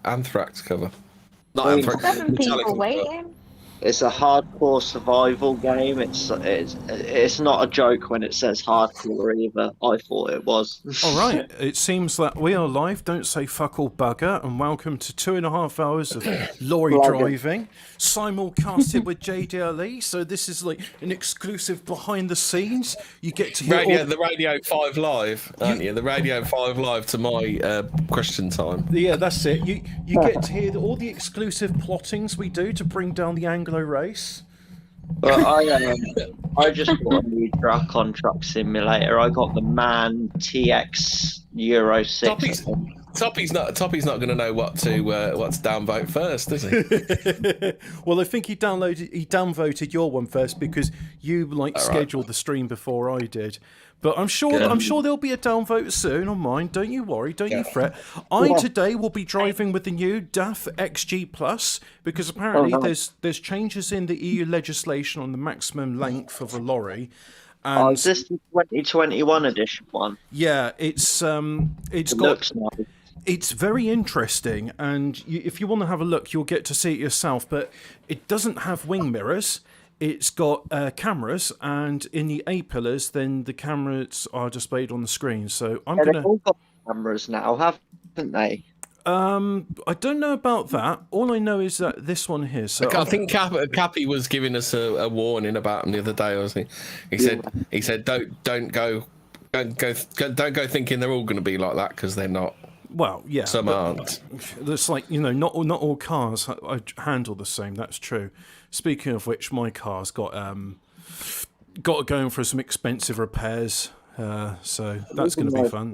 Anthrax cover. Not I mean, Anthrax. 7 people Metallica cover. waiting. it's a hardcore survival game. It's not a joke when it says hardcore either. I thought it was. All right, it seems that we are live. Don't say fuck all bugger, and welcome to 2.5 hours of lorry driving, simulcasted with JDLE. So this is like an exclusive behind the scenes. You get to hear The Radio 5 Live, aren't you? The Radio 5 Live to my question time. Yeah, that's it. You get to hear all the exclusive plottings we do to bring down the Anglo race. But I just bought a new truck on Truck Simulator. I got the MAN TX Euro 6. Toppy's not going to know what to downvote first, is he? Well, I think he downvoted your one first because you scheduled the stream before I did. But I'm sure there'll be a downvote soon on mine. Don't you worry. Don't you fret. Today will be driving with the new DAF XG Plus because apparently there's changes in the EU legislation on the maximum length of a lorry. And is this the 2021 edition one? Yeah, it's looks nice. It's very interesting, and if you want to have a look, you'll get to see it yourself. But it doesn't have wing mirrors. It's got cameras, and in the A-pillars, then the cameras are displayed on the screen. So they've all got cameras now, haven't they? I don't know about that. All I know is that this one here. So I think Cappy was giving us a warning about him the other day, wasn't he? He said don't go thinking they're all going to be like that because they're not. Well, yeah, some aren't. It's like, not all cars handle the same. That's true. Speaking of which, my car's got going for some expensive repairs, so that's going to be fun.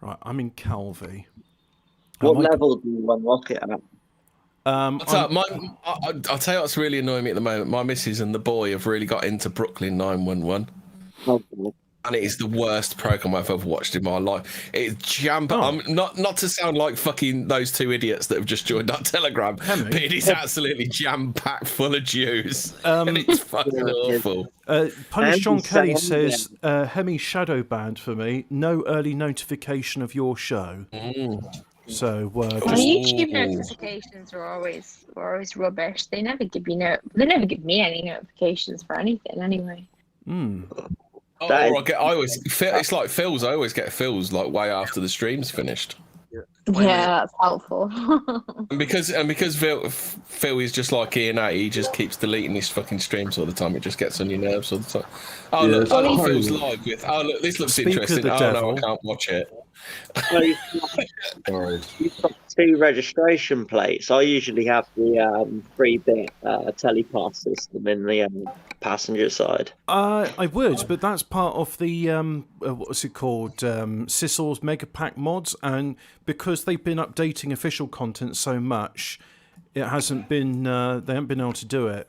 Right, I'm in Calvi. What level do you unlock it at? I'll tell you what's really annoying me at the moment. My missus and the boy have really got into Brooklyn 911. Okay. And it is the worst program I've ever watched in my life. It's jam-packed. Not to sound like fucking those two idiots that have just joined our Telegram, but it is absolutely jam-packed full of Jews. And it's fucking awful. Punish John Kelly says, Hemi shadow banned for me. No early notification of your show. So YouTube notifications are always rubbish. They never give me any notifications for anything anyway. I always feel it's like Phil's. I always get Phil's like way after the stream's finished. Yeah, that's helpful. and because Phil is just like Ian A, he just keeps deleting his fucking streams all the time. It just gets on your nerves all the time. Oh look, Phil's live with. Oh look, this looks interesting. Oh no, I can't watch it. You've got 2 registration plates. I usually have the 3-bit telecast system in the passenger side. I would, but that's part of the what's it called, Sissel's Megapack mods, and because they've been updating official content so much, it hasn't been they haven't been able to do it.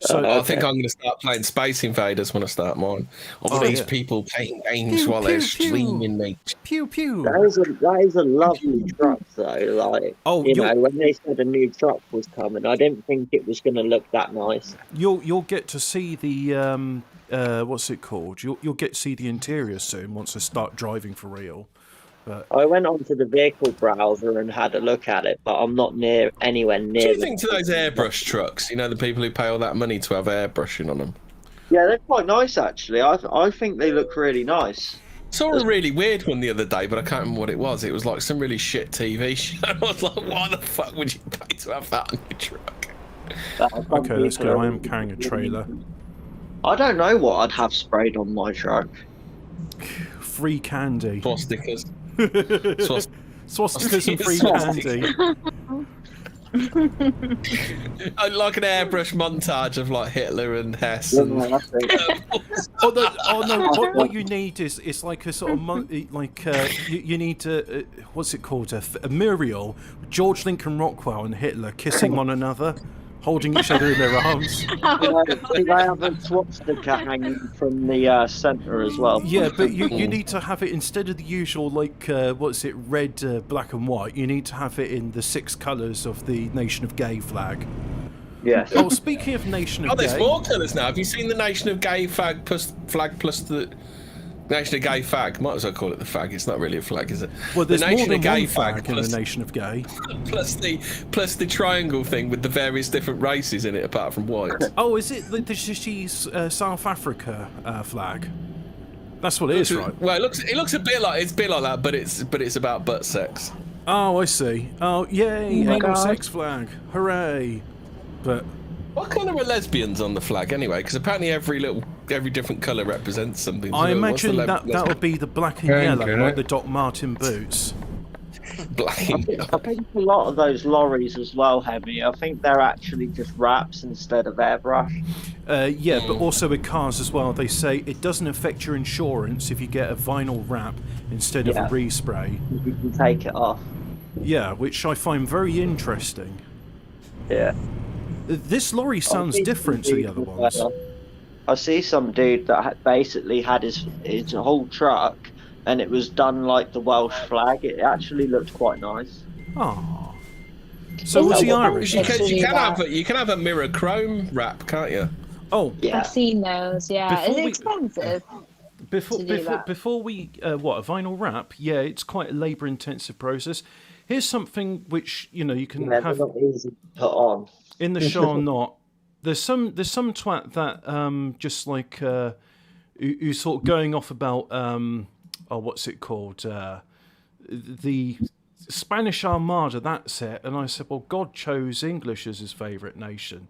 So I think I'm going to start playing Space Invaders when I start mine. All these people playing games while they're streaming me. Pew pew. That is a lovely truck, though. Like, when they said a new truck was coming, I didn't think it was going to look that nice. You'll get to see the what's it called? You'll get to see the interior soon once I start driving for real. But I went onto the vehicle browser and had a look at it, but I'm not anywhere near. What do you think to those airbrush trucks? You know, the people who pay all that money to have airbrushing on them. Yeah, they're quite nice actually. I think they look really nice. Saw a really weird one the other day, but I can't remember what it was. It was like some really shit TV show. I was like, why the fuck would you pay to have that on your truck? Okay, let's go. I am carrying a trailer. I don't know what I'd have sprayed on my truck. Free candy. Swastikas. Swastikas and free candy. Like an airbrush montage of like Hitler and Hess. Oh no! What you need is like a sort of you need to what's it called? A mural. George Lincoln Rockwell and Hitler kissing one another, holding each other in their arms. They have a swastika hanging from the centre as well. Yeah, but you need to have it instead of the usual red, black and white. You need to have it in the 6 colours of the Nation of Gay flag. Yes. Oh, speaking of Nation of Gay... there's more colours now. Have you seen the Nation of Gay flag plus the... Nation of Gay fag. Might as well call it the fag. It's not really a flag, is it? Well, there's the more Nation than of Gay one flag in plus, the Nation of Gay. Plus the triangle thing with the various different races in it, apart from white. Oh, is it the she's South Africa flag? That's what it is, right? Well, it looks a bit like that, but it's about butt sex. Oh, I see. Oh, yay! Anal sex flag, hooray! But what colour are lesbians on the flag anyway? Because apparently every different colour represents something. I imagine that would be the black and yellow, like the Doc Martin boots. Black and yellow. I think a lot of those lorries as well, Heavy. I think they're actually just wraps instead of airbrush. Yeah, but also with cars as well. They say it doesn't affect your insurance if you get a vinyl wrap instead of a respray. You can take it off. Yeah, which I find very interesting. Yeah. This lorry sounds different to the other ones. I see some dude that basically had his whole truck, and it was done like the Welsh flag. It actually looked quite nice. Oh. So was he Irish? You can have a mirror chrome wrap, can't you? Oh, yeah. I've seen those. Yeah, it's expensive. Before we a vinyl wrap? Yeah, it's quite a labour-intensive process. Here's something which you can have not easy to put on. in the show or not. There's some twat that just like who's sort of going off about what's it called, the Spanish Armada, that's it. And I said, well, God chose English as his favourite nation.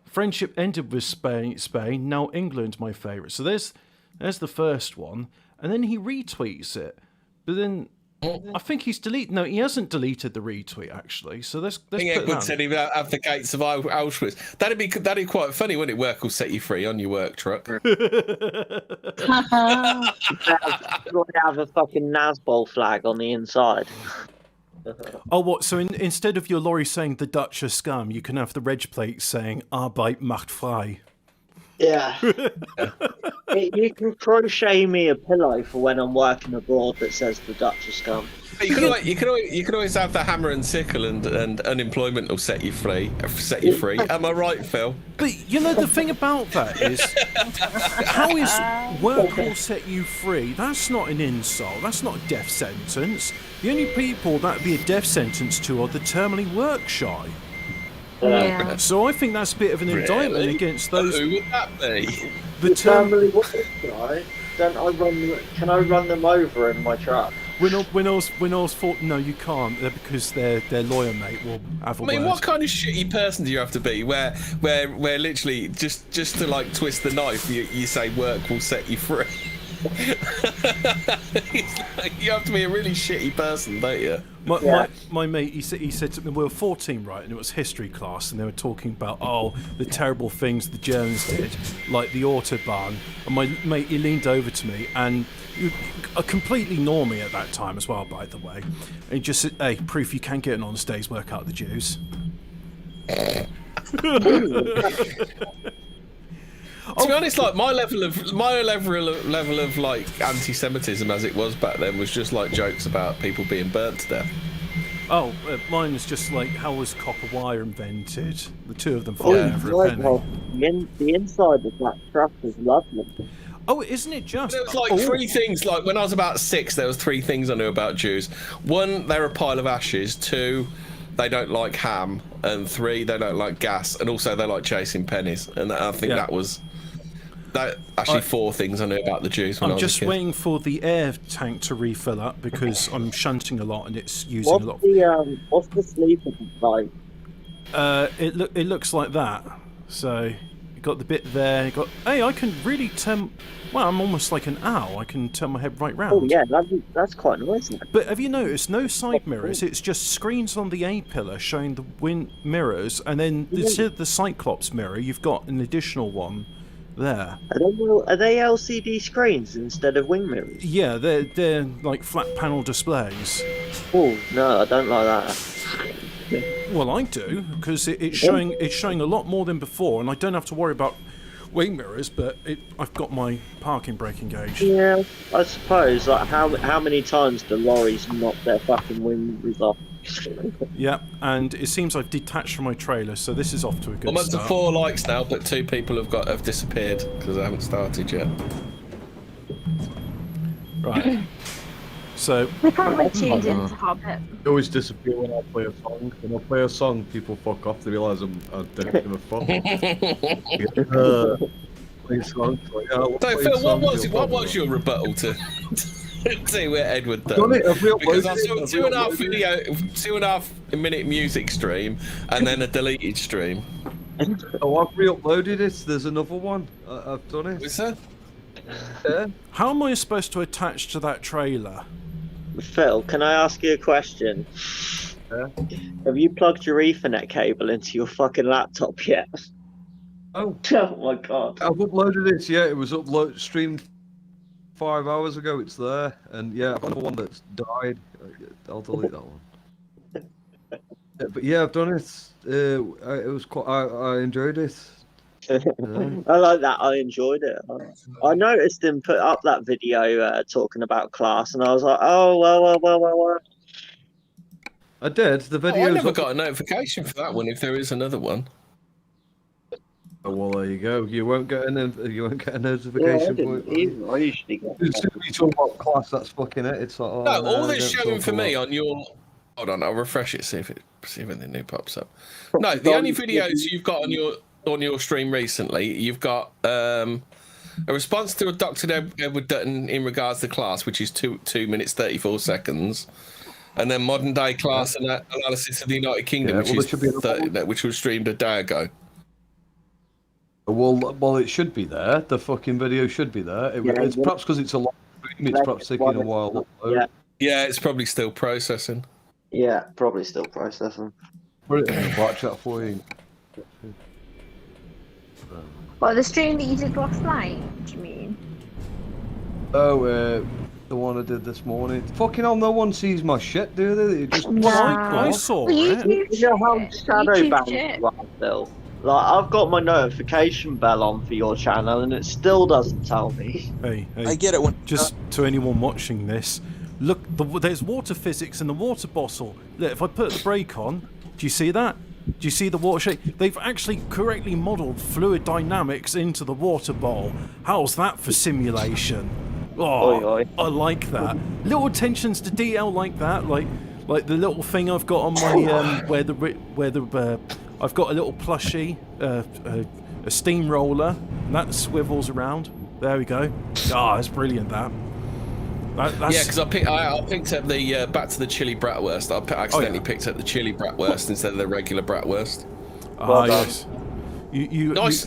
Friendship ended with Spain. Now England's my favourite. So there's the first one, and then he retweets it, but then I think he's deleted. No, he hasn't deleted the retweet actually. So let's I think Edward said he would have the gates of Auschwitz. That'd be quite funny, wouldn't it? Work will set you free on your work truck. You would have a fucking Nazbol flag on the inside. Oh, what? So instead of your lorry saying the Dutch are scum, you can have the reg plate saying Arbeit macht frei. Yeah. You can crochet me a pillow for when I'm working abroad that says the Dutch are scum. You can always have the hammer and sickle, and unemployment will set you free. Am I right, Phil? But the thing about that is, how is work will set you free? That's not an insult. That's not a death sentence. The only people that would be a death sentence to are the terminally work shy. Yeah. So I think that's a bit of an indictment against those. Who would that be? The terminally work shy. Can I run them over in my truck? When I was thought, no, you can't, because their lawyer mate will have a word. What kind of shitty person do you have to be where literally just to like twist the knife, you say work will set you free? You have to be a really shitty person, don't you? My mate, he said to me, we were 14, right, and it was history class, and they were talking about the terrible things the Germans did, like the Autobahn, and my mate, he leaned over to me, and a completely normie at that time as well, by the way, and he just said, hey, proof you can get an honest day's work out of the Jews. To be honest, like my level of like anti-Semitism as it was back then was just like jokes about people being burnt to death. Oh, mine was just like, how was copper wire invented? The two of them fighting for a penny. The inside of that truck is lovely. Oh, isn't it just? There was like three things. Like when I was about 6, there was 3 things I knew about Jews. 1, they're a pile of ashes. 2, they don't like ham. And 3, they don't like gas. And also, they like chasing pennies. And I think that was. Actually, 4 things I knew about the Jews when I was a kid. I'm just waiting for the air tank to refill up because I'm shunting a lot and it's using a lot. What's the sleeper like? It looks like that. So you got the bit there. Hey, I can really turn. Well, I'm almost like an owl. I can turn my head right round. Oh yeah, that's quite nice. But have you noticed no side mirrors? It's just screens on the A pillar showing the wind mirrors, and then instead of the Cyclops mirror, you've got an additional one. There. Are they LCD screens instead of wing mirrors? Yeah, they're like flat panel displays. Oh no, I don't like that. Well, I do because it's showing a lot more than before, and I don't have to worry about wing mirrors. But I've got my parking brake engaged. Yeah, I suppose. Like how many times do lorries knock their fucking wing mirrors off? Yeah, and it seems I've detached from my trailer, so this is off to a good I'm up to start. 4 likes now, but 2 people have disappeared because I haven't started yet. Right. So We probably tuned into Hobbit. They always disappear when I play a song. When I play a song, people fuck off. They realise I don't give a fuck. Play songs. Like, So Phil, what was your rebuttal to see where Edward done? Because I saw a 2.5-minute music stream and then a deleted stream. Oh, I've re-uploaded it. There's another one. I've done it. Is there? Yeah. how am I supposed to attach to that trailer? Phil, can I ask you a question? Yeah. Have you plugged your Ethernet cable into your fucking laptop yet? Oh. Oh my god. I've uploaded it. Yeah, it was streamed 5 hours ago. It's there, and yeah, I've got another one that's died. I'll delete that one. But yeah, I've done it. It was quite. I enjoyed it. I like that. I enjoyed it. I noticed him put up that video talking about class, and I was like, oh well. I did. The video. I never got a notification for that one. If there is another one. Oh, well, there you go. You won't get a notification. I usually get. As soon as you talk about class, that's fucking it. It's like, oh, No, all don't that's showing talk for me about- on your. Hold on, I'll refresh it. See if anything new pops up. No, the only videos you've got on your stream recently, you've got a response to a Dr. Edward Dutton in regards to class, which is 2 minutes 34 seconds, and then modern day class analysis of the United Kingdom, which was streamed a day ago. Well, it should be there. The fucking video should be there. It's perhaps because it's a long stream. It's perhaps taking a while to upload. Yeah, it's probably still processing. Yeah, probably still processing. Put it in the back chat for you. Well, the stream that you did last night, do you mean? Oh, the one I did this morning. Fucking hell, no one sees my shit, do they? It just I saw Well, it. You know how shadow YouTube banned shit. you are, Phil? Like, I've got my notification bell on for your channel, and it still doesn't tell me. Hey, I get it when just to anyone watching this, look, there's water physics in the water bottle. Look, if I put the brake on, do you see that? Do you see the water shape? They've actually correctly modelled fluid dynamics into the water bowl. How's that for simulation? Oh, Oi, oi. I like that. Little attentions to detail like that, like the little thing I've got on my where the I've got a little plushie, a steamroller, and that swivels around. There we go. Ah, that's brilliant. That's... Yeah, because I picked up the back to the chili bratwurst. I accidentally picked up the chili bratwurst instead of the regular bratwurst. Yes.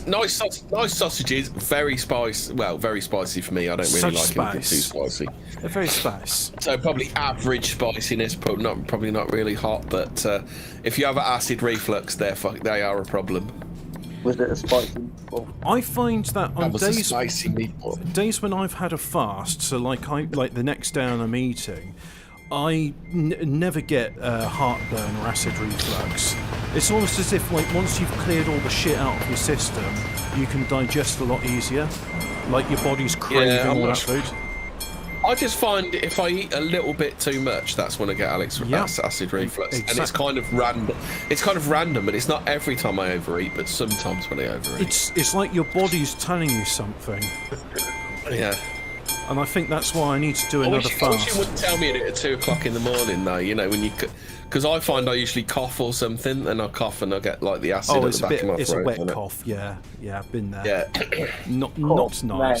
Nice sausages. Very spicy. Well, very spicy for me. I don't really like anything too spicy. They're very spicy. So probably average spiciness, probably not really hot. But if you have acid reflux, they are a problem. Was it a spicy meatball? I find that on That was a spicy meatball. days when I've had a fast, so like the next day I'm eating, I never get heartburn or acid reflux. It's almost as if like once you've cleared all the shit out of your system, you can digest a lot easier. Like your body's craving all that food. I just find if I eat a little bit too much, that's when I get acid reflux, and it's kind of random. It's kind of random, but it's not every time I overeat, but sometimes when I overeat. It's like your body's telling you something. Yeah. And I think that's why I need to do another fast. I wish you wouldn't tell me it at 2 o'clock in the morning, though. You know, when you, because I find I usually cough or something, and I cough and I get like the acid at the back of my throat. It's a wet cough. Yeah, I've been there. Yeah. Not nice. Man.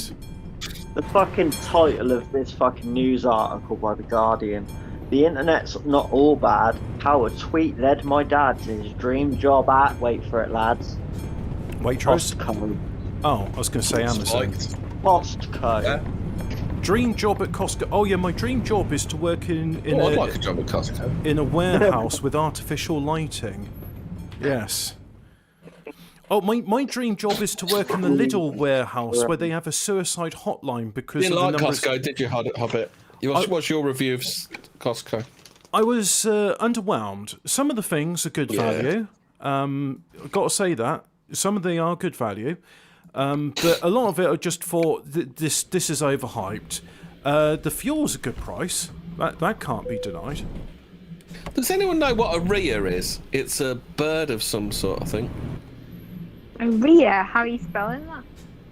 The fucking title of this fucking news article by The Guardian: the internet's not all bad. How a tweet led my dad to his dream job at, wait for it, lads, Waitrose? Costco. Oh, I was going to say Amazon. Costco. Yeah. Dream job at Costco. Oh yeah, my dream job is to work I'd like a job at Costco. in a warehouse with artificial lighting. Yes. Oh, my dream job is to work in the Lidl warehouse where they have a suicide hotline because You of didn't the like numbers. Costco, did you, Hobbit? What's your review of Costco? I was underwhelmed. Some of the things are good value. I've got to say that some of them are good value, but a lot of it I just thought this is overhyped. The fuel's a good price. That can't be denied. Does anyone know what a rhea is? It's a bird of some sort, I think. A rhea, how are you spelling that?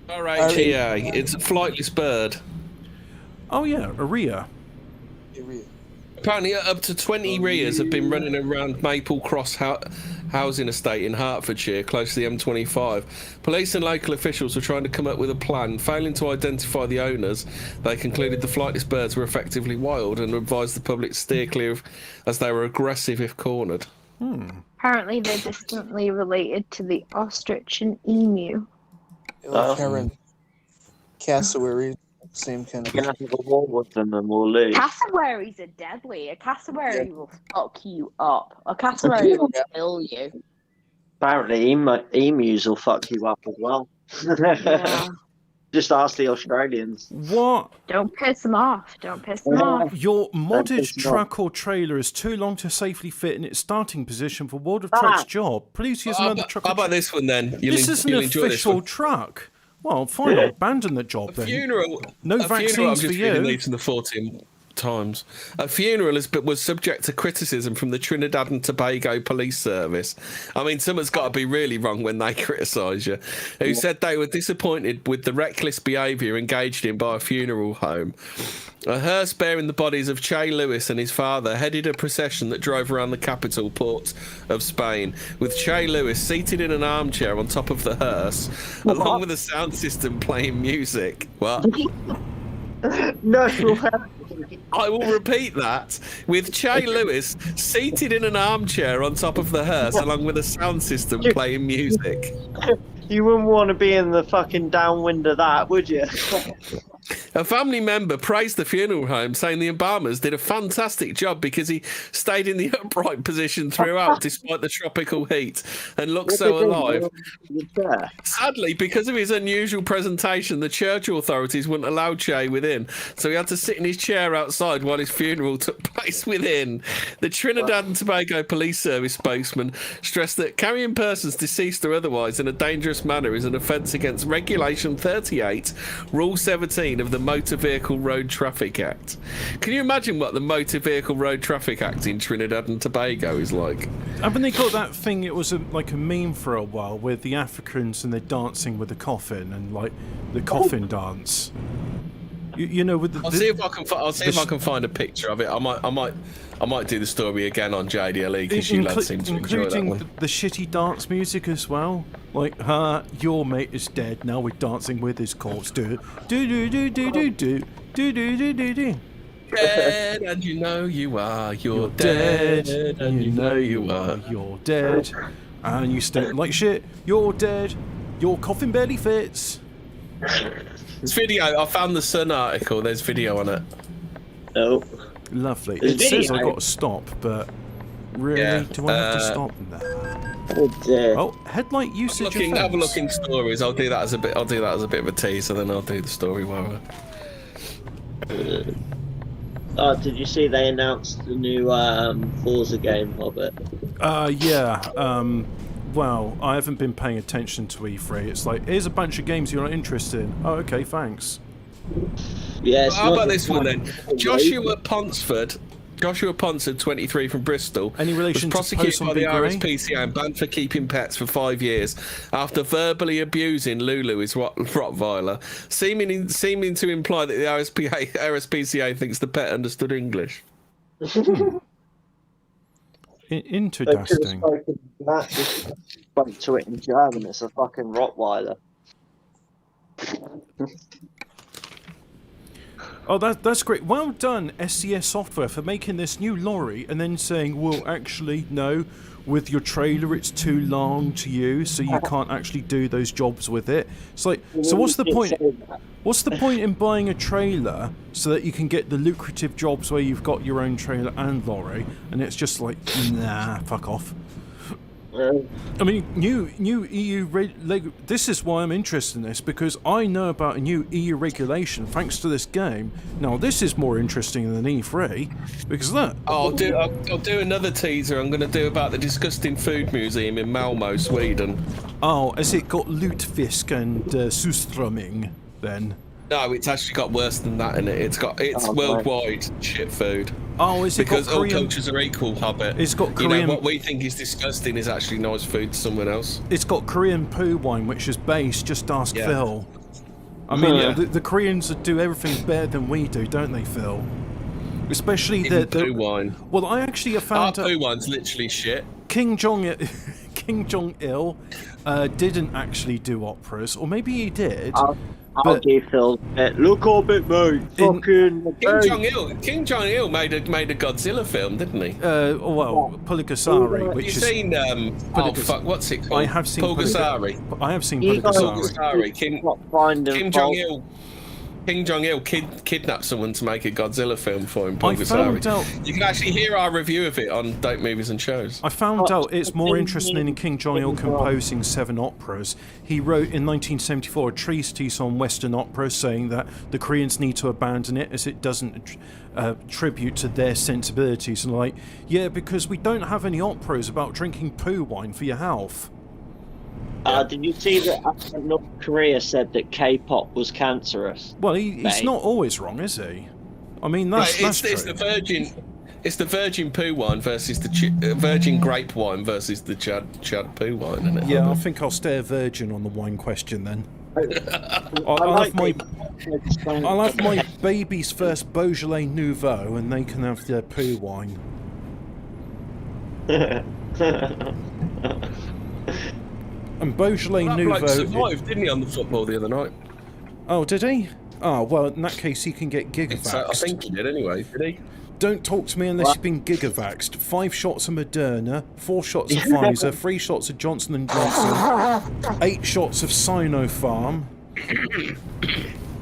R-H-E-A. It's a flightless bird. Oh yeah, Aria. Apparently, up to 20 RIAs have been running around Maple Cross housing estate in Hertfordshire, close to the M25. Police and local officials were trying to come up with a plan. Failing to identify the owners, they concluded the flightless birds were effectively wild and advised the public to steer clear of, as they were aggressive if cornered. Apparently, they're distantly related to the ostrich and emu. Karen, cassowaries, same kind of. You're gonna have a war with them and we'll lose. Cassowaries are deadly. A cassowary will fuck you up. A cassowary will kill you. Apparently, emus will fuck you up as well. Yeah. Just ask the Australians. What? Don't piss them off. Don't piss them off. Your modded truck or trailer is too long to safely fit in its starting position for World of Trucks job. Please use another truck. How about this one then? This is an official truck. Well, fine, I'll abandon the job then. No vaccines for you. These in the 14 times. A funeral was subject to criticism from the Trinidad and Tobago Police Service. I mean, someone's got to be really wrong when they criticise you. Who said they were disappointed with the reckless behaviour engaged in by a funeral home. A hearse bearing the bodies of Che Lewis and his father headed a procession that drove around the capital port of Spain, with Che Lewis seated in an armchair on top of the hearse, along with a sound system playing music. What? No. I will repeat that. With Che Lewis seated in an armchair on top of the hearse, along with a sound system playing music. You wouldn't want to be in the fucking downwind of that, would you? A family member praised the funeral home, saying the Obamas did a fantastic job because he stayed in the upright position throughout despite the tropical heat and looked so alive. Sadly, because of his unusual presentation, the church authorities wouldn't allow Che within, so he had to sit in his chair outside while his funeral took place within. The Trinidad and Tobago Police Service spokesman stressed that carrying persons deceased or otherwise in a dangerous manner is an offence against Regulation 38, Rule 17 of the Motor Vehicle Road Traffic Act. Can you imagine what the Motor Vehicle Road Traffic Act in Trinidad and Tobago is like? Haven't they got that thing? It was like a meme for a while with the Africans and they're dancing with the coffin and like the coffin dance. You know, with the, I'll see if I can find a picture of it. I might do the story again on JDLE because you lads seem to enjoy that one. The shitty dance music as well. Like, your mate is dead. Now we're dancing with his corpse. Do do do do do do do do do do do. Dead and you know you are. You're dead and you know you are. You're dead and you stink like shit. You're dead. Your coffin barely fits. This video, I found the Sun article. There's video on it. Oh. Lovely. It says I've got to stop, but really, do I have to stop? Nah. Oh, headlight usage. Have a look in stories. I'll do that as a bit. I'll do that as a bit of a tease, and then I'll do the story while we're. Oh, did you see they announced the new Forza game of it? Yeah. Well, I haven't been paying attention to E3. It's like, here's a bunch of games you're not interested in. Oh, okay, thanks. Yeah. How about this one then? Joshua Ponsford, 23 from Bristol, Any relation was to prosecuted by the Post on RSPCA and banned for keeping pets for 5 years after verbally abusing Lulu, his Rottweiler, seeming to imply that the RSPCA thinks the pet understood English. Interesting. Spoke to it in German. It's a fucking Rottweiler. Oh, that's great. Well done, SCS Software, for making this new lorry and then saying, well, actually, no, with your trailer it's too long to use, so you can't actually do those jobs with it. It's like, so what's the point? What's the point in buying a trailer so that you can get the lucrative jobs where you've got your own trailer and lorry, and it's just like, nah, fuck off. I mean, new EU this is why I'm interested in this, because I know about a new EU regulation thanks to this game. Now this is more interesting than E3 because look. I'll do another teaser. I'm going to do about the disgusting food museum in Malmo, Sweden. Oh, has it got lutefisk and surströmming then? No, it's actually got worse than that in it. It's worldwide shit food. Oh, is it because got Korean... all cultures are equal, Hobbit. It's got Korean... You know, what we think is disgusting is actually nice food to someone else. It's got Korean poo wine, which is base. Just ask Phil. I mean, the Koreans do everything better than we do, don't they, Phil? Especially the poo wine. Well, I actually have found Our poo wine's literally shit. Kim Jong-il didn't actually do operas, or maybe he did. I'll give Phil a bit. Look up it, mate. Fucking. Kim Jong-il made a Godzilla film, didn't he? Well, Pulgasari, which You've is... seen what's it called? I have seen Pulgasari. I have seen Pulgasari. Kim Jong-il kidnapped someone to make a Godzilla film for him. I found out... You can actually hear our review of it on Dope Movies and Shows. I found out it's more interesting in Kim Jong-il composing 7 operas. He wrote in 1974 a treatise on Western opera saying that the Koreans need to abandon it as it doesn't tribute to their sensibilities. And like, yeah, because we don't have any operas about drinking poo wine for your health. Did you see that North Korea said that K-pop was cancerous? Well, he's not always wrong, is he? I mean, that's true. It's the virgin poo wine versus the virgin grape wine versus the Chad poo wine, isn't it? Yeah, I think I'll stay a virgin on the wine question then. I'll have my baby's first Beaujolais Nouveau, and they can have their poo wine. And Beaujolais Nouveau... survived, didn't he, on the football the other night? Oh, did he? Oh, well, in that case, he can get gigavaxed. I think he did anyway, did he? Don't talk to me unless you've been gigavaxed. 5 shots of Moderna, 4 shots of Pfizer, 3 shots of Johnson & Johnson, 8 shots of Sinopharm.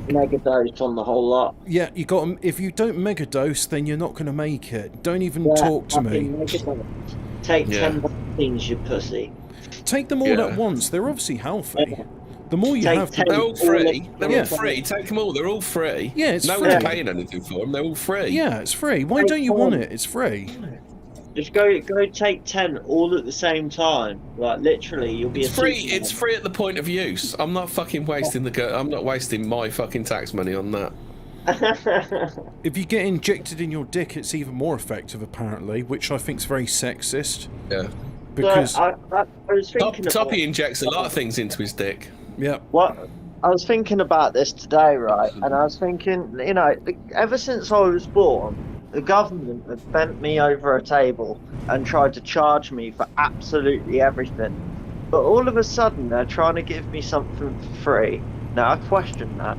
Megadose on the whole lot. Yeah, you got them. If you don't megadose, then you're not going to make it. Don't even talk to me. Take 10 vaccines, you pussy. Take them all at once. They're obviously healthy. The more you have, they're all free. They're all free. Take them all. They're all free. Yeah, it's free. No one's paying anything for them. They're all free. Yeah, it's free. Why don't you want it? It's free. Just go take 10 all at the same time. Like literally, you'll be. It's free. It's free at the point of use. I'm not fucking wasting I'm not wasting my fucking tax money on that. If you get injected in your dick, it's even more effective, apparently, which I think is very sexist. Yeah. Because I was thinking Toppy injects a lot of things into his dick. Yeah. What I was thinking about this today, right? And I was thinking, you know, ever since I was born, the government have bent me over a table and tried to charge me for absolutely everything. But all of a sudden, they're trying to give me something for free. Now, I question that.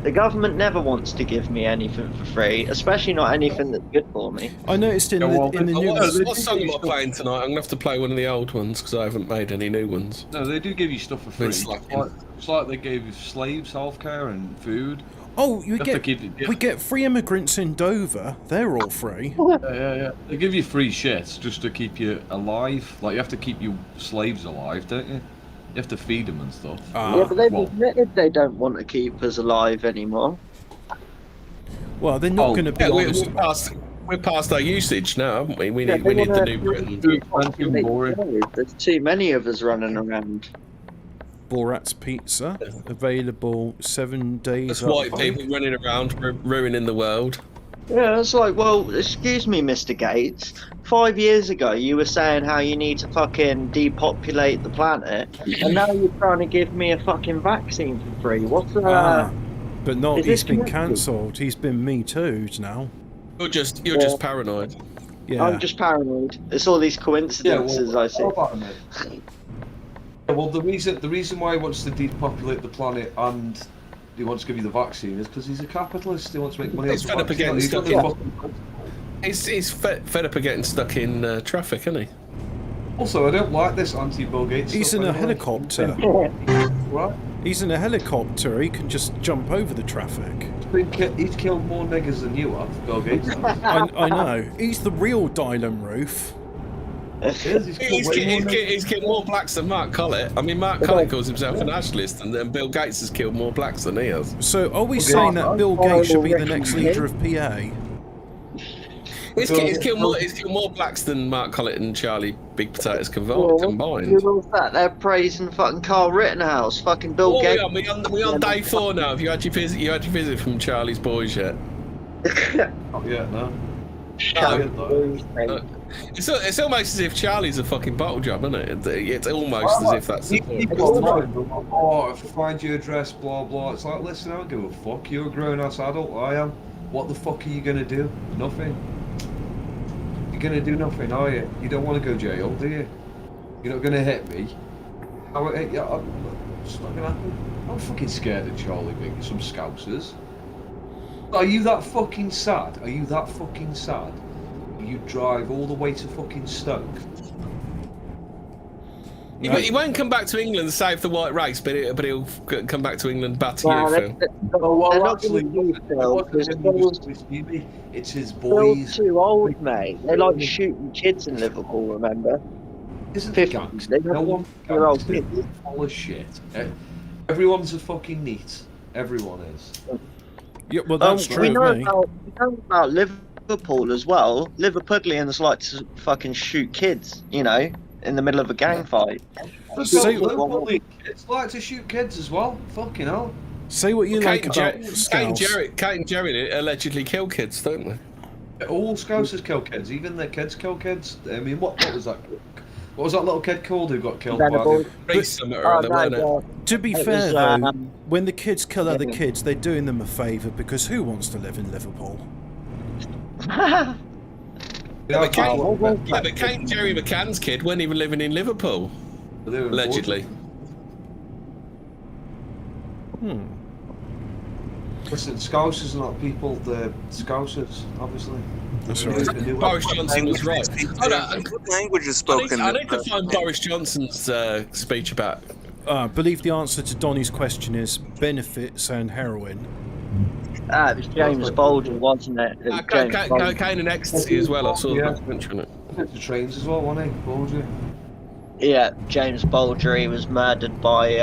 The government never wants to give me anything for free, especially not anything that's good for me. I noticed in the new... What song am I playing tonight? I'm going to have to play one of the old ones because I haven't made any new ones. No, they do give you stuff for free. It's like they gave slaves healthcare and food. Oh, we get free immigrants in Dover. They're all free. Yeah. They give you free shit just to keep you alive. Like, you have to keep your slaves alive, don't you? You have to feed them and stuff. Yeah, but they've admitted they don't want to keep us alive anymore. Well, they're not going to be honest. We're past our usage now, haven't we? We need the new Britain. There's too many of us running around. Borat's Pizza, available 7 days. There's white people running around ruining the world. Yeah, it's like, well, excuse me, Mr. Gates. 5 years ago, you were saying how you need to fucking depopulate the planet, and now you're trying to give me a fucking vaccine for free. What's that? But not. He's been cancelled. He's been Me Too'd now. You're just paranoid. Yeah. I'm just paranoid. It's all these coincidences I see. Well, the reason why he wants to depopulate the planet and he wants to give you the vaccine is because he's a capitalist. He wants to make money. He's fed up of getting stuck in traffic, isn't he? Also, I don't like this anti-Bill Gates. He's in a helicopter. What? He's in a helicopter. He can just jump over the traffic. He's killed more niggers than you have, Bill Gates. I know. He's the real Dylan Roof. He's killed more blacks than Mark Collett. I mean, Mark Collett calls himself a nationalist, and then Bill Gates has killed more blacks than he has. So, are we saying that Bill Gates should be the next leader of PA? He's killed more blacks than Mark Collett and Charlie Big Potatoes combined. Who was that? They're praising fucking Carl Rittenhouse, fucking Bill Gates. We on day 4 now. Have you had your visit from Charlie's boys yet? Not yet, no. It's almost as if Charlie's a fucking bottle job, isn't it? It's almost as if that's. Oh, if I find your address, blah blah. It's like, listen, I don't give a fuck. You're a grown-ass adult. I am. What the fuck are you gonna do? Nothing. You're gonna do nothing, are you? You don't want to go jail, do you? You're not gonna hit me. It's not gonna happen. I'm fucking scared of Charlie being some scousers. Are you that fucking sad? Are you that fucking sad? You drive all the way to fucking Stoke. He won't come back to England and save the white race, but he'll come back to England batter you, Phil. It's his boys. Phil's too old, mate. They like shooting kids in Liverpool, remember? Isn't it gangs? No one gangs. It's full of shit. Everyone's a fucking neat. Everyone is. Yeah, well, that's true. We know about Liverpool as well. Liverpudlians like to fucking shoot kids, you know, in the middle of a gang fight. It's like to shoot kids as well. Fucking hell. Say what you like about Kate and Jerry allegedly kill kids, don't they? All Scousers kill kids. Even their kids kill kids. I mean, what was that? What was that little kid called who got killed by the... To be fair, though, when the kids kill other kids, they're doing them a favour, because who wants to live in Liverpool? but Kate and Jerry McCann's kid weren't even living in Liverpool, allegedly. Listen, Scousers are not people, they're Scousers, obviously. That's right. Boris Johnson was right. What language is spoken? I need to find Boris Johnson's speech about. I believe the answer to Donny's question is benefits and heroin. It was James Baldwin, wasn't it? Cocaine and ecstasy as well, I saw that mention it. The trains as well, wasn't he? Baldwin? Yeah, James Baldry was murdered by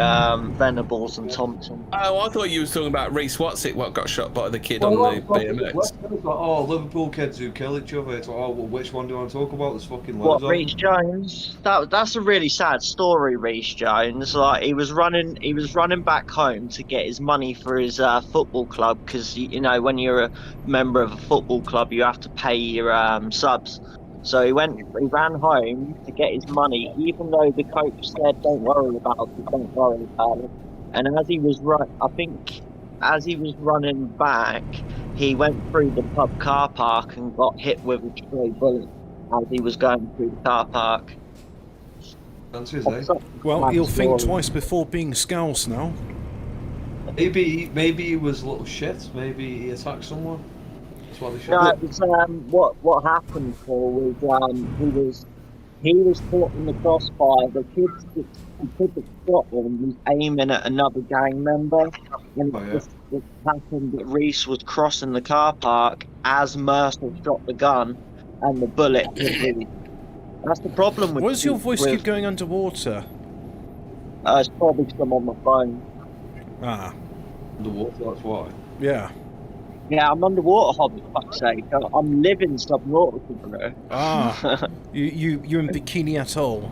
Venables and Thompson. Oh, I thought you was talking about Reece Watson, what got shot by the kid on the BMX. It's like, Liverpool kids who kill each other. It's like, well, which one do you want to talk about? There's fucking loads of them. Reece Jones? That's a really sad story, Reece Jones. Like, he was running back home to get his money for his football club, because, you know, when you're a member of a football club, you have to pay your subs. So he ran home to get his money, even though the coach said, "Don't worry about it, don't worry about it." And as he was running back, he went through the pub car park and got hit with a stray bullet as he was going through the car park. Well, he'll think twice before being scoused now. Maybe he was a little shit. Maybe he attacked someone. No, it was, what happened was he was caught in the crossfire. The kid that shot him was aiming at another gang member, and it happened that Reece was crossing the car park as Mercer shot the gun, and the bullet hit Reece. That's the problem with. Why does your voice keep going underwater? It's probably some on my phone. Ah. Underwater, that's why. Yeah. Yeah, I'm underwater, Hobbit, for fuck's sake. I'm living subnautical, bro. Ah, you're in Bikini Atoll.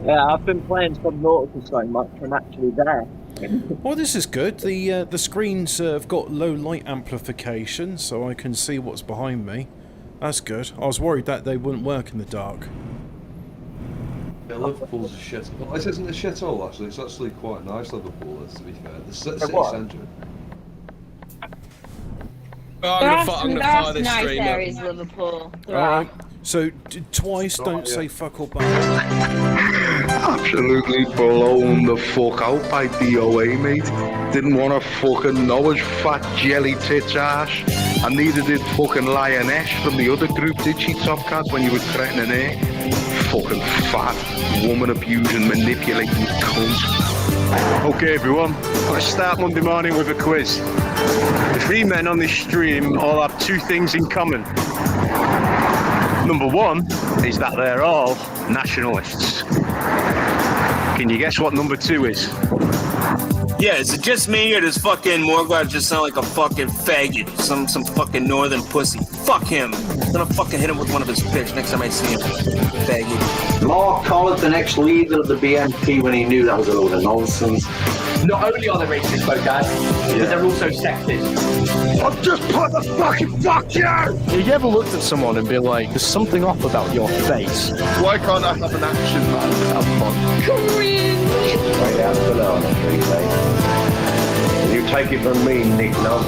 Yeah, I've been playing subnautical so much, I'm actually there. Well, this is good. The screens have got low light amplification, so I can see what's behind me. That's good. I was worried that they wouldn't work in the dark. Yeah, Liverpool's a shit. Well, this isn't a shit hole, actually. It's actually quite nice, Liverpool, to be fair. The city centre. Oh, I'm gonna fire this nice stream areas, Liverpool. Right. So twice, don't say fuck or bang. Absolutely blown the fuck out by DOA, mate. Didn't want to fucking know his fat jelly tits ass. And neither did fucking Lioness from the other group, did she, Top Cat, when you were threatening her? Fucking fat, woman abusing, manipulating cunt. Okay everyone, let's start Monday morning with a quiz. The three men on this stream all have two things in common. Number one is that they're all nationalists. Can you guess what number two is? Yeah, is it just me or does fucking Morgard just sound like a fucking faggot? Some fucking northern pussy. Fuck him. I'm gonna fucking hit him with one of his picks next time I see him. Faggot. Mark Collett, the next leader of the BNP, when he knew that was a load of nonsense. not only are they racist, though, Dad, but they're also sexist. I've just put the fucking fuck you! Have you ever looked at someone and be like, there's something off about your face? Why can't I have an action man? Have fun. Straight out below on the street, eh? You take it from me, Nick Nog.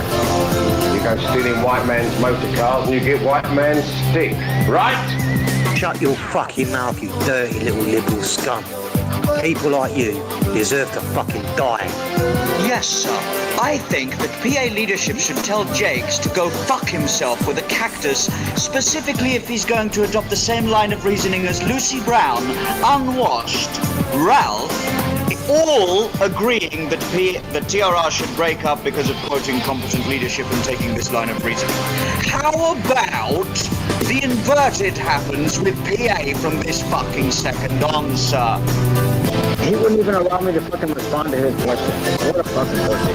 You go stealing white man's motor cars and you get white man's stick, right? Shut your fucking mouth, you dirty little liberal scum. People like you deserve to fucking die. Yes, sir. I think that PA leadership should tell Jakes to go fuck himself with a cactus, specifically if he's going to adopt the same line of reasoning as Lucy Brown, unwashed, Ralph, all agreeing that TRR should break up because of quoting incompetent leadership and taking this line of reasoning. How about the inverted happens with PA from this fucking second on, sir? He wouldn't even allow me to fucking respond to his question. What a fucking pussy.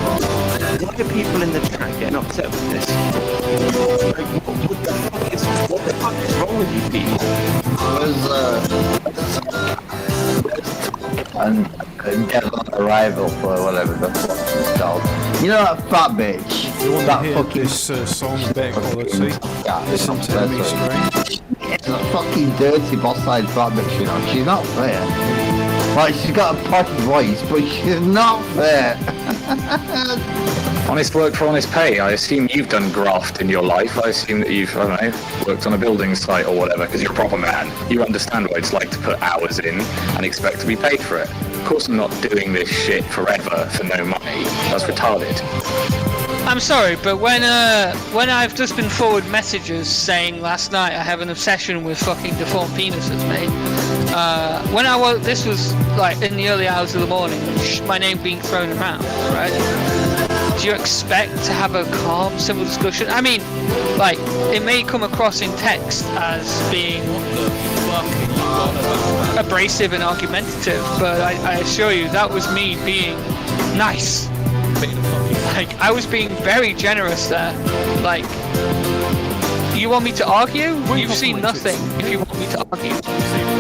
Why are people in the chat getting upset with this? Like, what the fuck is wrong with you people? And get a rival for whatever the fuck it's called. You know that fat bitch? You want that to hear fucking this song better quality? Yeah, Listen to me straight. It's a fucking dirty boss-eyed fat bitch, you know. She's not fair. Like, she's got a potty voice, but she's not fair. Honest work for honest pay. I assume you've done graft in your life. I assume that you've, I don't know, worked on a building site or whatever, because you're a proper man. You understand what it's like to put hours in and expect to be paid for it. Of course I'm not doing this shit forever for no money. That's retarded. I'm sorry, but when I've just been forwarded messages saying last night I have an obsession with fucking deformed penises, mate. When I woke, this was like in the early hours of the morning, my name being thrown around, right? Do you expect to have a calm, civil discussion? I mean, like, it may come across in text as being abrasive and argumentative, but I assure you that was me being nice. Like, I was being very generous there. Like, you want me to argue? You've seen nothing if you want me to argue.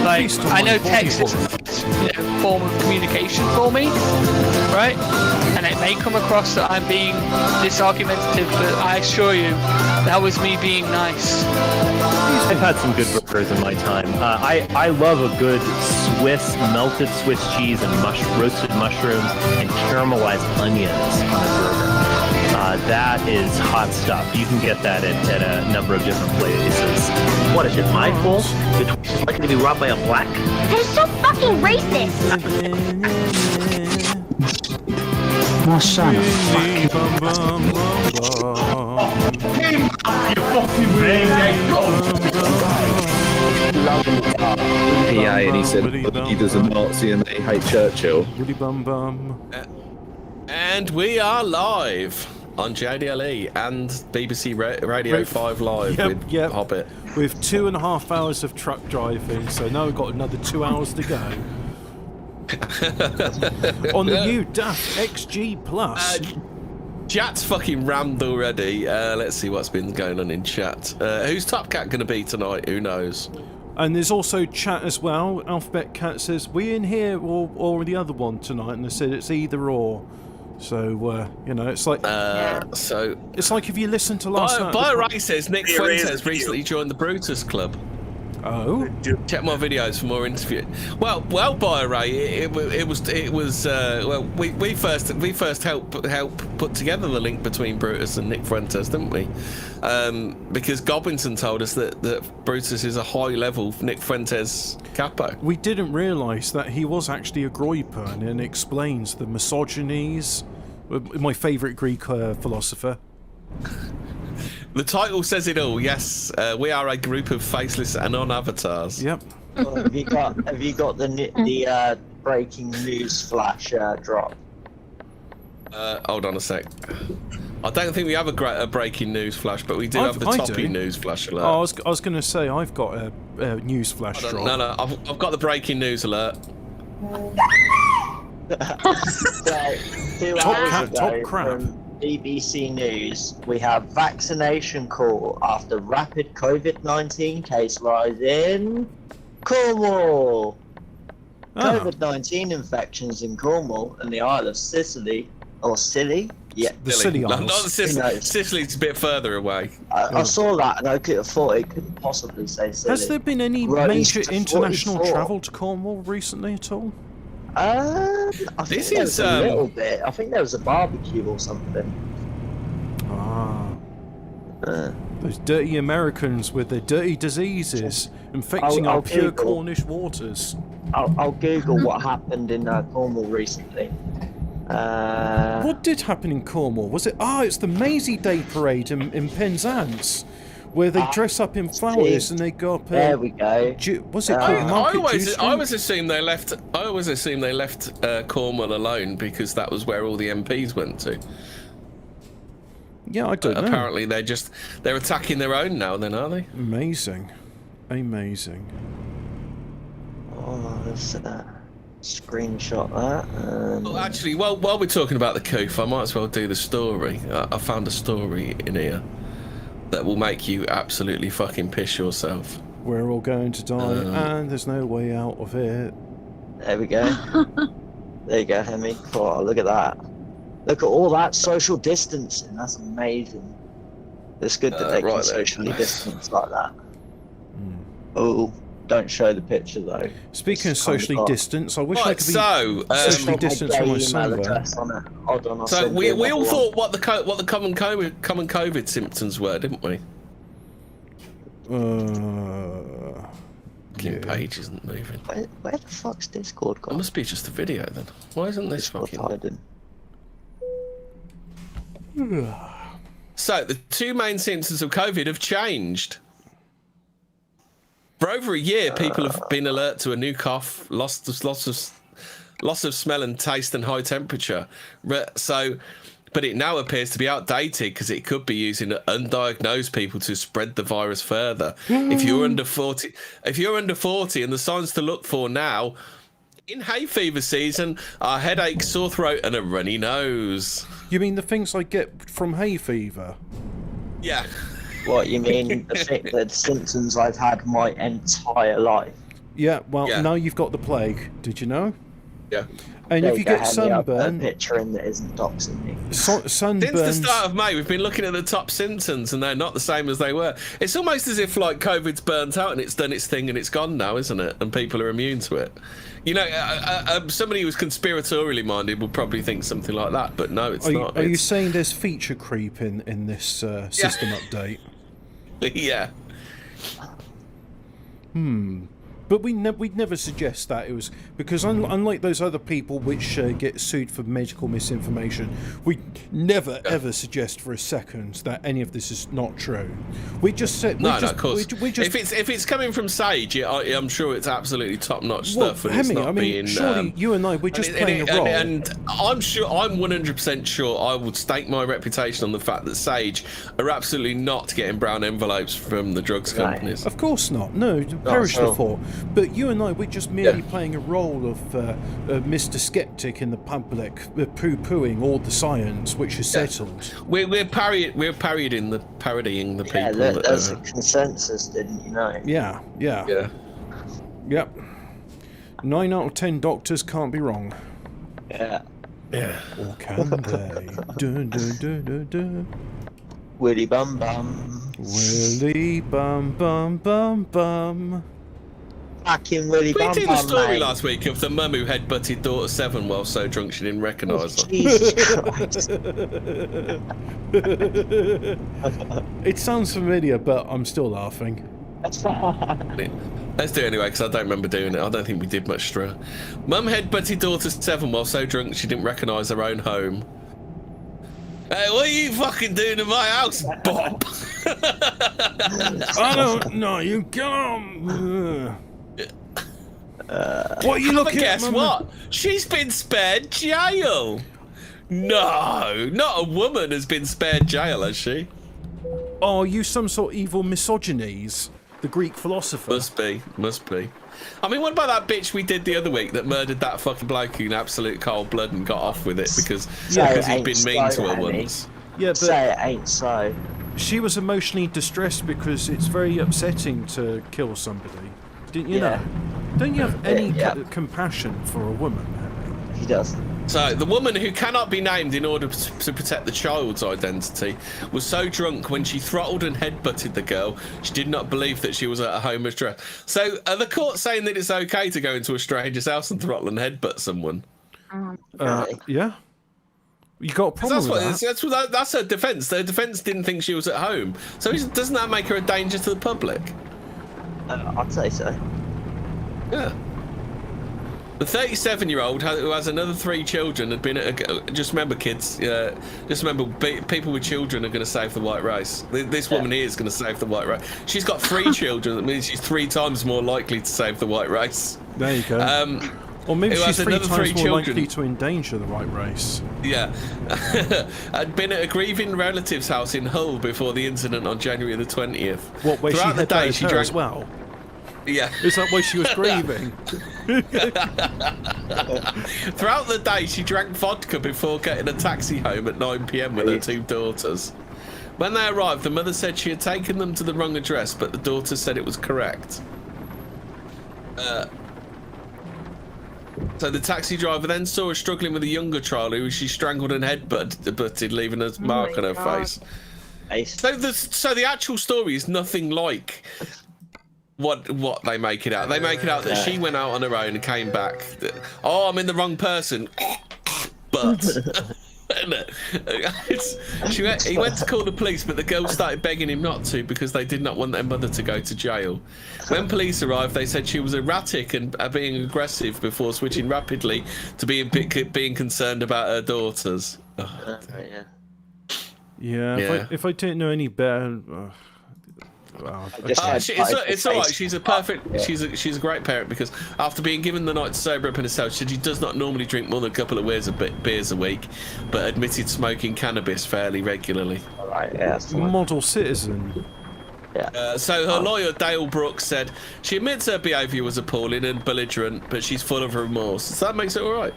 Like, I know text is a form of communication for me, right? And it may come across that I'm being disargumentative, but I assure you, that was me being nice. I've had some good burgers in my time. I love a good melted Swiss cheese and roasted mushrooms and caramelized onions on a burger. That is hot stuff. You can get that at a number of different places. What is it, my fault? The Twitch is likely to be robbed by a black? They're so fucking racist! My son, PA and he said he does a Nazi and they hate Churchill. And we are live on JDLE and BBC Radio 5 Live with Hobbit. With 2.5 hours of truck driving, so now we've got another 2 hours to go. On the new DAF XG Plus. Chat's fucking rammed already. Let's see what's been going on in chat. Who's Top Cat going to be tonight? Who knows? And there's also chat as well. Alphabet Cat says, we in here or the other one tonight? And they said it's either or. So, you know, it's like... so... It's like if you listen to last night... Ray says Nick Fuentes recently joined the Brutus Club. Oh, check my videos for more interviews. Well, by Ray, it was well, we first helped put together the link between Brutus and Nick Fuentes, didn't we? Because Gobbington told us that Brutus is a high-level Nick Fuentes capo. We didn't realise that he was actually a Groyper, and it explains the misogynies. My favourite Greek philosopher. The title says it all. Yes, we are a group of faceless and non-avatars. Yep. Have you got the breaking news flash drop? Hold on a sec. I don't think we have a breaking news flash, but we do have the toppy news flash alert. Oh, I was going to say I've got a news flash drop. No, I've got the breaking news alert. So, 2 hours ago from BBC News, we have vaccination call after rapid COVID-19 case rise in Cornwall. COVID-19 infections in Cornwall and the Isle of Sicily, or Scilly. Yeah, The Scilly Not Isles. Sicily. Sicily's a bit further away. I saw that and I thought it couldn't possibly say Scilly. Has there been any Rose major to international 44. travel to Cornwall recently at all? I think This there is, was a little bit. I think there was a barbecue or something. Those dirty Americans with their dirty diseases infecting I'll our pure Google. Cornish waters. I'll Google what happened in Cornwall recently. What did happen in Cornwall? Was it? It's the Maisie Day parade in Penzance, where they dress up in flowers and they go up. There we go. Was it I called Market Juice always assumed they left. I always assumed they left Cornwall alone because that was where all the MPs went to. Yeah, I don't know. Apparently, they're attacking their own now. Then are they? Amazing. Oh, let's screenshot that. Well, actually, while we're talking about the coof, I might as well do the story. I found a story in here that will make you absolutely fucking piss yourself. We're all going to die, and there's no way out of it. There we go. There you go, Hemi. Oh, look at that. Look at all that social distancing. That's amazing. It's good that they can socially distance like that. Oh, don't show the picture though. Speaking of socially distance, I wish I could be socially distanced from my sunburn. Hold on, I'll So send we you all another thought what the common COVID symptoms were, didn't we? Page isn't moving. Where the fuck's Discord gone? It must be just a video then. Why isn't this fucking hiding? So the two main symptoms of COVID have changed. For over a year, people have been alert to a new cough, loss of smell and taste, and high temperature. But it now appears to be outdated because it could be using undiagnosed people to spread the virus further. If you're under 40, and the signs to look for now in hay fever season are headache, sore throat, and a runny nose. You mean the things I get from hay fever? Yeah. What, you mean the symptoms I've had my entire life? Yeah, well, now you've got the plague. Did you know? Yeah. And There if you go, get Henry, I'll put a sunburn... picture in that isn't doxing me. Sunburns... Since the start of May, we've been looking at the top symptoms, and they're not the same as they were. It's almost as if, like, COVID's burnt out and it's done its thing and it's gone now, isn't it? And people are immune to it. You know, somebody who's conspiratorially minded would probably think something like that, but no, it's not. Are you saying there's feature creep in this system update? Yeah. But we'd never suggest that. It was because unlike those other people which get sued for medical misinformation, we never ever suggest for a second that any of this is not true. We just said No, of course. If it's coming from Sage, I'm sure it's absolutely top-notch stuff. And Hemi, it's not I mean, being, surely you and I we're just playing a role. And I'm 100% sure I would stake my reputation on the fact that Sage are absolutely not getting brown envelopes from the drugs companies. Of course not. No, perish the thought. But you and I, we're just merely playing a role of Mr. Skeptic in the public, poo-pooing all the science which is settled. We're parodying the people. Yeah, there's a consensus, didn't you know? Yeah. Yep. 9 out of 10 doctors can't be wrong. Yeah. Or can they? Dun, dun, dun, dun, dun. Willy bum bum. Willy bum bum bum bum. Fucking Willy bum bum. We did a story mate. last week of the mum who headbutted daughter 7 while so drunk she didn't recognise her. Jesus Christ. It sounds familiar, but I'm still laughing. Let's do it anyway, because I don't remember doing it. I don't think we did much straw. Mum headbutted daughter 7 while so drunk she didn't recognise her own home. Hey, what are you fucking doing in my house, Bob? I don't know. You come. What are you looking at? Guess what? She's been spared jail. No, not a woman has been spared jail, has she? Oh, you some sort of evil misogynes? The Greek philosopher. Must be. I mean, what about that bitch we did the other week that murdered that fucking bloke in absolute cold blood and got off with it because he'd been mean to her once? Yeah, but say it ain't so. She was emotionally distressed because it's very upsetting to kill somebody. Didn't you know? Don't you have any compassion for a woman? He does. So, the woman who cannot be named in order to protect the child's identity was so drunk when she throttled and headbutted the girl, she did not believe that she was at a home address. So, are the court saying that it's okay to go into a stranger's house and throttle and headbutt someone? Yeah. You got a problem with that? That's her defence. Their defence didn't think she was at home. So, doesn't that make her a danger to the public? I'd say so. Yeah. The 37-year-old who has another 3 children had been at just remember, kids. Just remember, people with children are going to save the white race. This woman here is going to save the white race. She's got 3 children. That means she's 3 times more likely to save the white race. There you go. Or maybe she's 3 times more likely to endanger the white race. Yeah. Had been at a grieving relative's house in Hull before the incident on January the 20th. What, where Throughout the day, she drank as well? Yeah. Is that why she was grieving? Throughout the day, she drank vodka before getting a taxi home at 9 p.m. with her 2 daughters. When they arrived, the mother said she had taken them to the wrong address, but the daughter said it was correct. So the taxi driver then saw her struggling with a younger child who she strangled and headbutted, leaving a mark on her face. So the actual story is nothing like what they make it out. They make it out that she went out on her own and came back. Oh, I'm in the wrong person. But he went to call the police, but the girls started begging him not to because they did not want their mother to go to jail. When police arrived, they said she was erratic and being aggressive before switching rapidly to being concerned about her daughters. Yeah. If I didn't know any better. It's all right. She's a perfect. She's a great parent because after being given the night to sober up in herself, she does not normally drink more than a couple of beers a week, but admitted smoking cannabis fairly regularly. All right, yeah. Model citizen. Yeah. So her lawyer Dale Brooks said she admits her behaviour was appalling and belligerent, but she's full of remorse. So that makes it all right.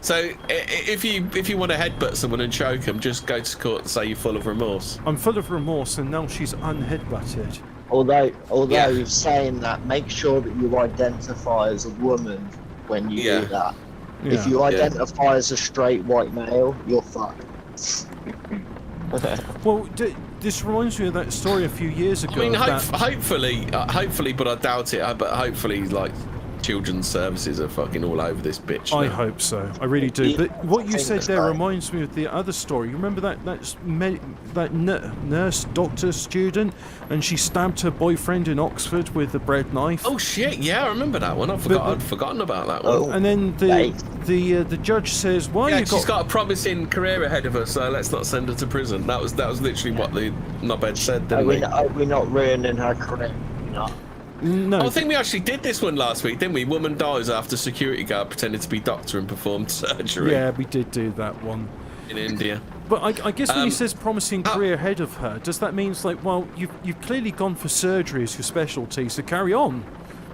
So if you want to headbutt someone and choke them, just go to court and say you're full of remorse. I'm full of remorse, and now she's unheadbutted. Although saying that, make sure that you identify as a woman when you do that. If you identify as a straight white male, you're fucked. Well, this reminds me of that story a few years ago. I mean, hopefully, but I doubt it. But hopefully, like, children's services are fucking all over this bitch now. I hope so. I really do. But what you said there reminds me of the other story. You remember that nurse doctor student, and she stabbed her boyfriend in Oxford with a bread knife? Oh shit! Yeah, I remember that one. I'd forgotten about that one. And then the judge says, "Why you she's got a promising career ahead of her, so let's not send her to prison." That was literally what the knobhead said. We're not ruining her career. No. I think we actually did this one last week, didn't we? Woman dies after security guard pretended to be doctor and performed surgery. Yeah, we did do that one. In India. But I guess when he says promising career ahead of her, does that mean it's like, well, you've clearly gone for surgery as your specialty, so carry on.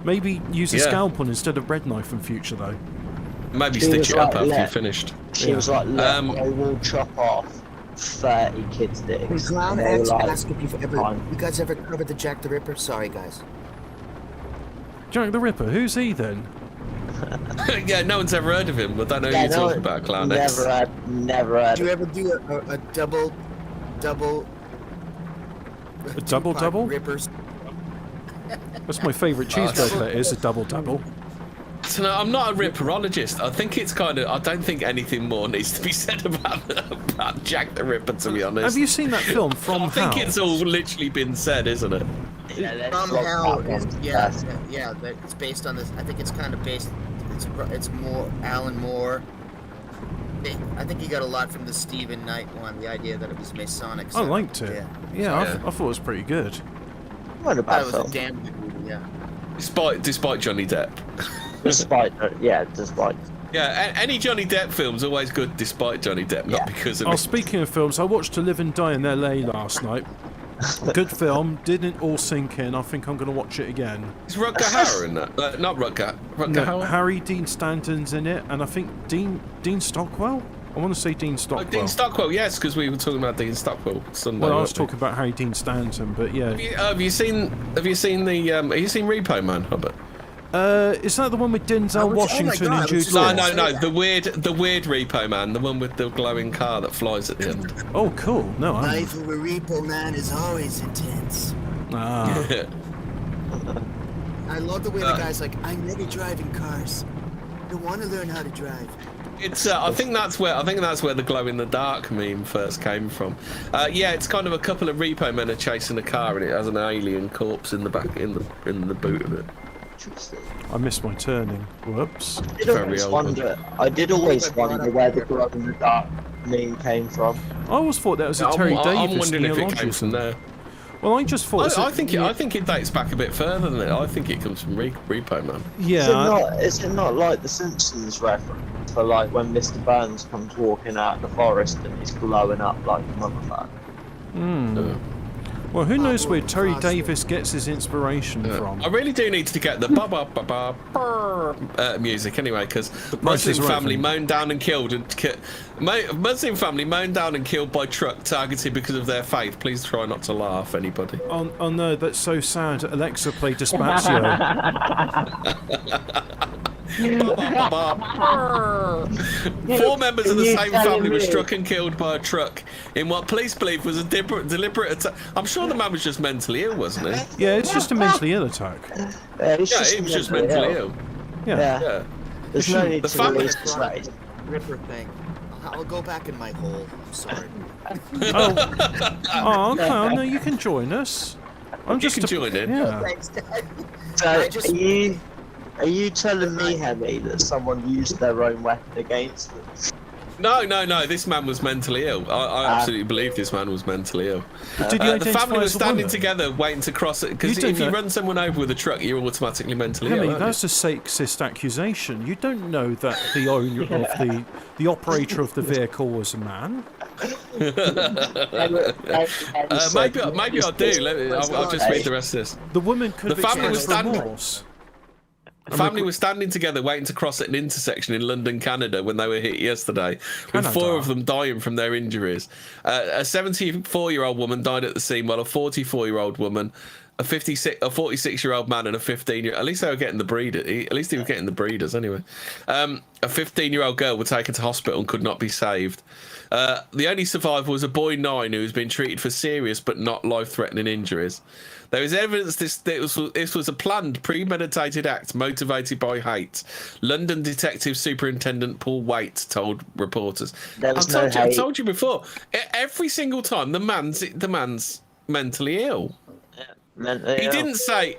Maybe use a scalpel instead of bread knife in future, though. Maybe stitch it up after you're finished. She was like, I will chop off 30 kids' dicks. Clown X asking if you guys ever covered the Jack the Ripper? Sorry, guys. Jack the Ripper, who's he then? Yeah, no one's ever heard of him. I don't know who you're talking about, Clown X. Never had. Do you ever do a double? A double? Rippers. That's my favourite cheeseburger. That is a double. So no, I'm not a ripperologist. I think it's kind of. I don't think anything more needs to be said about Jack the Ripper. To be honest. Have you seen that film From Hell? I think it's all literally been said, isn't it? From Hell is it's based on this. I think it's kind of based. It's more Alan Moore. I think he got a lot from the Stephen Knight one. The idea that it was Masonic. I liked it. Yeah, I thought it was pretty good. What about it was a damn good movie. Yeah. Despite Johnny Depp. Despite. Yeah, any Johnny Depp film's always good despite Johnny Depp, not because of it. Speaking of films, I watched To Live and Die in LA last night. Good film, didn't all sink in. I think I'm going to watch it again. Is Rutger Hauer in that? Not Rutger Hauer? Harry Dean Stanton's in it, and I think Dean Stockwell? I want to say Dean Stockwell. Dean Stockwell, yes, because we were talking about Dean Stockwell Sunday. Well, I was talking about Harry Dean Stanton, but yeah. Have you seen Repo Man, Robert? Is that the one with Denzel Washington and Jude Law? No. The weird Repo Man, the one with the glowing car that flies at the end. Oh, cool. No, I Life of a repo man is always intense. Ah. I love the way the guy's like, I'm never driving cars. I want to learn how to drive. It's. I think that's where the glow in the dark meme first came from. Yeah, it's kind of a couple of repo men are chasing a car and it has an alien corpse in the back in the boot of it. I missed my turning. Whoops. I did always wonder where the glow in the dark meme came from. I always thought that was a Terry Davis I'm wondering if it came from there. Well, I just thought. I think it dates back a bit further than it. I think it comes from Repo Man. Yeah. Is it not like the Simpsons reference for like when Mr. Burns comes walking out of the forest and he's glowing up like a motherfucker? Hmm. Well, who knows where Terry Davis gets his inspiration from? I really do need to get the music anyway, because Muslim family mown down and killed Muslim family mown down and killed by truck targeted because of their faith. Please try not to laugh, anybody. Oh no, that's so sad. Alexa, play Despacito. 4 members of the same family were struck and killed by a truck in what police believe was a deliberate attack. I'm sure the man was just mentally ill, wasn't he? Yeah, it's just a mentally ill attack. He was just mentally ill. Yeah. There's no need The to family- release this Ripper thing. I'll go back in my hole. I'm sorry. Oh, Clown, no, you can join us. I'm just join in. Yeah. Thanks, Dad. So, are you telling me, Hemi, that someone used their own weapon against them? No. This man was mentally ill. I absolutely believe this man was mentally ill. Did you the family was identify as a standing woman? together, waiting to cross it. Because You don't if you know- run someone over with a truck, you're automatically mentally Hemi, ill. aren't that's a sexist accusation. You don't know that the owner of the operator of the vehicle was a man. Maybe I do. I'll just read the rest of this. The woman could The family was standing. remorse. The family was standing together waiting to cross at an intersection in London, Canada when they were hit yesterday, with Canada. 4 of them dying from their injuries. A 74-year-old woman died at the scene, while a 44-year-old woman, a 46-year-old man, and a 15-year. At least they were getting the breeder. At least they were getting the breeders anyway. A 15-year-old girl were taken to hospital and could not be saved. The only survivor was a boy 9 who has been treated for serious but not life-threatening injuries. There is evidence this was a planned, premeditated act motivated by hate. London Detective Superintendent Paul Waite told reporters. I've told you before. Every single time, the man's mentally ill. He didn't say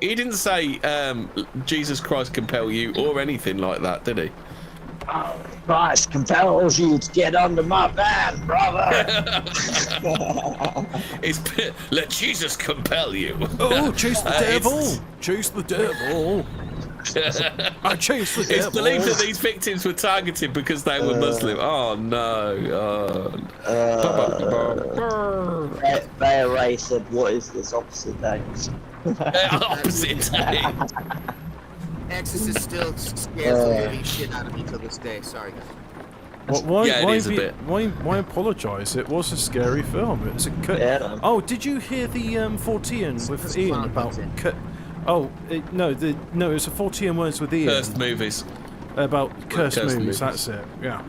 Jesus Christ compel you or anything like that, did he? Oh, Christ compels you to get under my van, brother. Let Jesus compel you. Oh, chase the devil! Chase the devil! I chase the devil! It's believed that these victims were targeted because they were Muslim. Oh no! Bear Ray said, "What is this opposite day?" Opposite day. Exorcist still scares the living shit out of me to this day. Sorry, guys. Why apologise? It was a scary film. It's a cut. Yeah. Oh, did you hear the 14 with Ian about cut? Oh, no, it was a 14 words with Ian. Cursed movies. About cursed movies. movies. That's it. Yeah.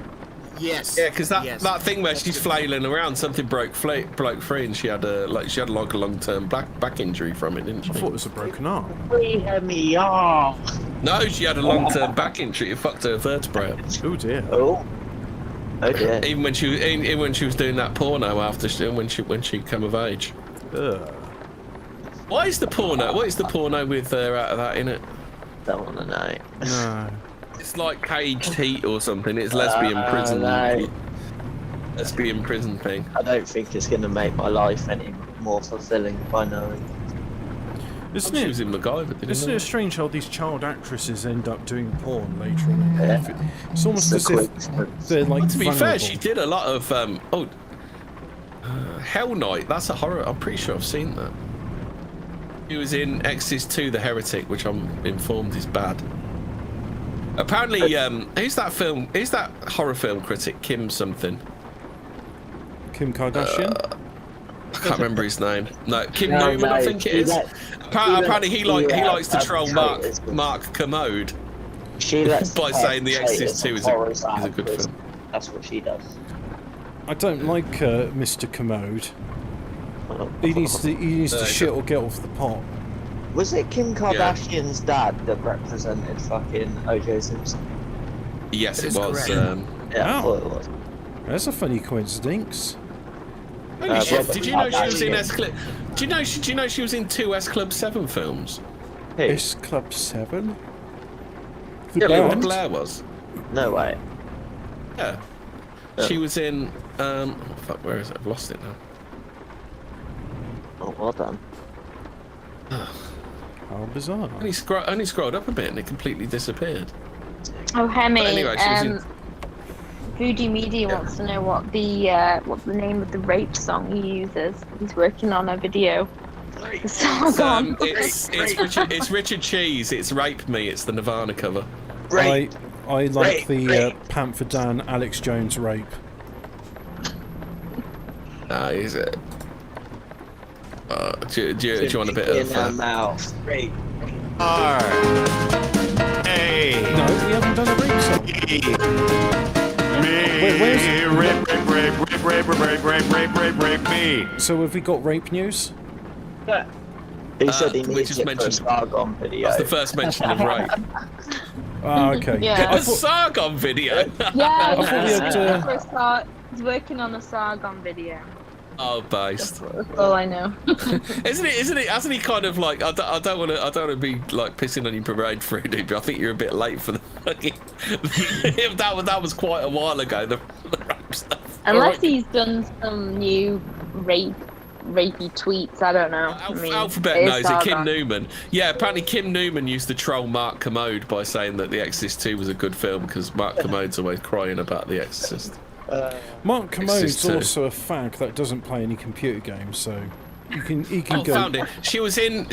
Yes. Yeah, because that thing where she's flailing around, something broke free, and she had a long-term back injury from it, didn't she? I thought it was a broken arm. Me off. No, she had a long-term back injury. It fucked her vertebrae. Oh dear. Oh. Okay. Even when she was doing that porno when she came of age. What is the porno with her out of that in it? Don't want to know. No. It's like Caged Heat or something. It's lesbian prison. No. Lesbian prison thing. I don't think it's going to make my life any more fulfilling by knowing. Isn't She was in MacGyver, didn't Isn't it? it strange how these child actresses end up doing porn later on in life? It's almost as if they're like. To be fair, vulnerable. she did a lot of Hell Night. That's a horror. I'm pretty sure I've seen that. He was in Exorcist 2: The Heretic, which I'm informed is bad. Apparently, who's that horror film critic? Kim something. Kim Kardashian. I can't remember his name. No, Kim Newman, I think it is. Apparently, he likes to troll Mark Commode by saying The Exorcist 2 is a good film. That's what she does. I don't like Mr. Commode. He needs to shit or get off the pot. Was it Kim Kardashian's dad that represented fucking O.J. Simpson? Yes, it was. Yeah, I thought it was. That's a funny coincidence. Holy shit! Did you know she was in S Club? Do you know she was in 2 S Club 7 films? S Club 7. Yeah, Linda Blair was. No way. Yeah. She was in. Oh, fuck, where is it? I've lost it now. Oh, well done. How bizarre. Only scrolled up a bit and it completely disappeared. Oh, Hemi. But anyway, she was in... Voodoo Media wants to know what the name of the rape song he uses. He's working on a video. It's Richard Cheese. It's Rape Me. It's the Nirvana cover. I like the Panther Dan Alex Jones rape. Is it? Do you want a bit of? Rape. Hey. No, we haven't done a rape song. Rape me. So have we got rape news? Yeah. He said he needs it for a Sargon video. That's the first mention of rape. Ah, okay. Yeah. A Sargon video. Yeah, he's working on a Sargon video. Oh, based. That's all I know. Isn't it? Hasn't he kind of like? I don't want to be like pissing on your parade for it, but I think you're a bit late for the fucking. that was quite a while ago. The rap stuff. Unless he's done some new rapey tweets, I don't know. Alphabet knows it. Kim Newman. Yeah, apparently Kim Newman used to troll Mark Commode by saying that The Exorcist 2 was a good film because Mark Commode's always crying about The Exorcist. Mark Commode's also a fag that doesn't play any computer games, so he can go. Found it. She was in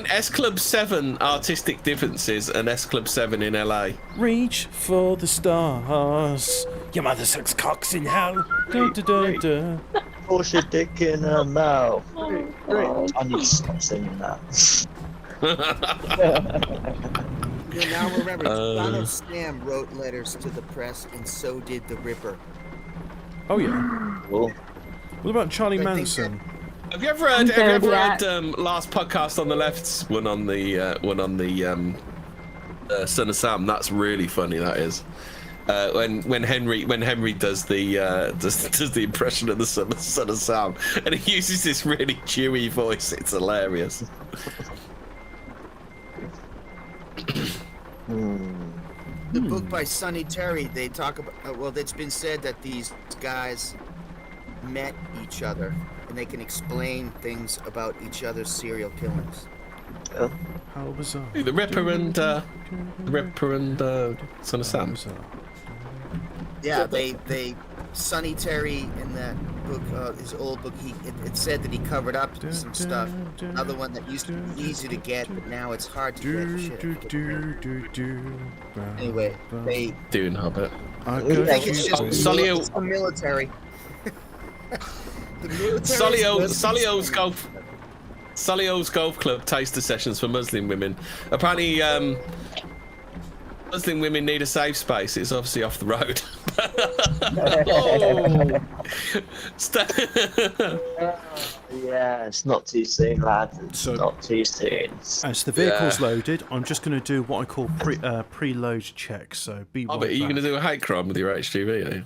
S Club 7 Artistic Differences and S Club 7 in LA. Reach for the stars. Your mother sucks cocks in hell. Da, da, da, da. Force your dick in her mouth. I need to stop singing that. Now remember, Son of Sam wrote letters to the press, and so did the Ripper. Oh yeah. Cool. What about Charlie Manson? Have you ever heard last podcast on the left's one on the Son of Sam? That's really funny. That is when Henry does the impression of the Son of Sam, and he uses this really chewy voice. It's hilarious. The book by Sonny Terry, they talk about. Well, it's been said that these guys met each other and they can explain things about each other's serial killings. How bizarre. The Ripper and Son of Sam. Yeah, they Sonny Terry in that book, his old book, it said that he covered up some stuff. Another one that used to be easy to get, but now it's hard to get. Anyway, they doing Hobbit. I think it's just the military. Sully O's golf club taster sessions for Muslim women. Apparently, Muslim women need a safe space. It's obviously off the road. Yeah, it's not too soon, lads. It's not too soon. As the vehicle's loaded, I'm just going to do what I call preload checks. So be right back. Are you going to do a hate crime with your HGV? Are you?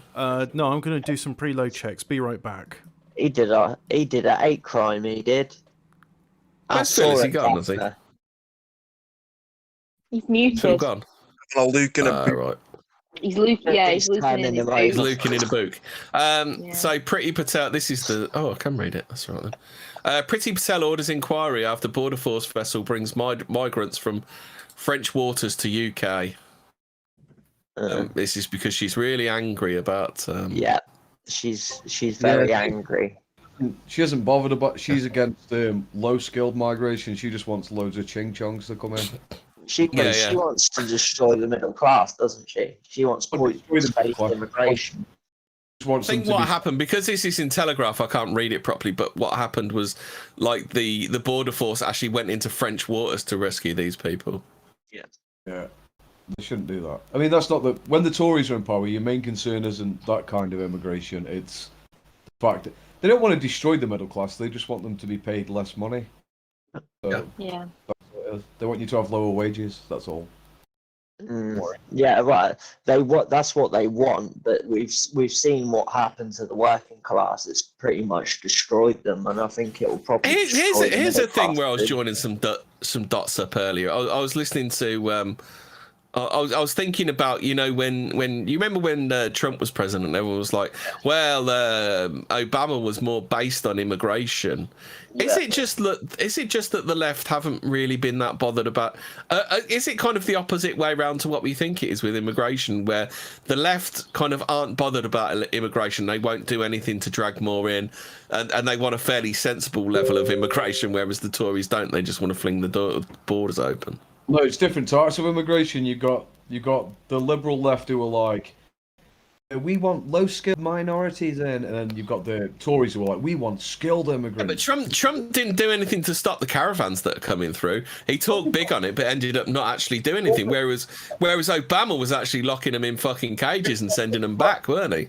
No, I'm going to do some preload checks. Be right back. He did a hate crime. He did. Where's Phil? Is he gone? Has he? He's muted. Phil gone. Luke in a book. Right. He's Luke. Yeah, he's Luke in his book. He's Luke in a book. So Priti Patel. This is the. Oh, I can read it. That's right then. Priti Patel orders inquiry after border force vessel brings migrants from French waters to UK. This is because she's really angry about. Yeah, she's very angry. She hasn't bothered about. She's against low-skilled migration. She just wants loads of ching-chongs to come in. She wants to destroy the middle class, doesn't she? She wants points-based immigration. I think what happened, because this is in Telegraph, I can't read it properly, but what happened was, like, the border force actually went into French waters to rescue these people. Yeah. Yeah. They shouldn't do that. I mean, that's not the... When the Tories are in power, your main concern isn't that kind of immigration. It's the fact that they don't want to destroy the middle class. They just want them to be paid less money. So Yeah. they want you to have lower wages. That's all. Yeah, right. That's what they want, but we've seen what happened to the working class. It's pretty much destroyed them, and I think it will probably. Here's a thing where I was joining some dots up earlier. I was listening to. I was thinking about, you know, when you remember when Trump was president, everyone was like, well, Obama was more based on immigration. Yeah. Is it just that the left haven't really been that bothered about? Is it kind of the opposite way around to what we think it is with immigration, where the left kind of aren't bothered about immigration? They won't do anything to drag more in, and they want a fairly sensible level of immigration, whereas the Tories don't. They just want to fling the borders open. No, it's different types of immigration. You got the liberal left who are like, we want low-skilled minorities in, and then you've got the Tories who are like, we want skilled immigrants. Yeah, but Trump didn't do anything to stop the caravans that are coming through. He talked big on it, but ended up not actually doing anything. Whereas Obama was actually locking them in fucking cages and sending them back, weren't he?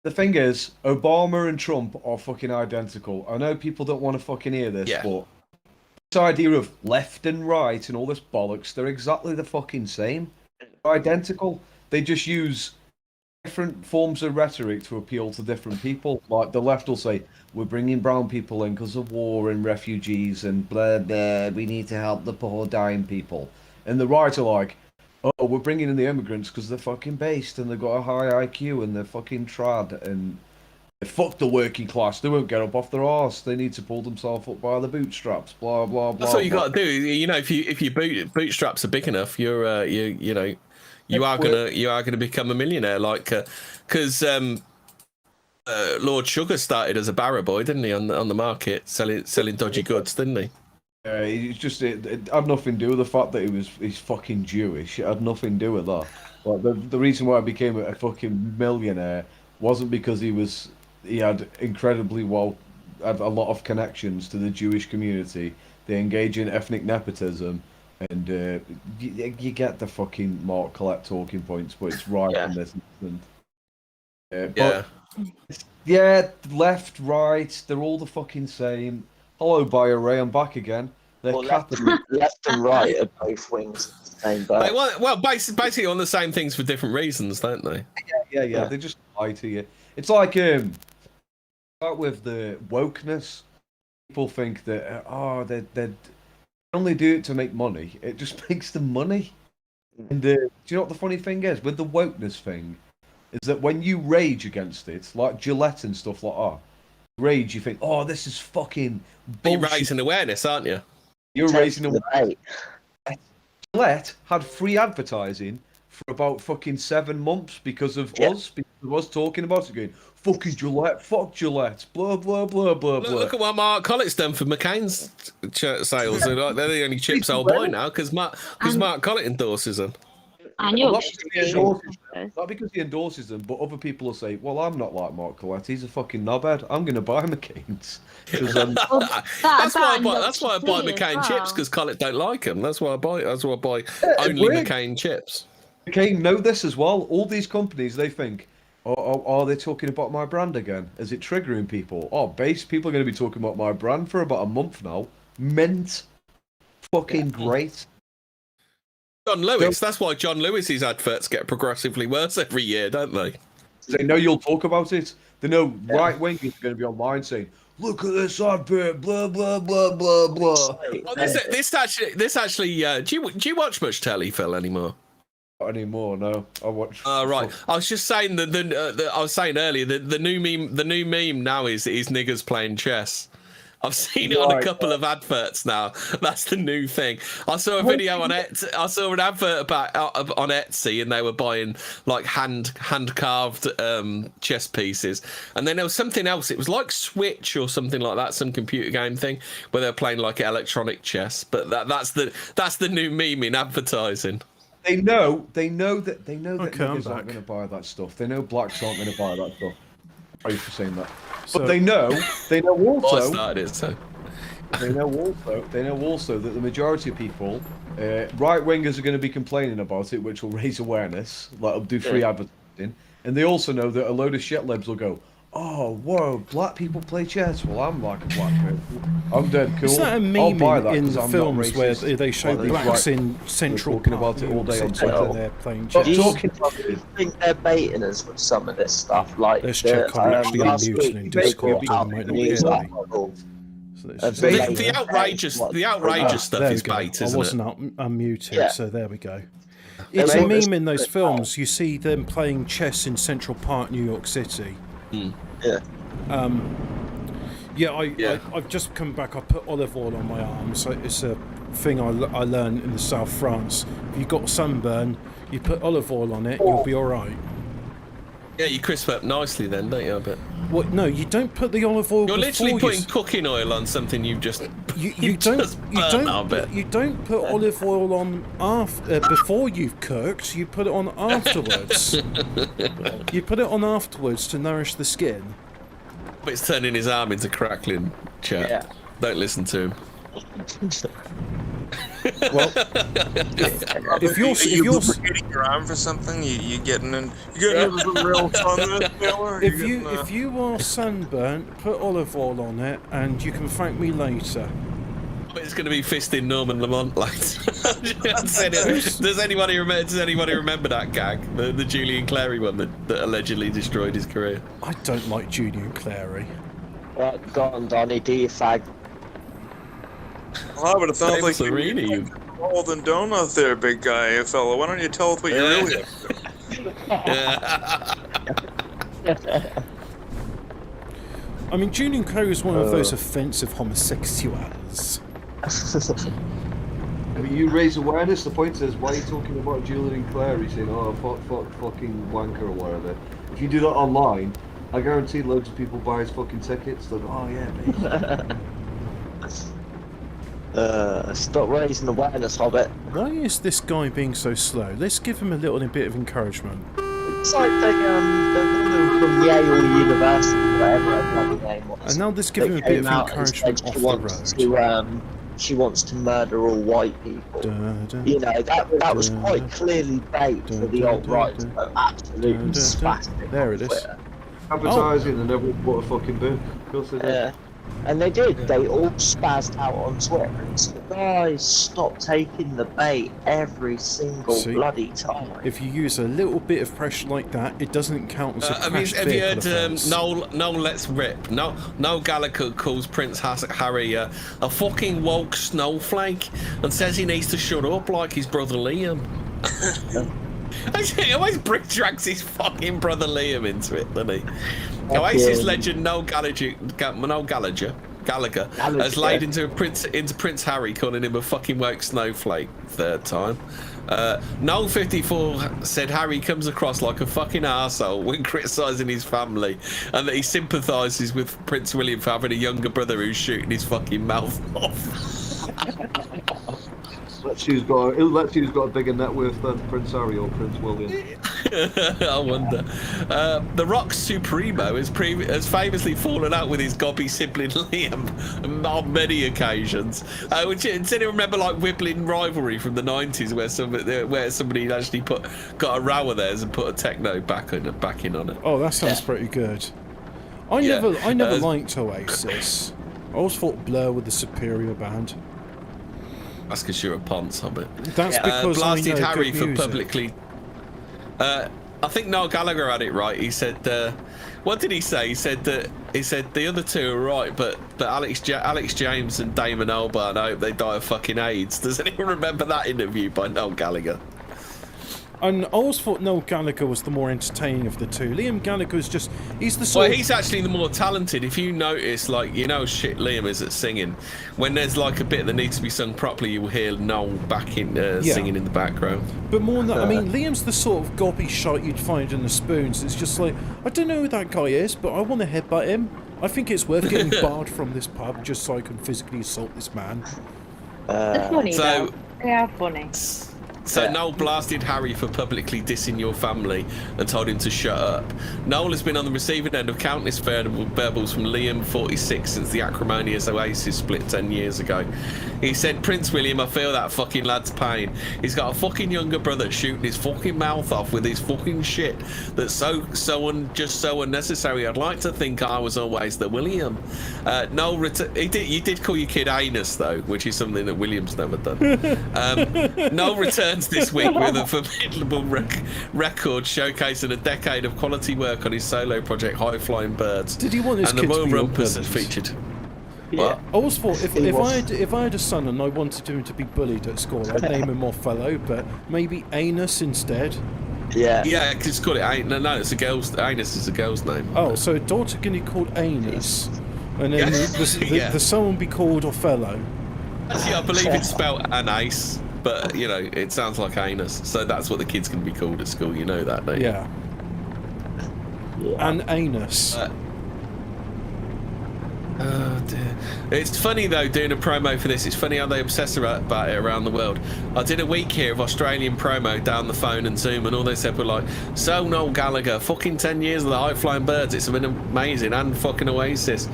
The thing is, Obama and Trump are fucking identical. I know people don't want to fucking hear this, but this idea of left and right and all this bollocks, they're exactly the fucking same. They're identical. They just use different forms of rhetoric to appeal to different people. Like, the left will say, we're bringing brown people in because of war and refugees and blah, blah, we need to help the poor dying people. And the right are like, oh, we're bringing in the immigrants because they're fucking based and they've got a high IQ and they're fucking trad and fuck the working class. They won't get up off their arse. They need to pull themselves up by the bootstraps. Blah blah blah. That's what you got to do. You know, if your bootstraps are big enough, you are gonna become a millionaire. Like, because Lord Sugar started as a barrow boy, didn't he, on the market selling dodgy goods, didn't he? It's just it had nothing to do with the fact that he's fucking Jewish. It had nothing to do with that. Like, the reason why I became a fucking millionaire wasn't because he had had a lot of connections to the Jewish community. They engage in ethnic nepotism, and you get the fucking Mark Collette talking points, but it's right in this instant. Left, right, they're all the fucking same. Hello, Bio-Ray, I'm back again. Left and right are both wings of the same bird. Well, basically on the same things for different reasons, don't they? Yeah. They just lie to you. It's like start with the wokeness. People think that they only do it to make money. It just makes them money. And do you know what the funny thing is with the wokeness thing? Is that when you rage against it, like Gillette and stuff like that, rage, you think, oh, this is fucking bullshit. You're raising awareness, aren't you? You're raising awareness. Gillette had free advertising for about fucking 7 months because of us talking about it, going, fucking Gillette, fuck Gillette, blah, blah, blah, blah, blah. Look at what Mark Collett's done for McCain's sales. They're the only chips old boy now because Mark Collett endorses them. I know. Not because he endorses them, but other people will say, well, I'm not like Mark Collette, he's a fucking knobhead, I'm going to buy McCain's. That's why I buy McCain chips, because Collett don't like them. That's why I buy only McCain chips. McCain know this as well. All these companies, they think, are they talking about my brand again? Is it triggering people? Oh, people are going to be talking about my brand for about a month now. Mint. Fucking great. John Lewis, that's why John Lewis's adverts get progressively worse every year, don't they? They know you'll talk about it. They know right-wingers are going to be online saying, look at this advert, blah, blah, blah, blah, blah. Oh, this actually, do you watch much telly, Phil, anymore? Not anymore, no. I watch. Right. I was just saying I was saying earlier that the new meme now is niggers playing chess. I've seen it on a couple of adverts now. That's the new thing. I saw a video on Etsy. I saw an advert about on Etsy, and they were buying like hand carved chess pieces. And then there was something else. It was like Switch or something like that, some computer game thing where they're playing like electronic chess. But that's the new meme in advertising. They know that niggas aren't going to buy that stuff. They know blacks aren't going to buy that stuff. Sorry for saying that. So- But they know also. I started it, so. They know also that the majority of people, right wingers, are going to be complaining about it, which will raise awareness. Like, it'll do free advertising, and they also know that a load of shitlebs will go, "Oh, whoa, black people play chess. Well, I'm like a black person. I'm dead cool. Is that a I'll meme buy that in 'cause the I'm not films where racist." they show Like these blacks right- in Central talking Park, about it New all day York on City, Twitter. and they're playing But chess? talking Do you think they're baiting us with some of this stuff? Like Let's check I'm actually last muted week, in they Discord, put out and they might the not news hear me. article So let's of just- The outrageous stuff there is we go. bait, I isn't wasn't it? unmuted, Yeah. so there we go. It's They a made meme in those this- films. You see them playing chess in Central Park, New York City. Yeah. I've just come back. I put olive oil on my arm, so it's a thing I learned in the South France. If you've got sunburn, you put olive oil on it, you'll be all right. Yeah, you crisp up nicely then, don't you? I bet. What? No, you don't put the olive oil. You're literally before putting cooking oil on something you've just. You don't put olive oil on before you've cooked. You put it on afterwards. You put it on afterwards to nourish the skin. But it's turning his arm into crackling, chap. Yeah. Don't listen to him. Well, if you're lubricating your arm for something, you getting into some real fun there, Taylor? if you are sunburnt, put olive oil on it, and you can thank me later. But it's going to be fisting Norman Lamont later. Does anybody remember that gag, the Julian Clary one that allegedly destroyed his career? I don't like Julian Clary. Right, go on, Donny, do your fag. Oh, but it sounds like Serena, you. More than donut there, big guy, fella. Why don't you tell us what you're really up to? I mean, Julian Clary is one of those offensive homosexuals. I mean, you raise awareness. The point is, why are you talking about Julian Clary saying, "Oh, fucking wanker" or whatever? If you do that online, I guarantee loads of people buy his fucking tickets. They'll go, "Oh yeah, mate." Stop raising awareness of it. Why is this guy being so slow? Let's give him a little bit of encouragement. It's like the woman from Yale University, whatever her bloody name was. And now let's give him a that bit of came out and encouragement said off she the wants road. she wants to murder all white people. You know, that was quite clearly bait for the alt-right to go absolutely spastic. There it is. Twitter. Advertising and everyone bought a fucking book. Of course they did. Yeah. And they did. They all spazzed out on Twitter and said, "Guys, stop taking the bait every single See, bloody time." If you use a little bit of pressure like that, it doesn't count as a Have crash you vehicle heard offence. Noel Let's Rip? Noel Gallagher calls Prince Harry a fucking woke snowflake and says he needs to shut up like his brother Liam. He always drags his fucking brother Liam into it, doesn't he? Oasis legend Noel Gallagher has laid into Prince Harry, calling him a fucking woke snowflake third time. Noel 54 said Harry comes across like a fucking arsehole when criticising his family, and that he sympathises with Prince William for having a younger brother who's shooting his fucking mouth off. Let's see who's got a bigger net worth than Prince Harry or Prince William. I wonder. The Rock's Supremo has famously fallen out with his gobby sibling Liam on many occasions. Which instead of remember like Whibbling rivalry from the 90s where somebody actually got a row of theirs and put a techno back in on it. Oh, that sounds pretty good. I never liked Oasis. I always thought Blur were the superior band. That's because you're a ponce, Hobbit. That's because blasted I know Harry good for music. publicly. I think Noel Gallagher had it right. He said, "What did he say?" He said the other two are right, but Alex James and Damon Albarn, I hope they die of fucking AIDS. Does anyone remember that interview by Noel Gallagher? And I always thought Noel Gallagher was the more entertaining of the two. Liam Gallagher is he's the sort Well, he's actually the more talented. If you notice, like, you know, shit Liam is at singing. When there's like a bit that needs to be sung properly, you will hear Noel singing in the background. But more than that, I mean, Liam's the sort of gobby shite you'd find in the Spoons. It's just like, I don't know who that guy is, but I want to headbutt him. I think it's worth getting barred from this pub just so I can physically assault this man. They're funny, though. They are funny. So Noel blasted Harry for publicly dissing your family and told him to shut up. Noel has been on the receiving end of countless verbals from Liam, 46, since the acrimonious Oasis split 10 years ago. He said, Prince William, I feel that fucking lad's pain. He's got a fucking younger brother shooting his fucking mouth off with his fucking shit that's so unnecessary. I'd like to think I was always the William. Noel, you did call your kid anus though, which is something that William's never done. Noel returns this week with a formidable record showcasing a decade of quality work on his solo project High Flying Birds. Did he want his and kid the to Royal be all Rumpus bullied? featured. Yeah. What? I always thought if I had a son and I wanted him to be bullied at school, I'd name him Othello, but maybe Anus instead. Yeah. Yeah, because call it no, it's a girl's. Anus is a girl's name. Oh, so a daughter can be called Anus, and then the son will be called Othello. Actually, I believe it's spelled anise, but you know it sounds like anus, so that's what the kids can be called at school. You know that, don't you? Yeah. An anus. Oh dear. It's funny though doing a promo for this. It's funny how they obsess about it around the world. I did a week here of Australian promo down the phone and Zoom, and all they said were like, "So Noel Gallagher, fucking 10 years of the High Flying Birds. It's been amazing, and fucking Oasis."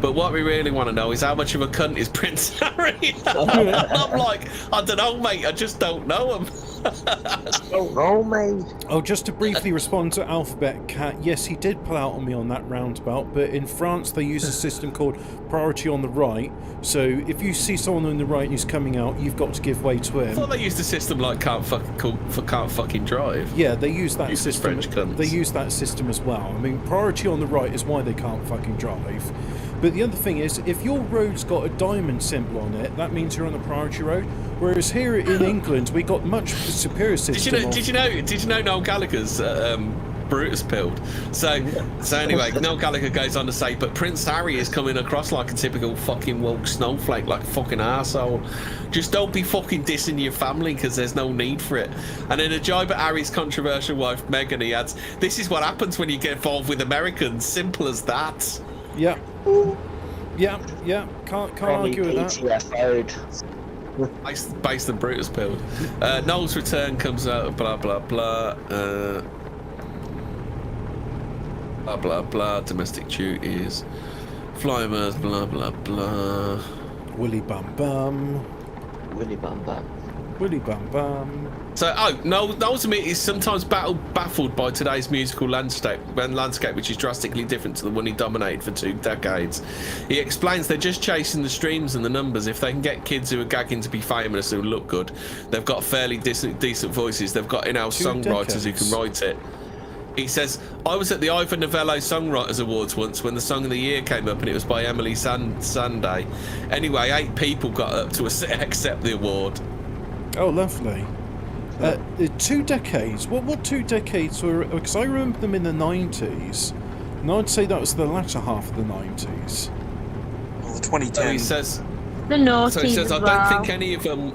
But what we really want to know is how much of a cunt is Prince Harry? I'm like, I don't know, mate. I just don't know him. Oh, just to briefly respond to Alphabet Cat, yes, he did pull out on me on that roundabout, but in France they use a system called priority on the right. So if you see someone on the right who's coming out, you've got to give way to I him. thought they used a system like can't fucking drive. Yeah, they use that Useless system. French cunts. They use that system as well. I mean, priority on the right is why they can't fucking drive. But the other thing is, if your road's got a diamond symbol on it, that means you're on the priority road. Whereas here in England, we got much superior system. Did you know Noel Gallagher's Brutus pilled? So anyway, Noel Gallagher goes on to say, but Prince Harry is coming across like a typical fucking woke snowflake, like a fucking arsehole. Just don't be fucking dissing your family because there's no need for it. And in a jibe at Harry's controversial wife Meghan, he adds, "This is what happens when you get involved with Americans. Simple as that." Yeah. Yeah. Can't argue with that. Based on Brutus pilled. Noel's return comes out, blah blah blah. Blah blah blah. Domestic duties, flyers, blah blah blah. Willy bum bum. Willy bum bum. Willy bum bum. So, Noel's admit is sometimes baffled by today's musical landscape, which is drastically different to the one he dominated for 2 decades. He explains they're just chasing the streams and the numbers. If they can get kids who are gagging to be famous who look good, they've got fairly decent voices. They've got in-house songwriters who can write it. He says, I was at the Ivor Novello Songwriters Awards once when the Song of the Year came up, and it was by Emily Sandé. Anyway, 8 people got up to accept the award. Oh, lovely. 2 decades. What 2 decades were? Because I remember them in the 90s, and I'd say that was the latter half of the 90s. Well, the 2010. So he says. The naughty. So he says, I don't think any of them.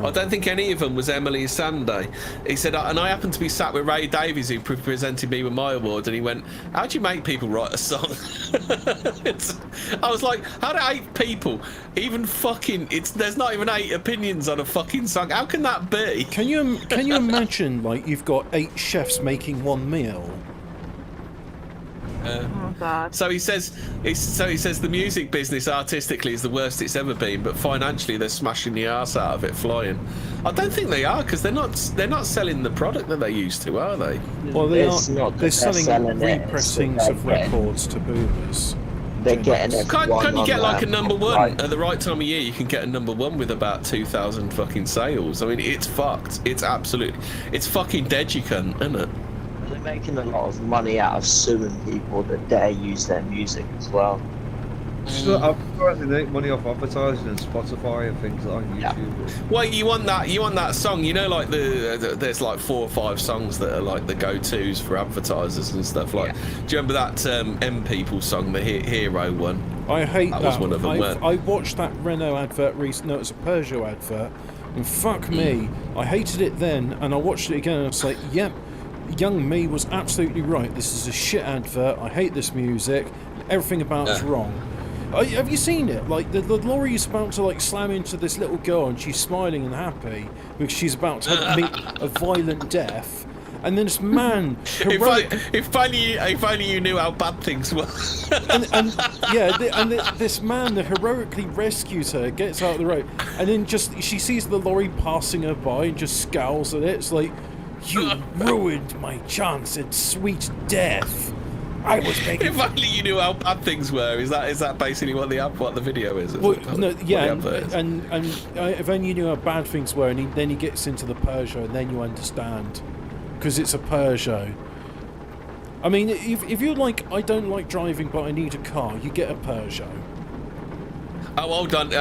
I don't think any of them was Emily Sandé. He said, and I happened to be sat with Ray Davies, who presented me with my award, and he went, "How do you make people write a song?" I was like, "How do 8 people even fucking? There's not even 8 opinions on a fucking song. How can that be?" Can you imagine like you've got 8 chefs making 1 meal? Oh God. So he says the music business artistically is the worst it's ever been, but financially they're smashing the arse out of it, flying. I don't think they are, because they're not selling the product that they used to, are they? Well, they are. They're selling repressings of records to boomers. They're getting everyone. Can't you get like a number 1 at the right time of year? You can get a number 1 with about 2,000 fucking sales. I mean, it's fucked. It's fucking dead, you cunt, isn't it? They're making a lot of money out of suing people that dare use their music as well. So I'm surprised they make money off advertising and Spotify and things like on YouTube. Well, you want that song, you know, like there's like 4 or 5 songs that are like the go-tos for advertisers and stuff. Like, do you remember that M People song, the Hero one? I hate that. Was one of them. I watched that Renault advert recently. No, it was a Peugeot advert, and fuck me, I hated it then, and I watched it again, and I was like, yep. Young me was absolutely right. This is a shit advert. I hate this music. Everything about it's wrong. Have you seen it? Like the lorry is about to like slam into this little girl, and she's smiling and happy because she's about to meet a violent death. And then this man. If only you knew how bad things were. This man that heroically rescues her, gets out of the road, and then she sees the lorry passing her by and just scowls at it. It's like, you ruined my chance at sweet death. I was making. If only you knew how bad things were. Is that basically what the video is? Well, no, yeah, and if only you knew how bad things were, and then he gets into the Peugeot, and then you understand. Because it's a Peugeot. I mean, if you're like, I don't like driving, but I need a car, you get a Peugeot. Oh, hold on.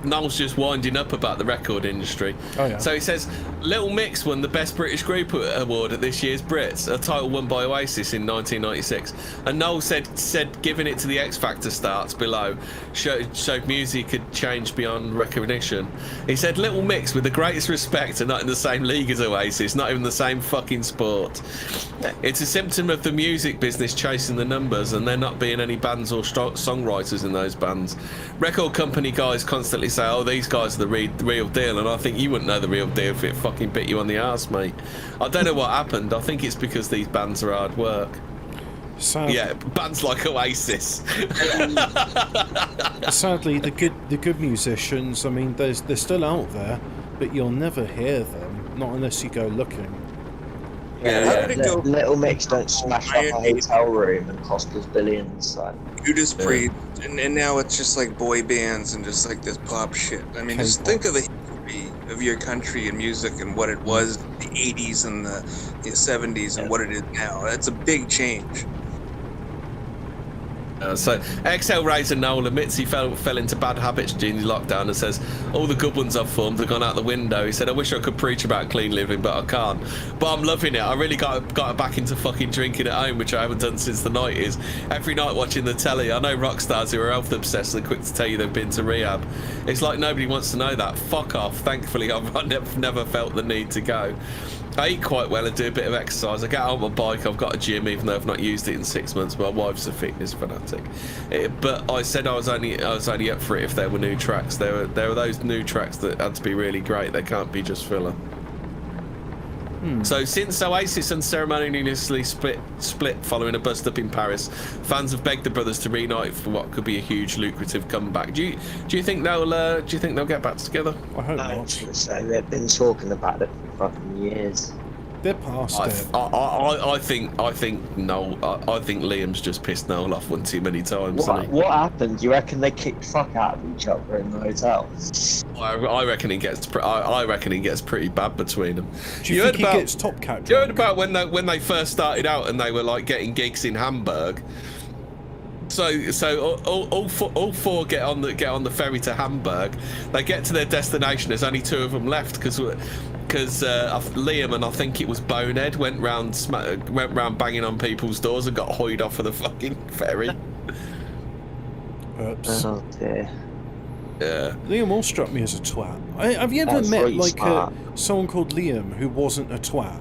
Noel's just winding up about the record industry. Oh, yeah. So he says, Little Mix won the Best British Group Award at this year's Brits, a title won by Oasis in 1996. And Noel said giving it to the X Factor starts below showed music had changed beyond recognition. He said, Little Mix, with the greatest respect, are not in the same league as Oasis, not even the same fucking sport. It's a symptom of the music business chasing the numbers and there not being any bands or songwriters in those bands. Record company guys constantly say, oh, these guys are the real deal, and I think you wouldn't know the real deal if it fucking bit you on the arse, mate. I don't know what happened. I think it's because these bands are hard work. Yeah, bands like Oasis. Sadly, the good musicians, I mean, they're still out there, but you'll never hear them, not unless you go looking. Little Mix don't smash up a hotel room and cost us billions. So. Judas Priest, and now it's just like boy bands and just like this pop shit. I mean, just think of the history of your country and music and what it was in the 80s and the 70s and what it is now. That's a big change. So XL Razor Noel admits he fell into bad habits during the lockdown and says all the good ones I've formed have gone out the window. He said, I wish I could preach about clean living, but I can't. But I'm loving it. I really got back into fucking drinking at home, which I haven't done since the 90s. Every night watching the telly. I know rock stars who are health obsessed and quick to tell you they've been to rehab. It's like nobody wants to know that. Fuck off. Thankfully, I've never felt the need to go. I eat quite well and do a bit of exercise. I get out on my bike. I've got a gym, even though I've not used it in 6 months. My wife's a fitness fanatic. But I said I was only up for it if there were new tracks. There were those new tracks that had to be really great. They can't be just filler. So since Oasis unceremoniously split following a bust up in Paris, fans have begged the brothers to reunite for what could be a huge lucrative comeback. Do you think they'll get back together? I hope not. not. So they've been talking about it for fucking years. They're past it. I think Liam's just pissed Noel off one too many times. What happened? Do you reckon they kicked the fuck out of each other in the hotel? I reckon it gets pretty bad between them. Do you think he gets top cat? You heard about when they first started out and they were like getting gigs in Hamburg. So all four get on the ferry to Hamburg. They get to their destination. There's only two of them left because Liam and I think it was Bonehead went round banging on people's doors and got hoyed off of the fucking ferry. Oops. Oh dear. Yeah. Liam all struck me as a twat. Have you ever met like someone called Liam who wasn't a twat?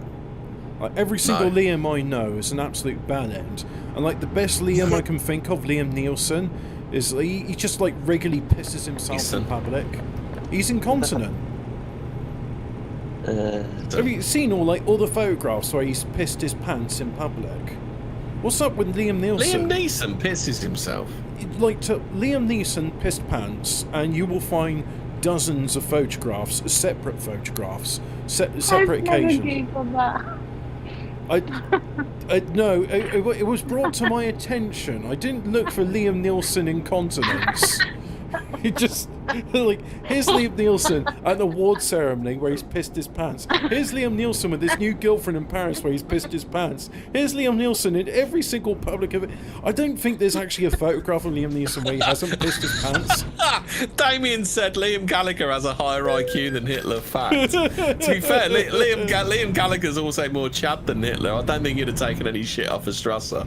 Like every single Liam I know is an absolute bad end. And like the best Liam I can think of, Liam Nielsen, is he just like regularly pisses himself in public. He's incontinent. Have you seen all the photographs where he's pissed his pants in public? What's up with Liam Nielsen? Liam Neeson pisses himself. Liam Neeson pissed pants, and you will find dozens of photographs, separate photographs, separate occasions. No, it was brought to my attention. I didn't look for Liam Nielsen incontinence. It just here's Liam Nielsen at an award ceremony where he's pissed his pants. Here's Liam Nielsen with his new girlfriend in Paris where he's pissed his pants. Here's Liam Nielsen in every single public event. I don't think there's actually a photograph of Liam Nielsen where he hasn't pissed his pants. Damien said Liam Gallagher has a higher IQ than Hitler. Fact. To be fair, Liam Gallagher's also more Chad than Hitler. I don't think he'd have taken any shit off of Strasser.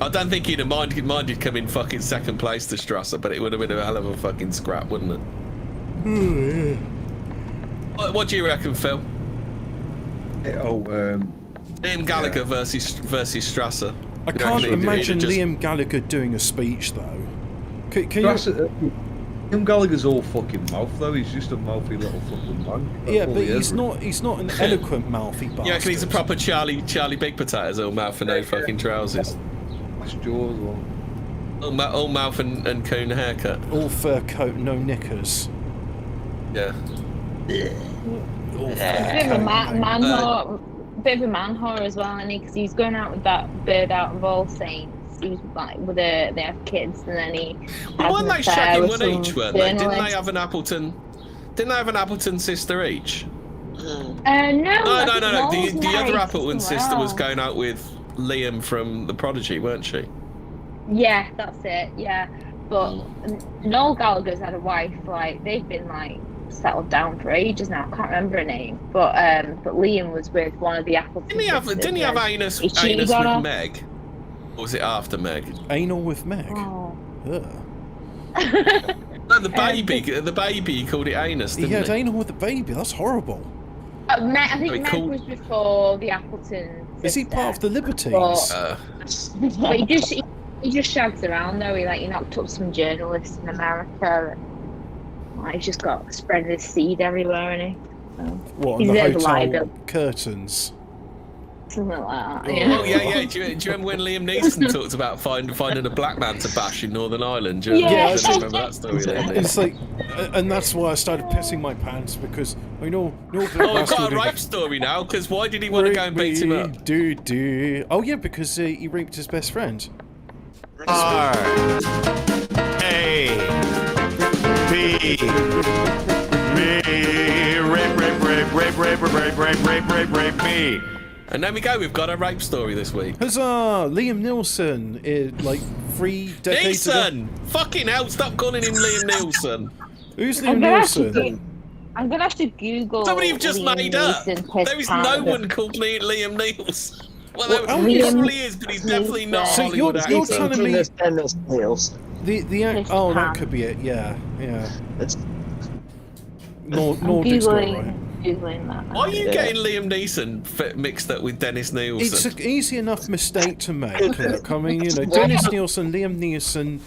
I don't think he'd have minded coming fucking second place to Strasser, but it would have been a hell of a fucking scrap, wouldn't it? What do you reckon, Phil? Liam Gallagher versus Strasser. I can't imagine Liam Gallagher doing a speech though. Can you... Liam Gallagher's all fucking mouth though. He's just a mouthy little fucking man. Yeah, but he's not an eloquent mouthy bastard. Yeah, because he's a proper Charlie Big Potatoes, all mouth and no fucking trousers. That's Jaws one. All mouth and coon haircut. All fur coat, no knickers. Yeah. Bit of a man whore as well, isn't he? Because he's going out with that bird out of All Saints. He was like, they have kids, and then he. Well, weren't they shagging one each? Weren't they? Didn't they have an Appleton? Didn't they have an Appleton sister each? No. The other Appleton sister was going out with Liam from The Prodigy, weren't she? Yeah, that's it. Yeah, but Noel Gallagher's had a wife. Like they've been like settled down for ages now. I can't remember her name, but Liam was with one of the Appleton. Didn't he have anus with Meg? Or was it after Meg? Anal with Meg. Oh. No, the baby. He called it anus. Didn't he had anal with the baby. That's horrible. I think Meg was before the Appleton. Is he part of the Libertines? But he just shags around though. He knocked up some journalists in America. And, he's just got spread his seed everywhere, isn't he? So, what, on the hotel curtains? Something like that. Oh, yeah. Do you remember when Liam Neeson talked about finding a black man to bash in Northern Ireland? Do you remember that story? It's like, and that's why I started pissing my pants because I know. I've got a rape story now. Because why did he want to go and beat him up? Oh yeah, because he raped his best friend. R A B rape me. And there we go, we've got a rape story this week. Huzzah! Liam Neeson, like 3 decades ago. Fucking hell, stop calling him Liam Neeson. Who's Liam Neeson? I'm gonna have to Google. Somebody you've just Liam made up. Neeson There is no one called Liam Neeson. Well, there Liam probably is, but he's definitely not. So you're telling me that could be it. Yeah. Nordic's got it right. Googling that. Why are you getting Liam Neeson mixed up with Dennis Nielsen? It's an easy enough mistake to make. Look, I mean, Dennis Nielsen, Liam Neeson.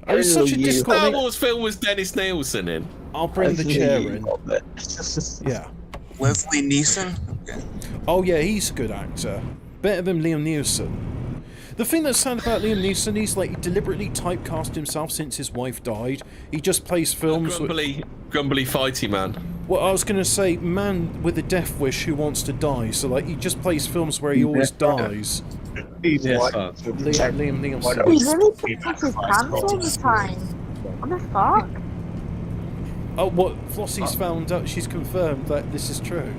It's such a difficult. Star Wars film was Dennis Nielsen in. I'll bring the chair in. Yeah. Leslie Neeson. Okay. Oh yeah, he's a good actor. Better than Liam Neeson. The thing that's sad about Liam Neeson, he's like he deliberately typecast himself since his wife died. He just plays films. Grumbly fighty man. Well, I was gonna say, man with a death wish who wants to die. So like, he just plays films where he always dies. Liam Neeson. He really puts off his pants all the time. What the fuck? Oh, what? Flossie's found out. She's confirmed that this is true.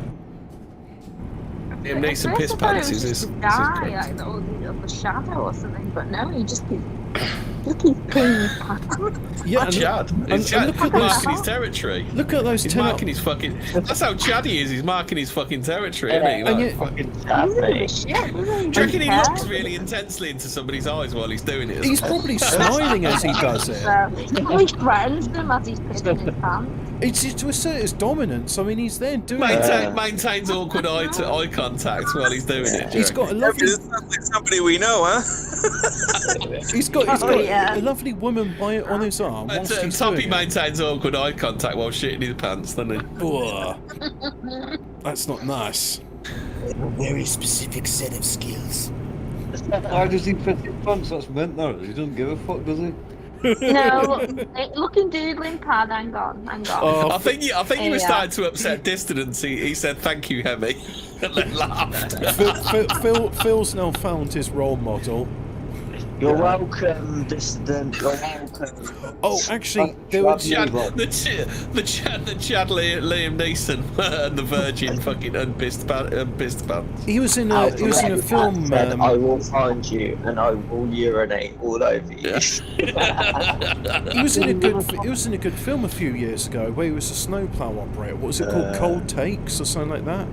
Liam Neeson piss pants is his. Like the shadow or something, but no, he just keeps peeing his pants. Yeah, Chad. He's marking his territory. Look at those. He's marking his fucking. That's how Chad he is. He's marking his fucking territory, isn't he? And fucking Do you reckon he looks really intensely into somebody's eyes while he's doing it? He's probably smiling as he does it. He probably threatens them as he's pissing his pants. It's to assert his dominance. I mean, he's there doing it. Maintains awkward eye contact while he's doing it. He's got a lovely. This sounds like somebody we know, huh? He's got a lovely woman on his arm. Toppy maintains awkward eye contact while shitting his pants, doesn't he? Ugh. That's not nice. A very specific set of skills. Why does he piss his pants? That's meant though. He doesn't give a fuck, does he? No, look in doodling pad. Hang on. I think you were starting to upset distance. He said thank you, Hemi, and then laughed. Phil's now found his role model. You're welcome, dissident. You're welcome. Oh, actually, there was the Chad Liam Neeson and the Virgin fucking unpissed pants. He was in a film. I will find you and I will urinate all over you. He was in a good film a few years ago where he was a snowplow operator. What was it called? Cold Takes or something like that.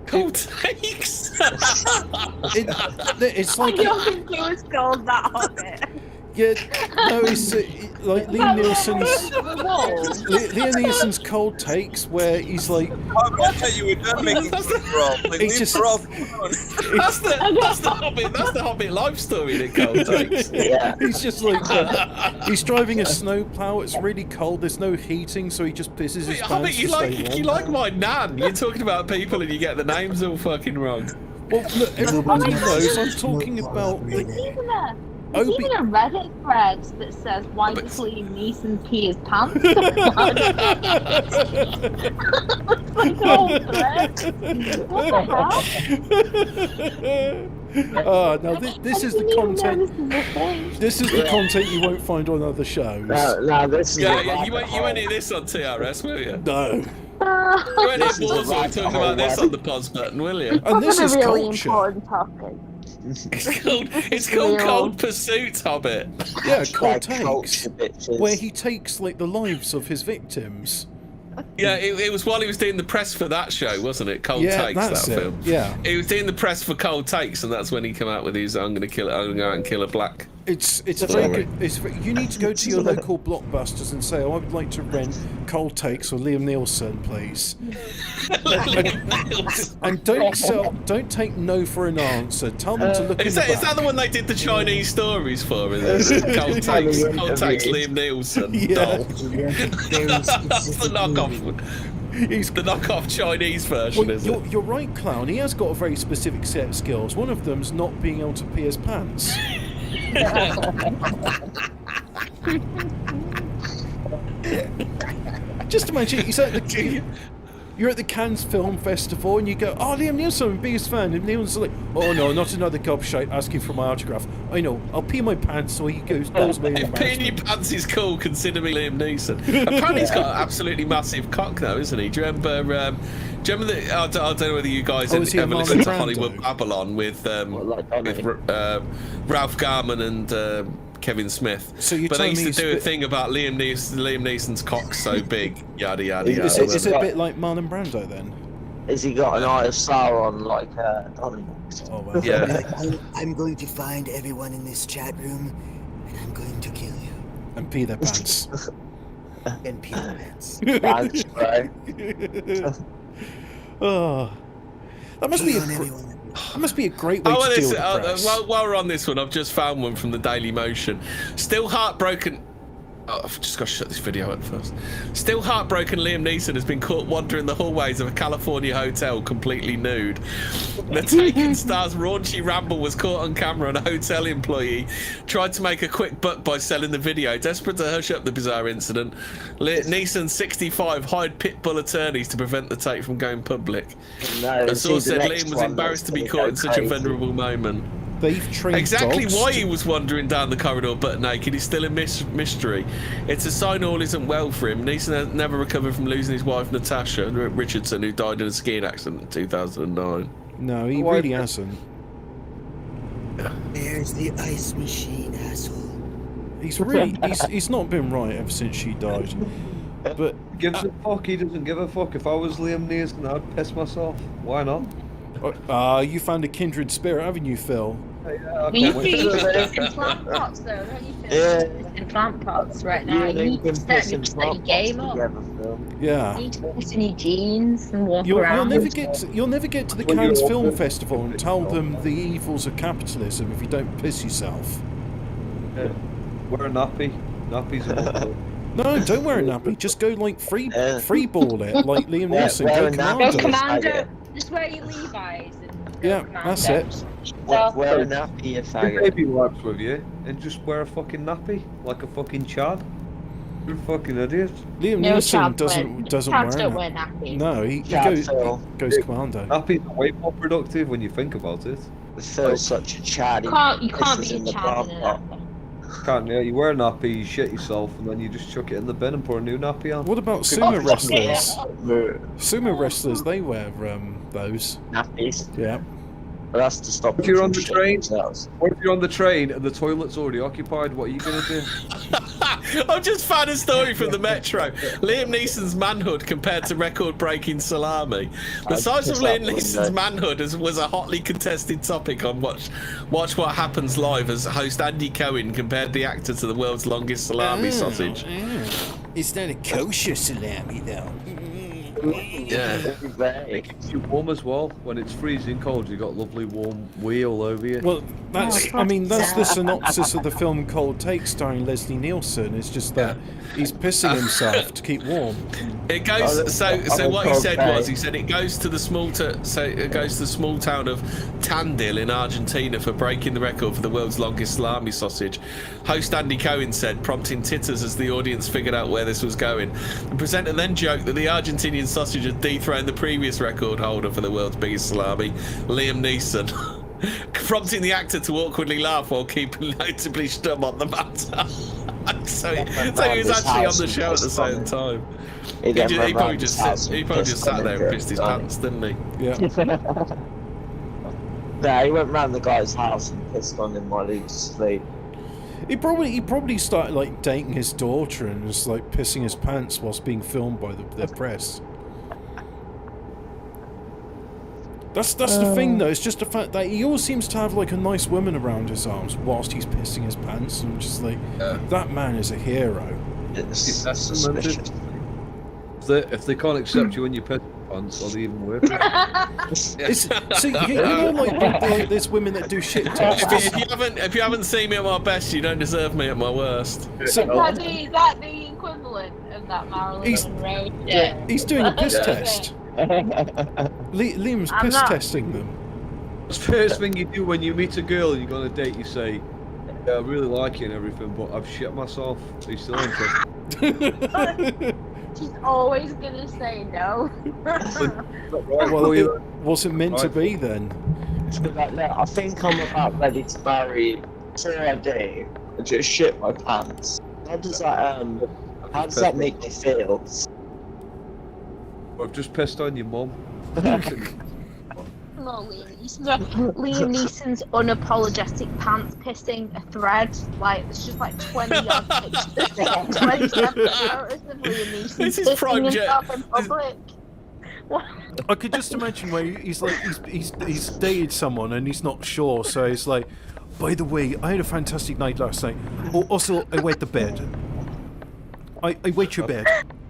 Cold Takes. It's like I don't think it was called that on it. Yeah, no, it's like Liam Neeson's cold takes where he's like, I thought you were done making fun of Rolf. Like, it's leave just- Rolf That's the Hobbit life story that Cole takes. Yeah. he's just like, he's driving a snowplow. It's really cold. There's no heating, so he just pisses his Hobbit, pants you to stay warm. you like my nan. You're talking about people and you get the names all fucking wrong. Well, look, everybody knows I'm talking about. There's even a Obi- Reddit thread that says, why does Liam Neeson pee his pants? Like, oh, thread. What the hell? Oh, no, this is the content. This is the content you won't find on other shows. No, this is Yeah, you won't hear this on TRS, will you? No. You won't hear Borzoi talking about this on the pause button, will you? And this is really culture. important topic. It's called Cold Pursuit, Hobbit. Yeah, cold takes, where he takes like the lives of his victims. Yeah, it was while he was doing the press for that show, wasn't it? Cold Yeah, Takes, that's that it, film. yeah. He was doing the press for Cold Takes, and that's when he came out with his I'm gonna go out and kill a black. It's a very good. You need to go to your local Blockbusters and say, "Oh, I would like to rent Cold Takes or Liam Neeson, please." and don't take no for an answer. Tell them to look. Is in that the one they did the Chinese stories for? Is it? Cold Takes Liam Neeson doll. That's the knockoff. He's the knockoff Chinese version, isn't it? You're right, Clown. He has got a very specific set of skills. One of them's not being able to pee his pants. Just imagine you're at the Cannes Film Festival and you go, "Oh, Liam Neeson, I'm the biggest fan." And Neil's like, "Oh no, not another gobshite asking for my autograph. I know, I'll pee my pants so he goes away." If peeing your pants is cool, consider me Liam Neeson. Apparently he's got an absolutely massive cock though, isn't he? Do you remember the, I don't know whether you guys ever listened to Hollywood Babylon with Ralph Garman and Kevin Smith. So you but they telling used me to do a thing about Liam Neeson's cock's so big, yada yada yada. Is it a bit like Marlon Brando then? Has he got an eye of Sauron like Donnie? Oh, well. Yeah. I'm going to find everyone in this chat room, and I'm going to kill you. And pee their pants. And pee their pants. That's right. Oh, that must be a great way to deal with the press. While we're on this one, I've just found one from the Daily Motion. Still heartbroken. Oh, I've just got to shut this video up first. Still heartbroken, Liam Neeson has been caught wandering the hallways of a California hotel completely nude. The Taken star's raunchy ramble was caught on camera, and a hotel employee tried to make a quick buck by selling the video. Desperate to hush up the bizarre incident, Neeson, 65, hired pit bull attorneys to prevent the tape from going public. A source said Liam was embarrassed to be caught in such a vulnerable moment. They've trained exactly dogs why he was wandering down the corridor butt naked is still a mystery. It's a sign all isn't well for him. Neeson has never recovered from losing his wife Natasha Richardson, who died in a skiing accident in 2009. No, he really hasn't. There's the ice machine, asshole. He's not been right ever since she died. But gives a fuck. He doesn't give a fuck. If I was Liam Neeson, I'd piss myself. Why not? You found a kindred spirit, haven't you, Phil? Yeah, You use implant pots though, don't you, Phil? Yeah. Implant pots right now. You need to set your game up. Yeah. You need to put in your jeans and walk You'll around. never get to the Cannes Film Festival and tell them the evils of capitalism if you don't piss yourself. Yeah. Wear a nappy. Nappies are No, don't wear a nappy. Just go like free ball it like Liam Neeson. Go Go commando. Just wear your Levi's. Yeah, that's it. Wear a nappy, you faggot. baby wipes with you and just wear a fucking nappy like a fucking Chad. You're a fucking idiot. Liam Neeson doesn't wear nappies. No, he goes commando. Nappies are way more productive when you think about it. Phil's such a Chad. You can't be a Chad in a nappy. Can't you? You wear a nappy, you shit yourself, and then you just chuck it in the bin and put a new nappy on. What about sumo wrestlers? Sumo wrestlers, they wear those nappies. Yeah. But that's to stop. If you're on the train, or if you're on the train and the toilet's already occupied, what are you gonna do? I've just found a story from the Metro. Liam Neeson's manhood compared to record-breaking salami. The size of Liam Neeson's manhood was a hotly contested topic on Watch What Happens Live as host Andy Cohen compared the actor to the world's longest salami sausage. It's not a kosher salami, though. Yeah. It keeps you warm as well. When it's freezing cold, you've got lovely warm wee all over you. Well, that's the synopsis of the film Cold Take starring Leslie Nielsen. It's just that he's pissing himself to keep warm. It goes. So what he said was, he said it goes to the small town of Tandil in Argentina for breaking the record for the world's longest salami sausage. Host Andy Cohen said, prompting titters as the audience figured out where this was going. The presenter then joked that the Argentinian sausage had dethroned the previous record holder for the world's biggest salami, Liam Neeson, prompting the actor to awkwardly laugh while keeping notably stum on the matter. so he was actually on the show at the same time. He probably just sat there and pissed his pants, didn't he? Yeah. Nah, he went round the guy's house and pissed on him while he was asleep. He probably started like dating his daughter and was like pissing his pants whilst being filmed by the press. That's the thing though. It's just the fact that he always seems to have like a nice woman around his arms whilst he's pissing his pants. And I'm just like, that man is a hero. It's suspicious. If they can't accept you when you piss pants, are they even worth it? See, you know, like there's women that do shit tests. If you haven't seen me at my best, you don't deserve me at my worst. So, is that the equivalent of that Marilyn Monroe? Yeah. He's doing a piss test. Liam's piss testing them. The first thing you do when you meet a girl and you go on a date, you say, "Yeah, I really like you and everything, but I've shit myself." Are you still interested? She's always gonna say no. Well, it wasn't meant to be then. I think I'm about ready to marry a day and just shit my pants. How does that make me feel? I've just pissed on your mum. No, Liam Neeson's unapologetic pants pissing a thread. Like, it's just like 20 odd pictures. 20 separate photos of Liam Neeson This is pissing project. himself in public. I could just imagine where he's like he's dated someone and he's not sure, so he's like, by the way, I had a fantastic night last night. Also, I wet the bed. I wet your bed.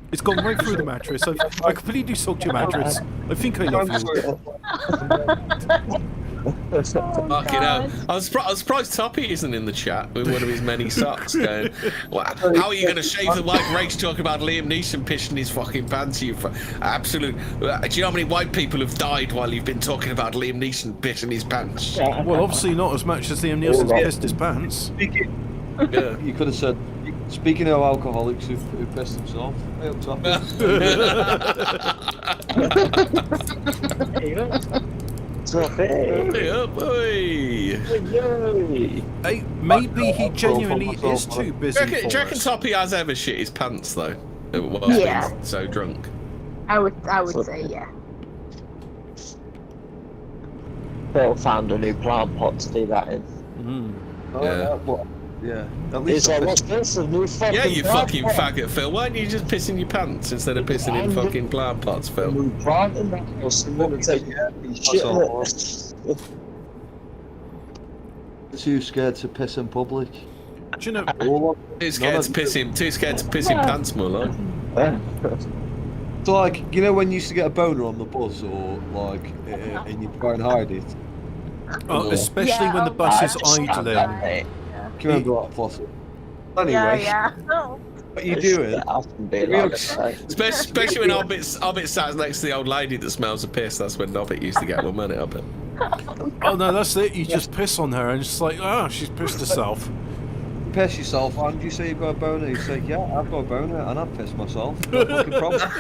It's gone right through the mattress. I completely soaked your mattress. I think I love you. Fucking hell. I was surprised Toppy isn't in the chat with one of his many socks going, wow, how are you going to shave the white race talking about Liam Neeson pissing his fucking pants? You absolute. Do you know how many white people have died while you've been talking about Liam Neeson pissing his pants? Well, obviously not as much as Liam Neeson's pissed his pants. Yeah, you could have said, speaking of alcoholics who pissed themselves, hey up top. Hey up, boy. Hey, maybe he genuinely is too busy. Do you reckon Toppy has ever shit his pants though? Whilst being so drunk. I would say yeah. Phil found a new plant pot to do that in. Yeah. At least what's this? A new fucking Yeah, you plant fucking pot? faggot, Phil. Why don't you just piss in your pants instead of pissing in fucking plant pots, Phil? Plant in that house and then take shit in it. Too scared to piss in public. Do you know? Too scared to piss in pants, more like. So, like, you know when you used to get a boner on the bus, or like, and you try and hide it. Oh, especially when the bus is idling. Can you remember that fossil? Anyway, but you do it. Especially when Hobbit sat next to the old lady that smells of piss. That's when Hobbit used to get one money, Hobbit. Oh no, that's it. You just piss on her and it's like, oh, she's pissed herself. You piss yourself, and you say you've got a boner. You say, yeah, I've got a boner, and I've pissed myself. No fucking problem.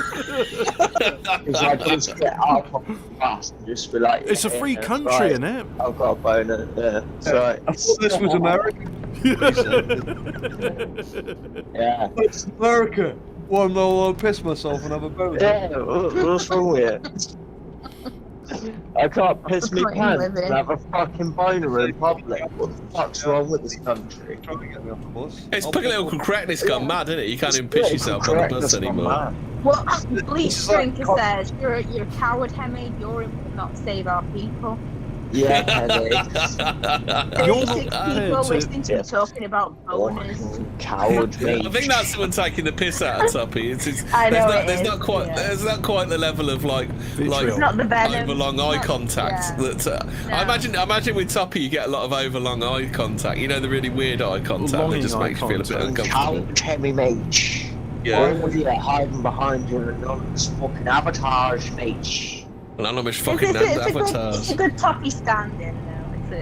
It's like just get alcohol fast and just be like, It's a free country, right. isn't it? I've got a boner. Yeah, that's right. I thought this was America. Yeah. It's America. Well, no, I'll piss myself and have a boner. Yeah, what's wrong with it? I can't piss me Fucking pants living. and have a fucking boner in public. What the fuck's wrong with this country? Trying to get me off the bus. It's political correctness gone mad, isn't it? You can't even piss yourself on the bus anymore. Well, Bleach Drinker says, you're a coward, Hemi. You're in not save our people. Yeah, Hemi. You're Six people listening to you talking about boners. Coward, mate. I think that's someone taking the piss out of Tuppy. I know there's not quite the level of like It's not the venom. overlong eye contact. yeah. That I imagine with Tuppy you get a lot of overlong eye contact. You know, the really weird eye contact that Longing just eye makes you feel a bit contact. uncomfortable. Coward, Hemi, mate. Yeah. All of you are hiding behind your anonymous fucking avatars, mate. Anonymous fucking It's avatars. a good toppy stand-in, though.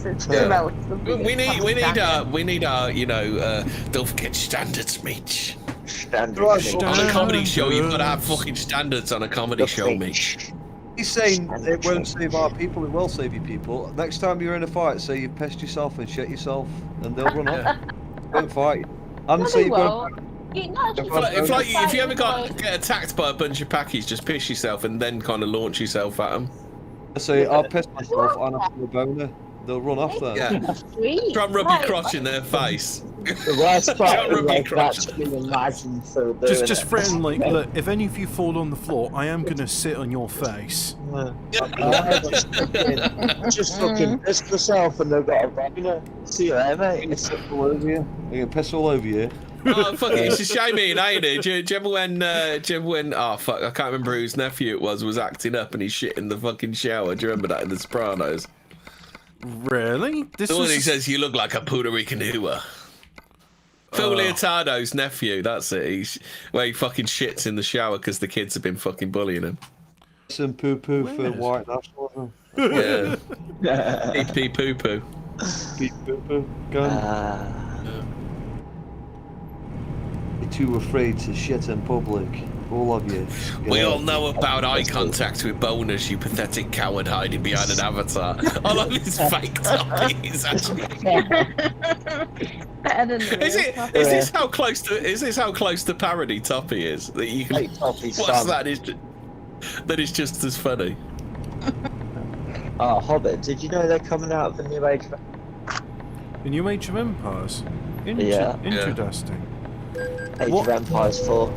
It's a relatively We need stand-in. our don't forget standards, mate. Standards. On a comedy show, you've got to have fucking standards on a comedy show, mate. He's saying it won't save our people, it will save you people. Next time you're in a fight, say you've pissed yourself and shit yourself, and they'll run off. Don't fight. And say you've got. If you ever get attacked by a bunch of packies, just piss yourself and then kind of launch yourself at them. Say, I'll piss myself and after a boner. They'll run off then. Yeah. Try and rub your crotch in their face. The worst part is like actually imagine so doing Just threaten, like, look, if any of you fall on the floor, I am gonna sit on your face. Just fucking piss yourself and they've got a boner. See you there, mate. Piss all over you. You can piss all over you. Oh fuck it! It's a shame he ain't it. Do you remember when? Oh fuck! I can't remember whose nephew it was acting up and he shit in the fucking shower. Do you remember that in The Sopranos? Really? The one he says you look like a Puerto Rican hooer. Phil Leotardo's nephew. That's it. Where he fucking shits in the shower because the kids have been fucking bullying him. Some poo poo for white nationalism. Yeah. Pee pee poo poo. Pee poo poo. Gun. You're too afraid to shit in public. All of you. We all know about eye contact with boners, you pathetic coward hiding behind an avatar. I love his fake Toppy. He's actually. Is this how close to parody Toppy is? That you can watch that is just as funny. Oh, Hobbit, did you know they're coming out of the new age of... The new Age of Empires? Interesting. Age of Empires 4.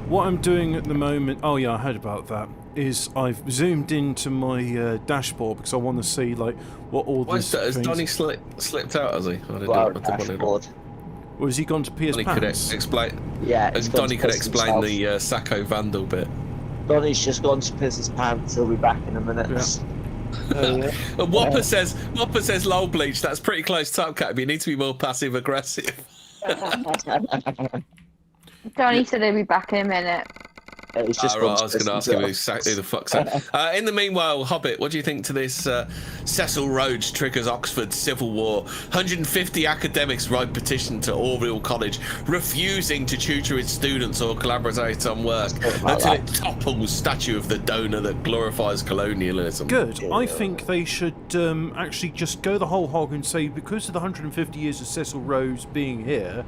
What I'm doing at the moment, oh yeah, I heard about that, is I've zoomed into my dashboard because I want to see like what all this. Has Donny slipped out? Has he? Dashboard. Or has he gone to PS Donny Pants? could explain. Yeah. Donny could explain the Sacco Vandal bit. Donny's just gone to piss his pants. He'll be back in a minute. Yeah. Whopper says lol Bleach. That's pretty close to top cat. You need to be more passive aggressive. Donny said he'll be back in a minute. He's just right, I was going to ask him who the fuck's that. In the meanwhile, Hobbit, what do you think to this Cecil Rhodes triggers Oxford civil war? 150 academics write petition to Oriel College refusing to tutor its students or collaborate on work until it topples statue of the donor that glorifies colonialism. Good. I think they should actually just go the whole hog and say, because of the 150 years of Cecil Rhodes being here,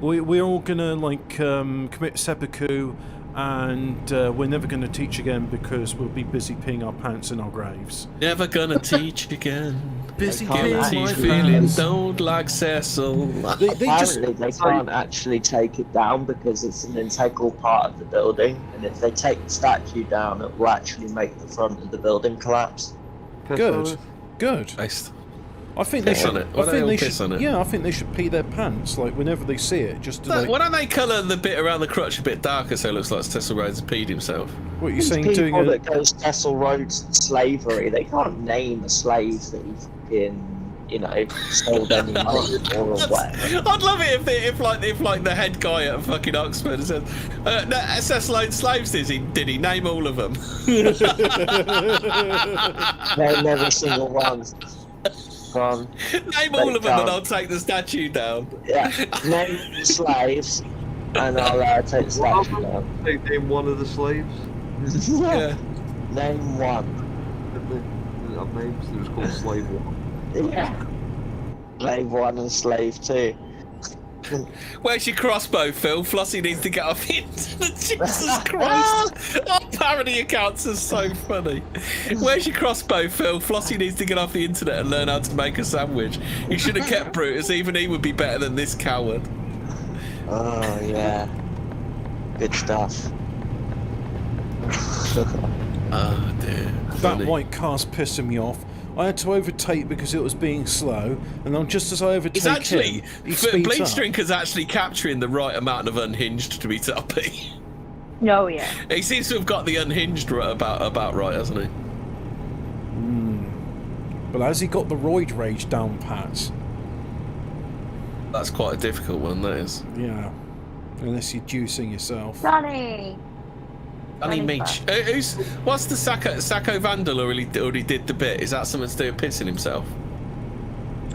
we're all going to like commit seppuku, and we're never going to teach again because we'll be busy peeing our pants in our graves. Never gonna teach again. Busy guilty feeling, don't like Cecil. They can't actually take it down because it's an integral part of the building, and if they take the statue down, it will actually make the front of the building collapse. Good. I think they should. Yeah, I think they should pee their pants like whenever they see it. Just to, like, why don't they colour the bit around the crotch a bit darker so it looks like Cecil Rhodes has peed himself? What are you These saying? people Doing that goes Cecil Rhodes slavery, they can't name a slave that he fucking, sold any money for or whatever. I'd love it if the head guy at fucking Oxford said, Cecil Rhodes slaves did he name all of them? Name every single one. Name all of them and I'll take the statue down. Yeah, name the slaves and I'll take the statue down. Name one of the slaves? Yeah. Name one. I've named it was called Slave 1. Yeah. Slave 1 and Slave 2. Where's your crossbow, Phil? Flossie needs to get off the internet. Jesus Christ. Our parody accounts are so funny. Where's your crossbow, Phil? Flossie needs to get off the internet and learn how to make a sandwich. You should have kept Brutus. Even he would be better than this coward. Oh, yeah. Good stuff. Oh, dear. That white car's pissing me off. I had to overtake because it was being slow, and then just as I overtake It's actually, him, he speeds Bleach up. Drinker's actually capturing the right amount of unhinged to be toppy. No, yeah. He seems to have got the unhinged about right, hasn't he? But has he got the roid rage down pat? That's quite a difficult one, that is. Yeah. Unless you're juicing yourself. Sonny! Danny Meach. What's the Sacco Vandal already did the bit? Is that something to do with pissing himself?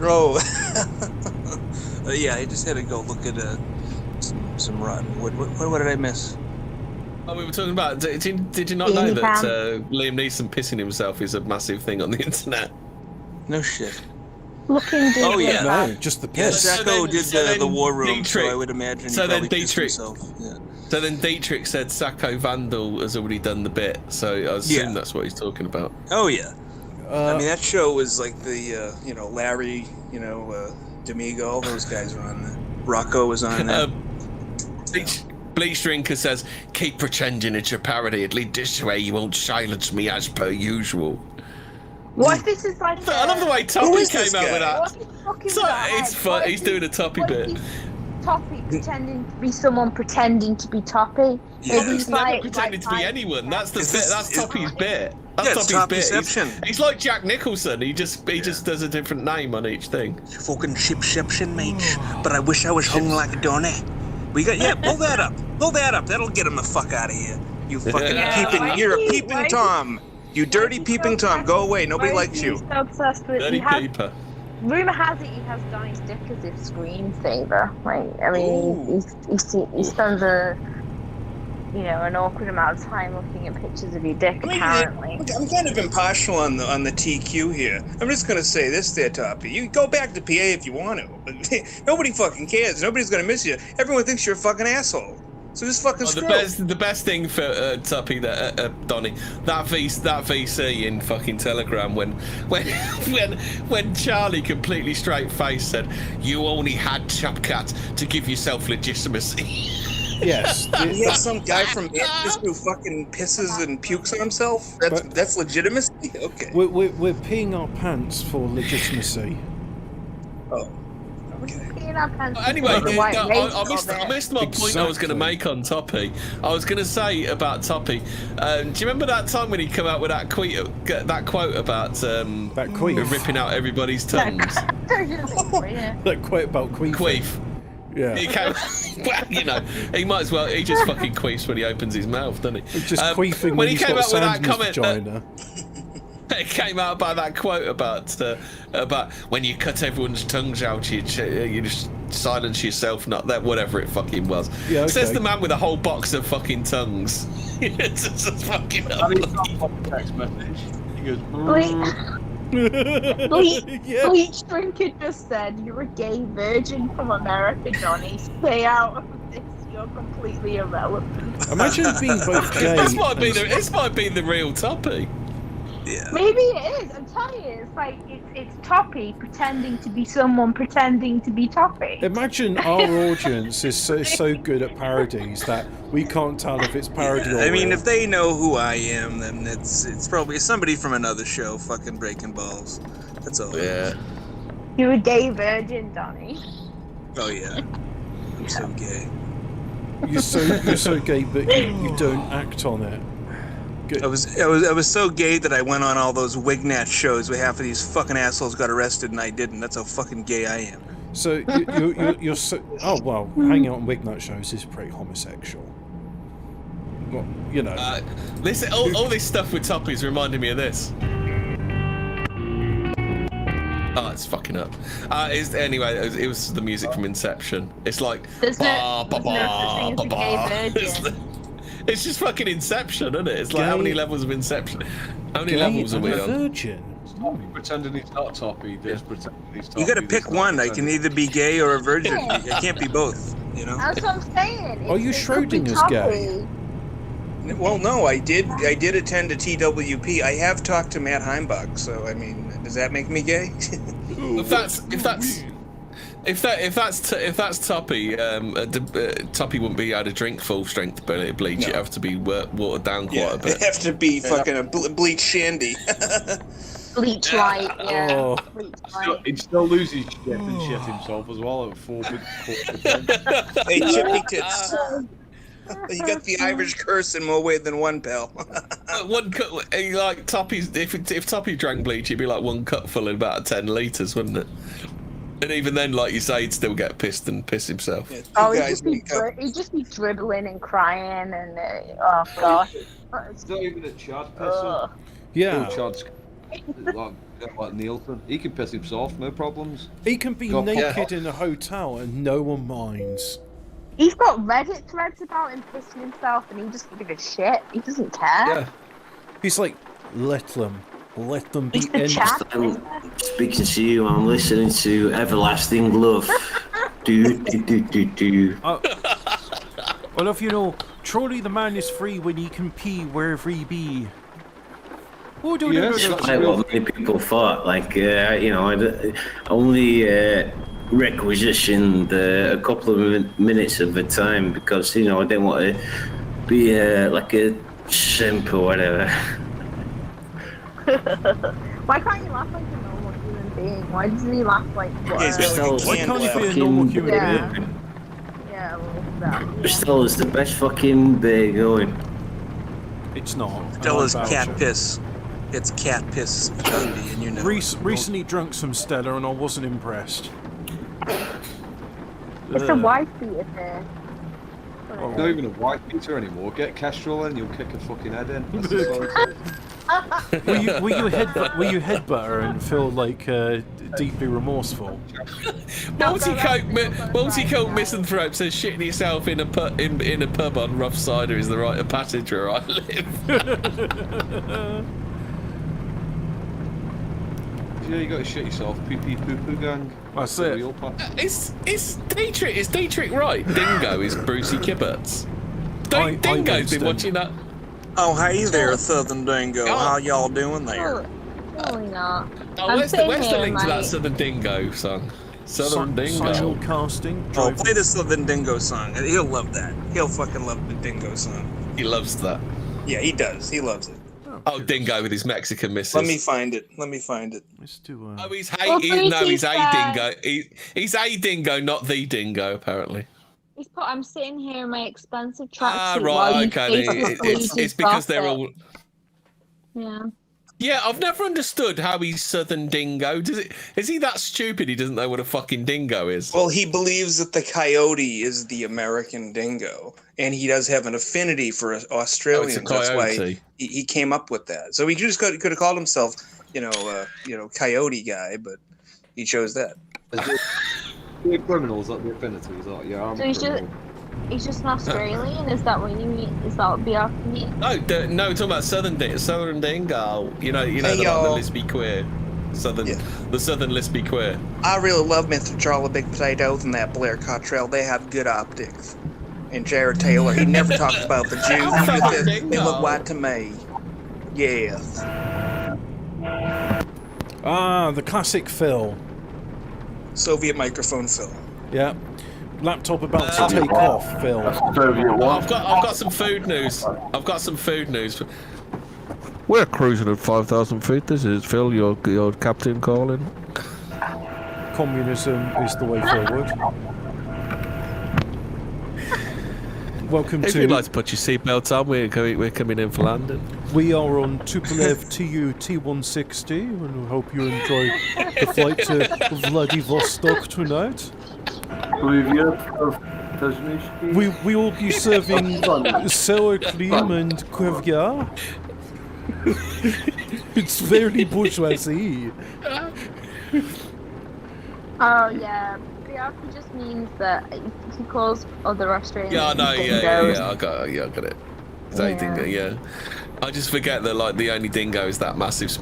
Oh. Yeah, I just had to go look at some rotten wood. What did I miss? Oh, we were talking about. Did you not know that Liam Neeson pissing himself is a massive thing on the internet? No shit. Looking good. Oh yeah. No, just the piss. Yeah, Sacco did the war room, so I would imagine he probably pissed Dietrich. himself. Yeah. So then Dietrich said Sacco Vandal has already done the bit, so I assume that's what he's talking about. Oh yeah. I mean that show was like the Larry, D'Amigo, all those guys were on there. Rocco was on there. Bleach Drinker says, "Keep pretending it's a parody. At least this way you won't silence me as per usual." What if this is like? I love the way Toppy came out with that. What is fucking So it's fun. He's doing a Toppy bit. Toppy pretending to be someone pretending to be Toppy. Yeah, he's never pretending to be anyone. That's the bit. That's Toppy's bit. That's Toppy's bit. He's like Jack Nicholson. He just does a different name on each thing. Fucking shipception, mate. But I wish I was hung like a donny. Pull that up. Pull that up. That'll get him the fuck out of here. You fucking peeping. You're a peeping Tom. You dirty peeping Tom. Go away. Nobody likes you. So obsessed with Dirty peeper. Rumor has it he has Donnie's dick as his screensaver. Like, I mean, he spends an awkward amount of time looking at pictures of your dick. Apparently, I'm kind of impartial on the TQ here. I'm just gonna say this, there, Toppy. You go back to PA if you want to, but nobody fucking cares. Nobody's gonna miss you. Everyone thinks you're a fucking asshole. So just fucking screw. The best thing for Tuppy, Donny, that VC in fucking Telegram when Charlie completely straight face said, "You only had Top Cat to give yourself legitimacy." Yes. He had some guy from Memphis who fucking pisses and pukes on himself. That's legitimacy. Okay. We're peeing our pants for legitimacy. Oh. Anyway, I missed my point I was going to make on Toppy. I was going to say about Toppy. Do you remember that time when he came out with that quote about ripping out everybody's tongues? That quote about queef. Queef. Yeah. He came, he might as well. He just fucking queefs when he opens his mouth, doesn't he? He's just queefing when he's came got out with sand that in his comment. vagina. It came out by that quote about when you cut everyone's tongues out, you just silence yourself, not that, whatever it fucking was. Yeah, okay. Says the man with a whole box of fucking tongues. It's just fucking text message. He goes, Bleach Drinker just said, "You're a gay virgin from America, Johnny. Stay out of this. You're completely irrelevant." Imagine being both gay. This might be the real Toppy. Yeah. Maybe it is. I'm telling you, it's like it's Toppy pretending to be someone pretending to be Toppy. Imagine our audience is so good at parodies that we can't tell if it's parody or I mean, real. if they know who I am, then it's probably somebody from another show fucking breaking balls. That's all. Yeah. You're a gay virgin, Donny. Oh yeah. I'm so gay. You're so gay, but you don't act on it. I was so gay that I went on all those Wignat shows where half of these fucking assholes got arrested and I didn't. That's how fucking gay I am. So you're so. Oh well, hanging out on Wignut shows is pretty homosexual. Well, you know. Listen, all this stuff with Toppy's reminding me of this. Oh, it's fucking up. Anyway, it was the music from Inception. It's like It's just fucking Inception, isn't it? It's like how many levels of Inception? How many levels are we on? Virgin. pretending he's not Toppy. Just pretending he's Toppy. You got to pick one. I can either be gay or a virgin. I can't be both. You know. That's what I'm saying. Are you Schrodinger's gay? Well, no, I did attend a TWP. I have talked to Matt Heimbach, so I mean, does that make me gay? if that's Toppy, Toppy wouldn't be able to drink full strength bleach. No. It'd have to be watered down quite a bit. It'd have to be fucking a bleach shandy. Bleach light, yeah. Oh. Bleach light. He'd still lose his shit and shit himself as well at 4 big. Hey, chippy tits. You got the Irish curse in more way than one, pal. One cup, like Toppy's. If Toppy drank bleach, he'd be like one cupful in about 10 litres, wouldn't it? And even then, like you say, he'd still get pissed and piss himself. Yeah, he'd just be dribbling and crying and oh gosh. It's not even a Chad pisser. Yeah. Chad's like Nielsen. He can piss himself, no problems. He can be naked in a hotel and no one minds. He's got Reddit threads about him pissing himself and he doesn't give a shit. He doesn't care. Yeah. He's like, let them be He's the chap. I'm speaking to you, I'm listening to Everlasting Love. do. Well, if you know, truly the man is free when he can pee wherever he be. Oh, That's what many people thought. Like, only requisitioned a couple of minutes of the time because, I didn't want to be like a simp or whatever. Why can't you laugh like a normal human being? Why doesn't he laugh like Why can't you be a normal human being? Yeah, well, that. Still is the best fucking day going. It's not. Stella's cat piss. It's cat piss specialty, and you know. Recently drunk some Stella and I wasn't impressed. It's a wife beater there. Not even a white beater anymore. Get Kestrel and you'll kick a fucking head in. That's Will you headbutt her and feel like deeply remorseful? Multi-coat misanthrope says shitting yourself in a pub on Rough Cider is the rite of passage where I live. Yeah, you gotta shit yourself. Pee pee poo poo gang. That's it. Is Dietrich right? Dingo is Brucey Kibberts. Dingo's been watching that. Oh, hey there, Southern Dingo. How y'all doing there? Probably not. Oh, where's the link to that Southern Dingo song? Southern Dingo. Simulcasting. Oh, play the Southern Dingo song. He'll love that. He'll fucking love the Dingo song. He loves that. Yeah, he does. He loves it. Oh, Dingo with his Mexican missus. Let me find it. Let's do. Oh, he's a dingo. He's a dingo, not the dingo, apparently. He's put, I'm sitting here in my expensive tracksuit. Right, okay. It's because they're all. Yeah. Yeah, I've never understood how he's Southern Dingo. Is he that stupid he doesn't know what a fucking dingo is? Well, he believes that the coyote is the American dingo, and he does have an affinity for Australians. Oh, it's a coyote. That's why he came up with that. So he just could have called himself, coyote guy, but he chose that. The criminals at the affinity. He's like, yeah, I'm a criminal. He's just an Australian. Is that what you mean? Is that what BR mean? No, we're talking about Southern Dingo. You know, the lispy queer. The Southern lispy queer. I really love Mr. Charlie Big Potatoes and that Blair Cottrell. They have good optics. And Jared Taylor, he never talks about the Jews. He just says, they look white to me. Yes. The classic Phil. Soviet microphone Phil. Yeah. Laptop about to take off, Phil. I've got some food news. We're cruising at 5,000 feet. This is Phil, your captain calling. Communism is the way forward. Welcome if to. you'd like to put your seatbelts on, we're coming in for landing. We are on Tupolev TU T160, and we hope you enjoy the flight to Vladivostok tonight. We will be serving sour cream and caviar. It's very bourgeoisie. Oh yeah, Biaki just means that he calls other Australians. Yeah, I know. Yeah, I got it. It's a dingo. Yeah. I just forget that like the only dingo is that massive.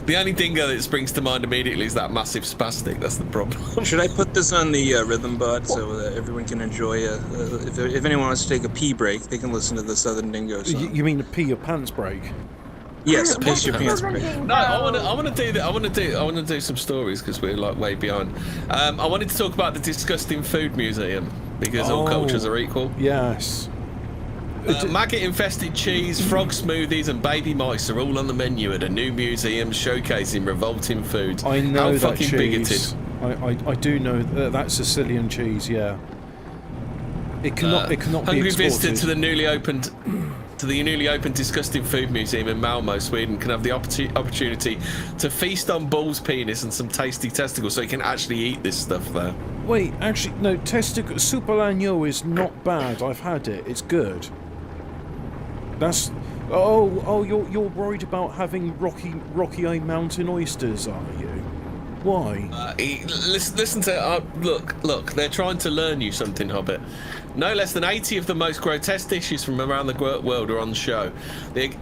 The only dingo that springs to mind immediately is that massive spastic. That's the problem. Should I put this on the rhythm bot so that everyone can enjoy? If anyone wants to take a pee break, they can listen to the Southern Dingo song. You mean a pee your pants break? Yes, piss your pants break. No, I want to do that. I want to do some stories because we're like way behind. I wanted to talk about the disgusting food museum because all cultures are equal. Yes. Maggot-infested cheese, frog smoothies, and baby mice are all on the menu at a new museum showcasing revolting foods. I know How that fucking cheese. bigoted. I do know that Sicilian cheese. Yeah. It cannot be Hungry exported. visitor to the newly opened disgusting food museum in Malmo, Sweden, can have the opportunity to feast on bull's penis and some tasty testicles, so you can actually eat this stuff there. Wait, actually, no. Supalagno is not bad. I've had it. It's good. That's. Oh, you're worried about having rocky mountain oysters, are you? Why? Listen to look. They're trying to learn you something, Hobbit. No less than 80 of the most grotesque dishes from around the world are on the show. The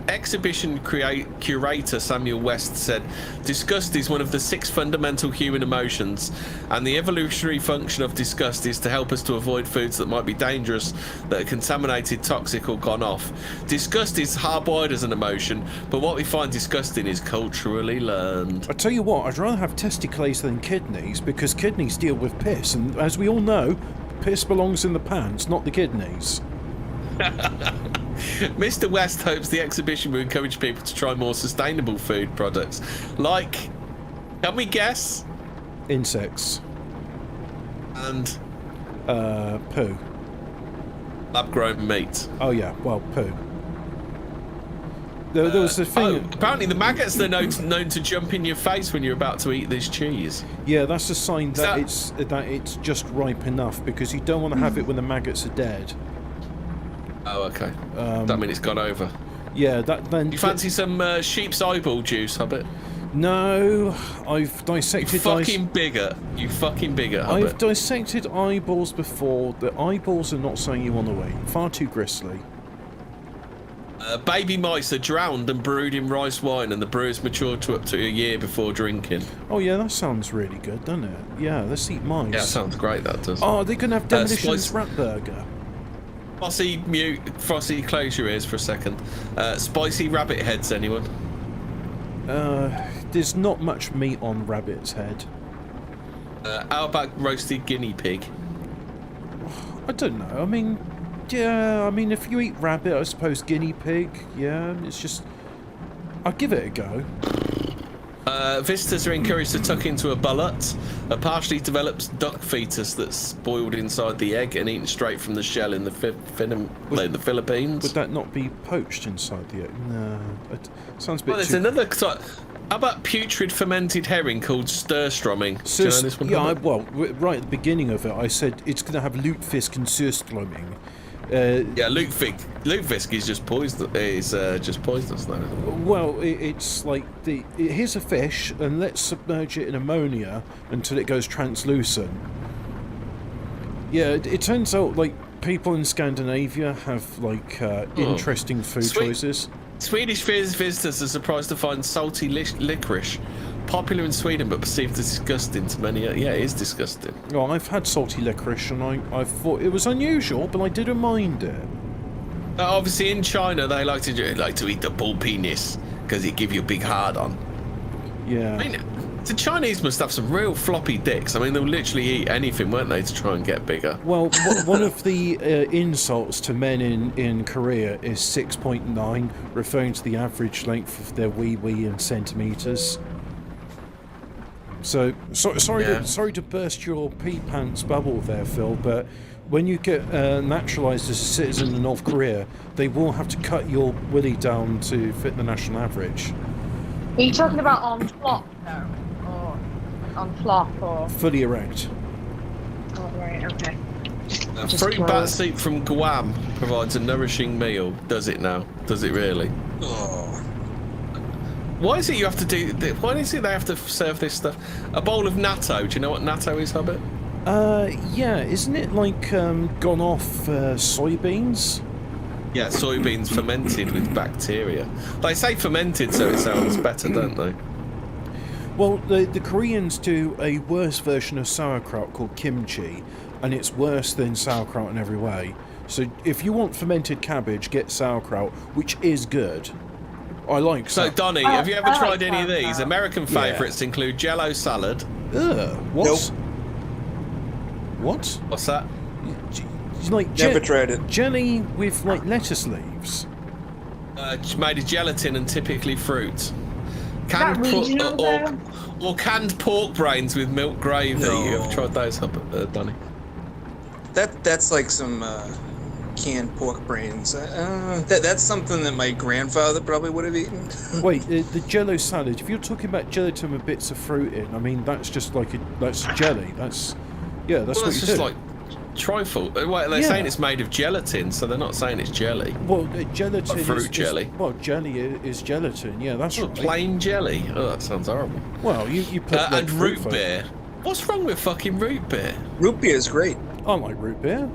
exhibition curator Samuel West said, "Disgust is one of the 6 fundamental human emotions, and the evolutionary function of disgust is to help us to avoid foods that might be dangerous, that are contaminated, toxic, or gone off. Disgust is hardwired as an emotion, but what we find disgusting is culturally learned." I tell you what, I'd rather have testicles than kidneys, because kidneys deal with piss, and as we all know, piss belongs in the pants, not the kidneys. Mr. West hopes the exhibition will encourage people to try more sustainable food products, like, can we guess? Insects. And? Poo. Lab-grown meat. Oh yeah, well, poo. There was the thing. Apparently the maggots are known to jump in your face when you're about to eat this cheese. Yeah, that's a sign that it's just ripe enough, because you don't want to have it when the maggots are dead. Oh, okay. That means it's gone over. Yeah, then. You fancy some sheep's eyeball juice, Hobbit? No, I've dissected. You fucking bigot. Hobbit. I've dissected eyeballs before. The eyeballs are not something you want to eat. Far too gristly. Baby mice are drowned and brewed in rice wine, and the brewers mature to up to a year before drinking. Oh yeah, that sounds really good, doesn't it? Yeah, let's eat mice. Yeah, sounds great. That does. Oh, they're gonna have Demolition's rat burger. Frosty, close your ears for a second. Spicy rabbit heads, anyone? There's not much meat on rabbit's head. How about roasted guinea pig? I don't know. I mean, yeah. I mean, if you eat rabbit, I suppose guinea pig. Yeah, it's just. I'll give it a go. Visitors are encouraged to tuck into a bullet, a partially developed duck fetus that's boiled inside the egg and eaten straight from the shell in the Philippines. Would that not be poached inside the egg? No, it sounds a bit. Well, there's another. How about putrid fermented herring called sturströmming? Do you know this one? Yeah, well, right at the beginning of it, I said it's going to have lutefisk and sturströmming. Yeah, lutefisk is just poison. It's just poisonous, though. Well, it's like here's a fish, and let's submerge it in ammonia until it goes translucent. Yeah, it turns out like people in Scandinavia have like interesting food choices. Swedish visitors are surprised to find salty licorice, popular in Sweden but perceived as disgusting to many. Yeah, it is disgusting. Well, I've had salty licorice and I thought it was unusual, but I didn't mind it. Obviously, in China, they like to eat the bull penis because it gives you a big hard on. Yeah. I mean, the Chinese must have some real floppy dicks. I mean, they'll literally eat anything, won't they, to try and get bigger? Well, one of the insults to men in Korea is 6.9, referring to the average length of their wee-wee in centimetres. So, sorry to burst your pee pants bubble there, Phil, but when you get naturalised as a citizen of North Korea, they will have to cut your willy down to fit the national average. Are you talking about on flop, though? Or on flop, or...? Fully erect. Oh, right, okay. Fruit bat soup from Guam provides a nourishing meal. Does it now? Does it really? Oh. Why is it you have to do? Why is it they have to serve this stuff? A bowl of natto. Do you know what natto is, Hobbit? Yeah. Isn't it like gone off soybeans? Yeah, soybeans fermented with bacteria. They say fermented so it sounds better, don't they? Well, the Koreans do a worse version of sauerkraut called kimchi, and it's worse than sauerkraut in every way. So if you want fermented cabbage, get sauerkraut, which is good. I like So, Donnie, have you ever tried any of these? American favourites include Jello salad. Ugh, what? Nope. What? What's that? Like Never tried it. Jelly with like lettuce leaves. It's made of gelatin and typically fruit. that regional, or canned pork brains with milk gravy. No. You ever tried those, Donnie? That's like some canned pork brains. That's something that my grandfather probably would have eaten. Wait, the Jello salad. If you're talking about gelatin with bits of fruit in, I mean that's just like that's jelly. That's Well, what it's you just do. like trifle. Well, they're saying it's made of gelatin, so they're not saying it's jelly. Well, gelatin Like fruit is jelly. Well, jelly is gelatin. Yeah, that's right. Plain jelly. Oh, that sounds horrible. Well, you put like, and fruit root beer. What's wrong with fucking root beer? Root beer is great. I like root beer.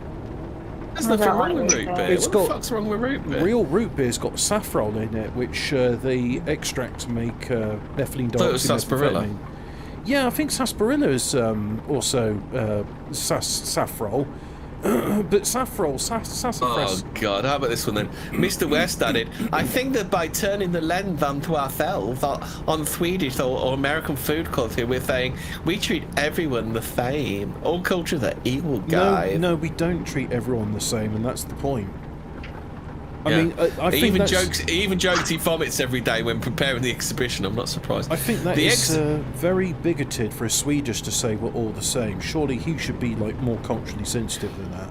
There's nothing wrong with root beer. It's What got the fuck's wrong with root beer? Real root beer's got saffron in it, which they extract to make ethylene thought it was dioxide. sarsaparilla. methamphetamine. Yeah, I think sarsaparilla is also saffrol. But sassafras. Oh God! How about this one then? Mr. West added, "I think that by turning the lens onto ourselves on Swedish or American food culture, we're saying we treat everyone the same. All cultures are equal, guys." No, we don't treat everyone the same, and that's the point. I Yeah. mean, I he think even that's, jokes he vomits every day when preparing the exhibition. I'm not surprised. I think that the is very bigoted for a Swedish to say we're all the same. Surely he should be like more culturally sensitive than that.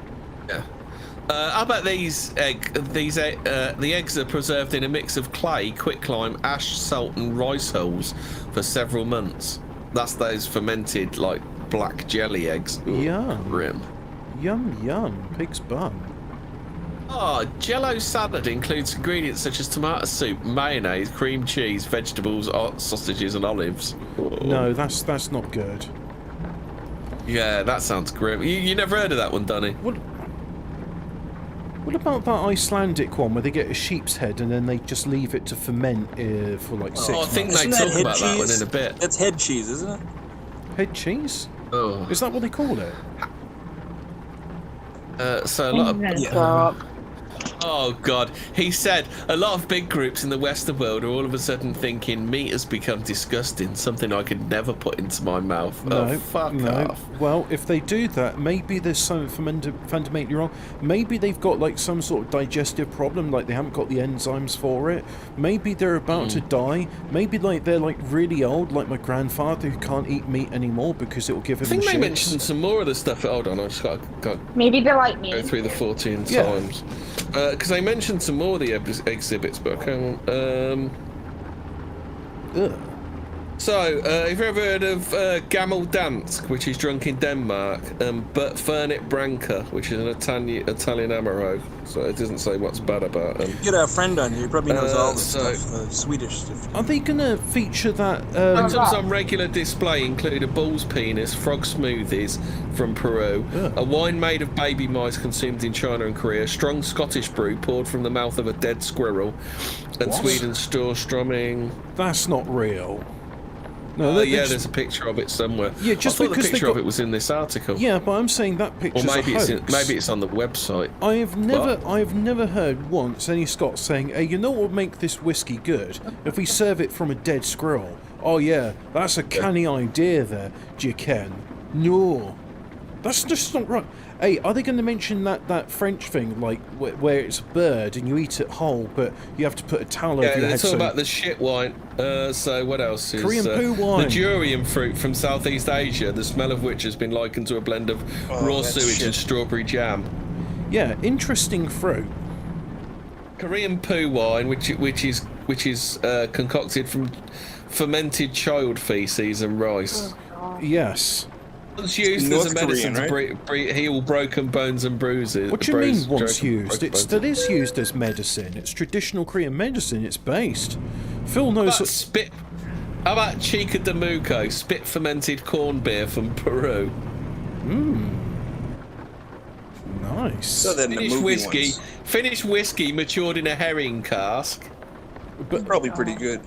Yeah. How about these the eggs are preserved in a mix of clay, quicklime, ash, salt, and rice hulls for several months. That's those fermented like black jelly eggs. Ooh, Yum. grim. Yum. Pig's bum. Oh, Jello salad includes ingredients such as tomato soup, mayonnaise, cream cheese, vegetables, sausages, and olives. Oh. No, that's not good. Yeah, that sounds grim. You never heard of that one, Donny? What about that Icelandic one where they get a sheep's head and then they just leave it to ferment for like 6 months? I think they talk about that one in a bit. That's head cheese, isn't it? Head cheese? Oh. Is that what they call it? So a lot of oh God, he said a lot of big groups in the Western world are all of a sudden thinking meat has become disgusting, something I could never put into my mouth. Oh, fuck off. Well, if they do that, maybe there's something fundamentally wrong. Maybe they've got like some sort of digestive problem, like they haven't got the enzymes for it. Maybe they're about to die. Maybe like they're like really old, like my grandfather who can't eat meat anymore because it will give him I think the they shits. mentioned some more of the stuff. Hold on, I just got Maybe they're like me. go through the 14 Yeah. times because they mentioned some more of the exhibits, but I can't. So, have you ever heard of Gameldansk, which is drunk in Denmark, and Fernet Branca, which is an Italian Amaro? So it doesn't say what's bad about them. Get our friend on here. He probably knows all the stuff, Swedish stuff. Are they going to feature that? Items on regular display include a bull's penis, frog smoothies from Peru, a wine made of baby mice consumed in China and Korea, strong Scottish brew poured from the mouth of a dead squirrel, and What? Sweden's Storstrumming. That's not real. No, Oh they yeah, just- there's a picture of it somewhere. Yeah, just I thought the because they picture of got- it was in this article. Yeah, but I'm saying that picture's Or maybe a it's hoax. maybe it's on the website. I've never heard once any Scots saying, "Hey, you know what would make this whiskey good? If we serve it from a dead squirrel." Oh yeah, that's a canny idea there, do you ken? No, that's just not right. Hey, are they going to mention that French thing, like where it's a bird and you eat it whole, but you have to put a towel over Yeah, your they head? talk so about the shit wine. So what else is Korean poo wine. The durian fruit from Southeast Asia, the smell of which has been likened to a blend of raw that's sewage shit. and strawberry jam. Yeah, interesting fruit. Korean poo wine, which is concocted from fermented child feces and rice. Yes. Once used North as a medicine Korean, to heal broken bones and bruises. What do you mean once broken used? It bones. still is used as medicine. It's traditional Korean medicine. It's based. Phil knows. Spit. How about Chica de Muco, spit fermented corn beer from Peru? Nice. So then the Finished movie whiskey. ones. Finished whiskey matured in a herring cask. But probably pretty good.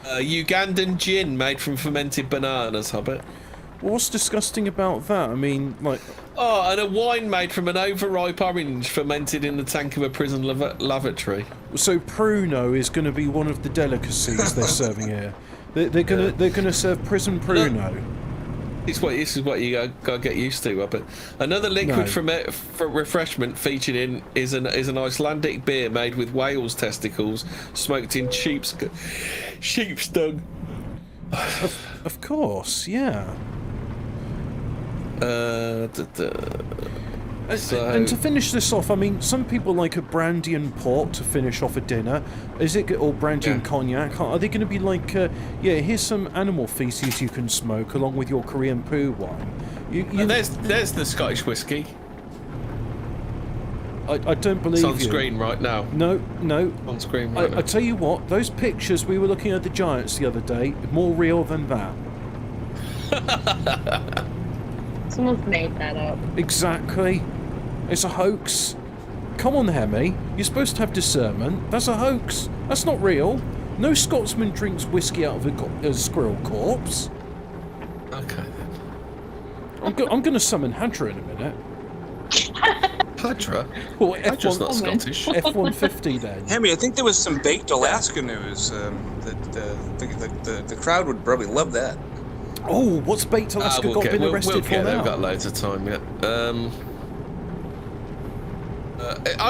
Ugandan gin made from fermented bananas, Hobbit. What's disgusting about that? I mean, like... Oh, and a wine made from an overripe orange fermented in the tank of a prison lavatory. So Pruno is going to be one of the delicacies they're serving here. They're gonna serve prison Pruno. This is what you gotta get used to, Robert. Another liquid for refreshment featured in is an Icelandic beer made with whale's testicles, smoked in sheep's dung. Of course, yeah. And to finish this off, I mean, some people like a brandy and port to finish off a dinner. Is it or brandy and cognac? Are they going to be like, yeah, here's some animal feces you can smoke along with your Korean poo wine? There's the Scottish whiskey. I don't believe it's on you. Screen right now. No. On screen right now. I tell you what, those pictures we were looking at the Giants the other day, more real than that. Someone's made that up. Exactly. It's a hoax. Come on, Hemi. You're supposed to have discernment. That's a hoax. That's not real. No Scotsman drinks whiskey out of a squirrel corpse. Okay then. I'm going to summon Hadra in a minute. Hadra? Well, Hadra's not Scottish. F-150 then. Hemi, I think there was some baked Alaska news. The crowd would probably love that. Oh, what's baked Alaska been arrested for now? We've got loads of time yet.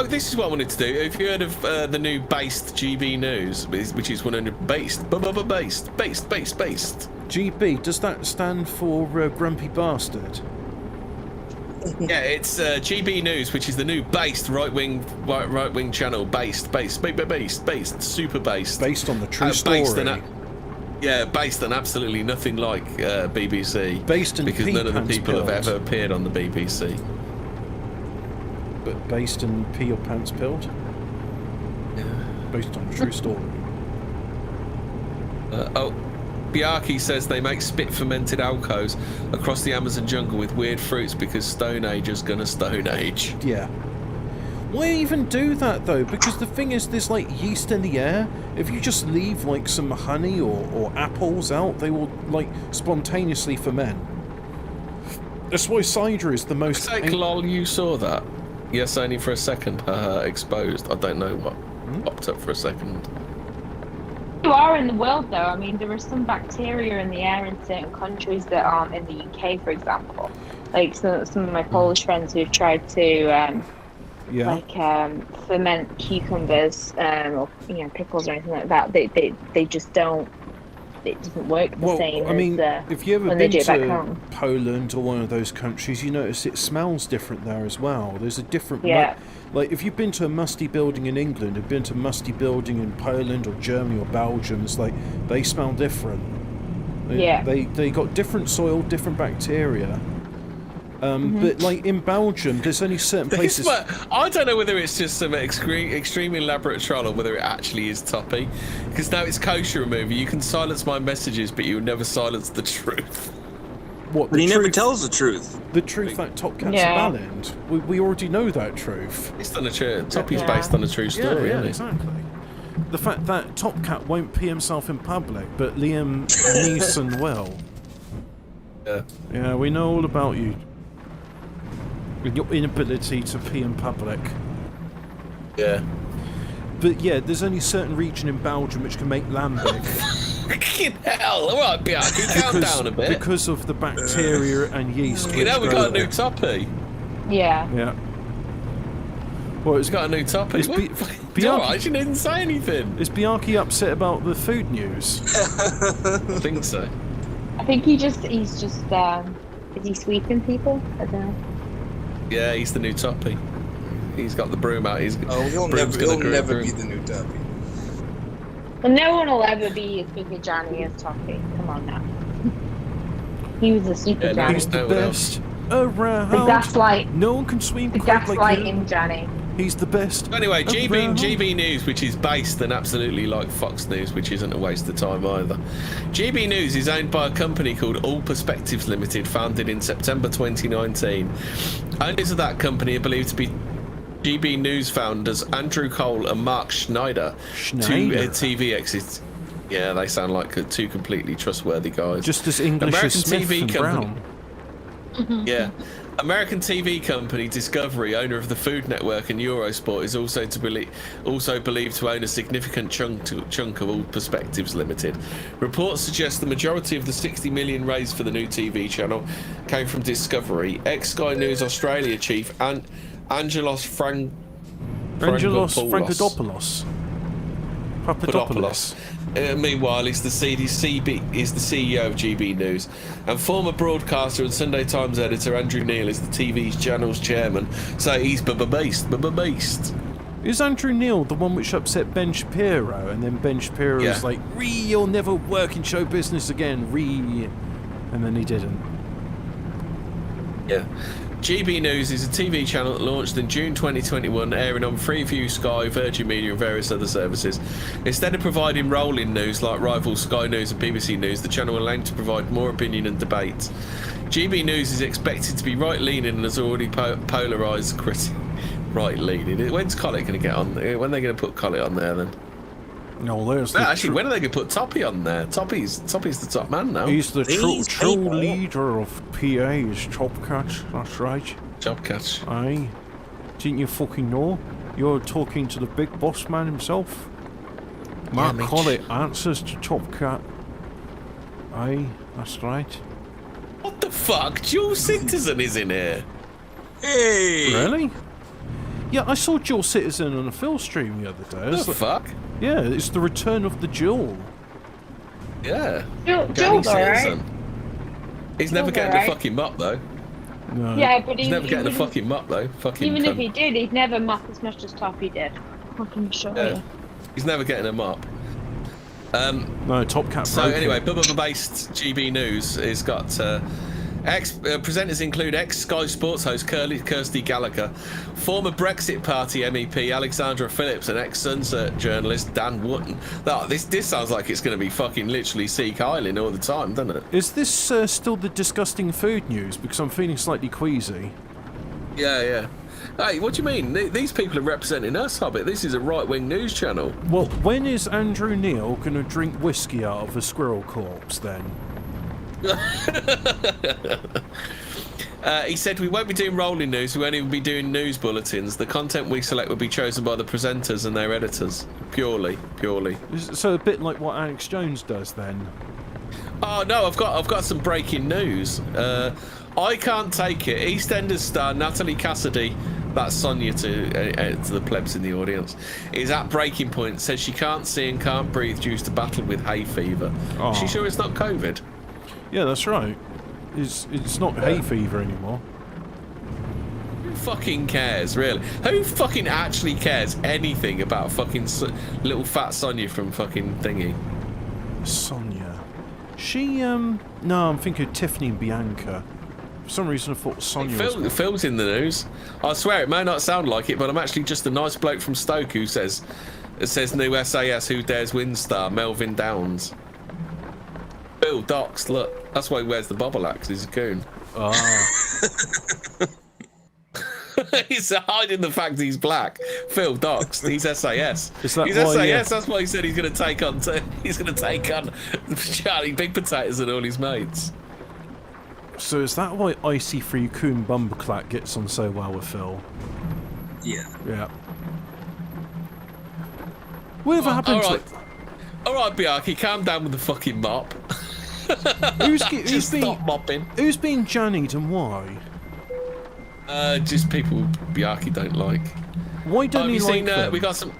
This is what I wanted to do. If you heard of the new based GB News, which is 100 based. GB, does that stand for Grumpy Bastard? Yeah, it's GB News, which is the new based right wing channel. Based, super based. Based on the true story. Based on absolutely nothing like BBC. Based in because none of the people have ever appeared on the BBC. But based in Pee Your Pants Pilled? Yeah. Based on a true story. Biaki says they make spit fermented alcos across the Amazon jungle with weird fruits because Stone Age is gonna Stone Age. Yeah. Why even do that though? Because the thing is, there's like yeast in the air. If you just leave like some honey or apples out, they will like spontaneously ferment. That's why cider is the most. Lol, you saw that? Yes, only for a second. Exposed. I don't know what popped up for a second. You are in the world though. I mean, there are some bacteria in the air in certain countries that aren't in the UK, for example. Like some of my Polish friends who've tried to. Ferment cucumbers or pickles or anything like that. They just don't. It doesn't work the same. I mean, if you ever when been they do it back to home. Poland or one of those countries, you notice it smells different there as well. There's a different. Like if you've been to a musty building in England, have been to a musty building in Poland or Germany or Belgium, it's like they smell different. They got different soil, different bacteria. But like in Belgium, there's only certain places. I don't know whether it's just some extremely elaborate troll or whether it actually is Toppy. Because now it's kosher remover. You can silence my messages, but you will never silence the truth. What? But he never tells the truth. The truth that Top Cat's a ballad. We already know that truth. It's on a true. Toppy's based on a true story, isn't it? Exactly. The fact that Top Cat won't pee himself in public, but Liam Neeson will. Yeah, we know all about you. With your inability to pee in public. Yeah. But yeah, there's only a certain region in Belgium which can make lamb big. Fucking hell! Alright, Bianchi, calm down a bit. Because of the bacteria and yeast. You know, we got a new Toppy. Yeah. Yeah. Well, it's got a new Toppy. Alright, she didn't say anything. Is Bianchi upset about the food news? I think so. I think he's just is he sweeping people? I don't know. Yeah, he's the new Toppy. He's got the broom out. He'll never be the new Toppy. Well, no one will ever be as big a Johnny as Toppy. Come on now. He was a super Johnny. He's the best around. The gaslight. No one can swim the quite like him. gaslighting Johnny. He's the best. Anyway, GB News, which is based and absolutely like Fox News, which isn't a waste of time either. GB News is owned by a company called All Perspectives Limited, founded in September 2019. Owners of that company are believed to be GB News founders Andrew Cole and Mark Schneider. Two TV exits. Yeah, they sound like two completely trustworthy guys. Just as English American as Smith TV and company. Brown. Yeah. American TV company Discovery, owner of the Food Network and Eurosport, is also believed to own a significant chunk of All Perspectives Limited. Reports suggest the majority of the 60 million raised for the new TV channel came from Discovery. Ex-Sky News Australia chief Angelos Frankadopoulos. Papadopoulos. Meanwhile, he's the CEO of GB News, and former broadcaster and Sunday Times editor Andrew Neil is the TV's channel's chairman. So he's beast. Is Andrew Neil the one which upset Ben Shapiro, and then Ben Shapiro was like, you'll never work in show business again, and then he didn't. Yeah. GB News is a TV channel that launched in June 2021, airing on Freeview, Sky, Virgin Media and various other services. Instead of providing rolling news like rivals Sky News and BBC News, the channel will aim to provide more opinion and debate. GB News is expected to be right-leaning and has already polarised critics. Right-leaning? When's Collett going to get on there? When are they going to put Collett on there then? No, there's actually, when are they going to put Toppy on there? Toppy's the top man now. He's the true leader of PA's Chopcat, that's right. Chopcat. Aye. Didn't you fucking know? You're talking to the big boss man himself. Mark Collett answers to Chopcat. Aye, that's right. What the fuck? Dual Citizen is in here. Hey! Really? Yeah, I saw Dual Citizen on a Phil stream the other day. What the fuck? Yeah, it's the return of the Duel. Yeah. Duel's alright. He's never getting a fucking mop though. No. Yeah, but he's never getting a fucking mop though. Fucking even cunt. if he did, he'd never mop as much as Toppy did. I can assure you. He's never getting a mop. No, Top Cat. So anyway, based GB News has got presenters include ex-Sky Sports host Kirsty Gallagher, former Brexit Party MEP Alexandra Phillips, and ex-Sunset journalist Dan Wootton. This sounds like it's going to be fucking literally Seek Island all the time, doesn't it? Is this still the disgusting food news? Because I'm feeling slightly queasy. Yeah. Hey, what do you mean? These people are representing us, Hobbit. This is a right-wing news channel. Well, when is Andrew Neil going to drink whiskey out of a squirrel corpse, then? He said, we won't be doing rolling news, we won't even be doing news bulletins. The content we select will be chosen by the presenters and their editors. Purely. So a bit like what Alex Jones does, then? Oh, no, I've got some breaking news. I can't take it. EastEnders star Natalie Cassidy, that's Sonia to the plebs in the audience, is at breaking point, says she can't see and can't breathe due to battle with hay fever. Oh. Is she sure it's not COVID? Yeah, that's right. It's not hay fever anymore. Who fucking cares, really? Who fucking actually cares anything about fucking little fat Sonia from fucking thingy? Sonia. She, no, I'm thinking of Tiffany and Bianca. For some reason I thought Sonia was... Phil's in the news. I swear, it may not sound like it, but I'm actually just a nice bloke from Stoke who says new SAS Who Dares Win star, Melvin Downs. Phil Docs, look. That's why he wears the bobble axe, he's a coon. Ah. He's hiding the fact he's black. Phil Docs, he's SAS. Is that he's why, SAS, that's why he said he's going to take on Charlie Big Potatoes and all his mates. So is that why Icy Free Coon Bumberclack gets on so well with Phil? Yeah. Yeah. Whatever happened to... Alright, Bianchi, calm down with the fucking mop. Who's stop mopping. Who's being jannied and why? Just people Bianchi don't like. Why don't he like them? We got some...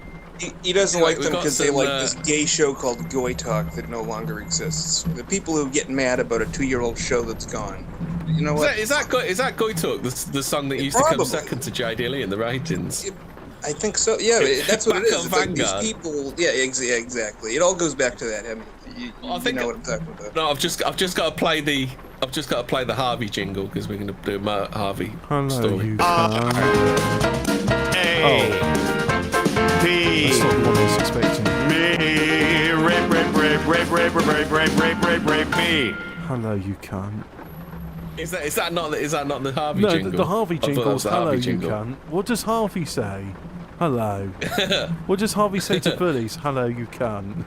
He doesn't like them because they like this gay show called Goy Talk that no longer exists. The people who get mad about a 2-year-old show that's gone. You know what? Is that Goy Talk, the song that used to come second to Jay Dilly in the ratings? I think so. Yeah, that's what it is. It's like these people. Yeah, exactly. It all goes back to that. I mean, you know what I'm talking about. No, I've just got to play the I've just got to play the Harvey jingle because we're going to do a Harvey story. You can. A. P. That's not the one I was expecting. Me. Rape me. Hello, you can't. Is that not the Harvey No, jingle? the Harvey I thought that jingle was is the hello, Harvey you jingle. can't. What does Harvey say? Hello. What does Harvey say to bullies? Hello, you can't.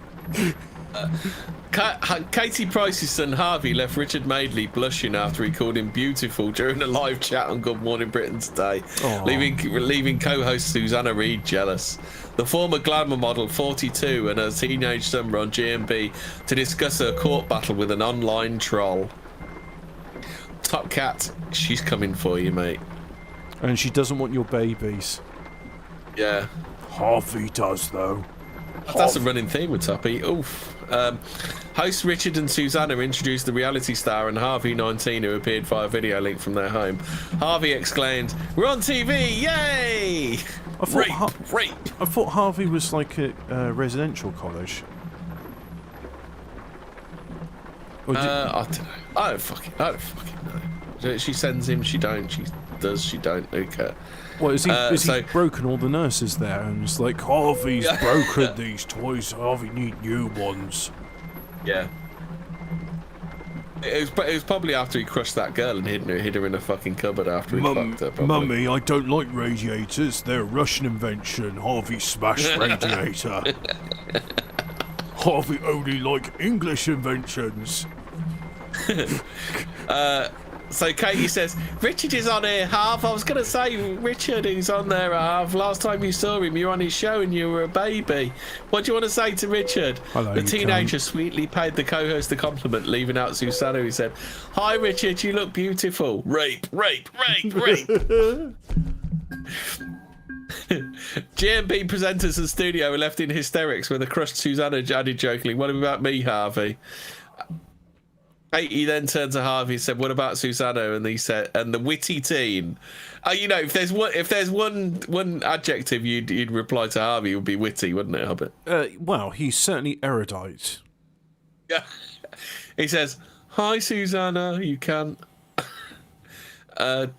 Katie Price's son Harvey left Richard Madeley blushing after he called him beautiful during a live chat on Good Morning Britain today, leaving co-host Susanna Reid jealous. The former glamour model, 42, and her teenage son were on GMB to discuss her court battle with an online troll. Top Cat, she's coming for you, mate. And she doesn't want your babies. Yeah. Harvey does, though. That's a running theme with Tuppy. Oof. Hosts Richard and Susanna introduced the reality star and Harvey, 19, who appeared via video link from their home. Harvey exclaimed, "We're on TV! Yay!" Rape! I thought Harvey was like a residential college. I don't know. I don't fucking know. She sends him, she don't. She does, she don't. Who cares? What, is he broken all the nurses there and it's like, Harvey's broken these toys, Harvey need new ones. Yeah. It was probably after he crushed that girl and hid her in a fucking cupboard after he fucked her. Probably. Mummy, I don't like radiators. They're a Russian invention. Harvey smashed radiator. Harvey only like English inventions. So Katie says, Richard is on here, Harv. I was going to say, Richard is on there, Harv. Last time you saw him, you were on his show and you were a baby. What do you want to say to Richard? Hello, the teenager sweetly paid the co-host a compliment, leaving out Susanna, who said, "Hi, Richard, you look beautiful." Rape, rape, rape, rape. GMB presenters and studio were left in hysterics when the crushed Susanna added jokingly, "What about me, Harvey?" Katie then turned to Harvey and said, "What about Susanna?" And he said, "And the witty teen." You know, if there's one adjective you'd reply to Harvey, it would be witty, wouldn't it, Hobbit? Well, he's certainly erudite. Yeah. He says, "Hi, Susanna, you can." Do I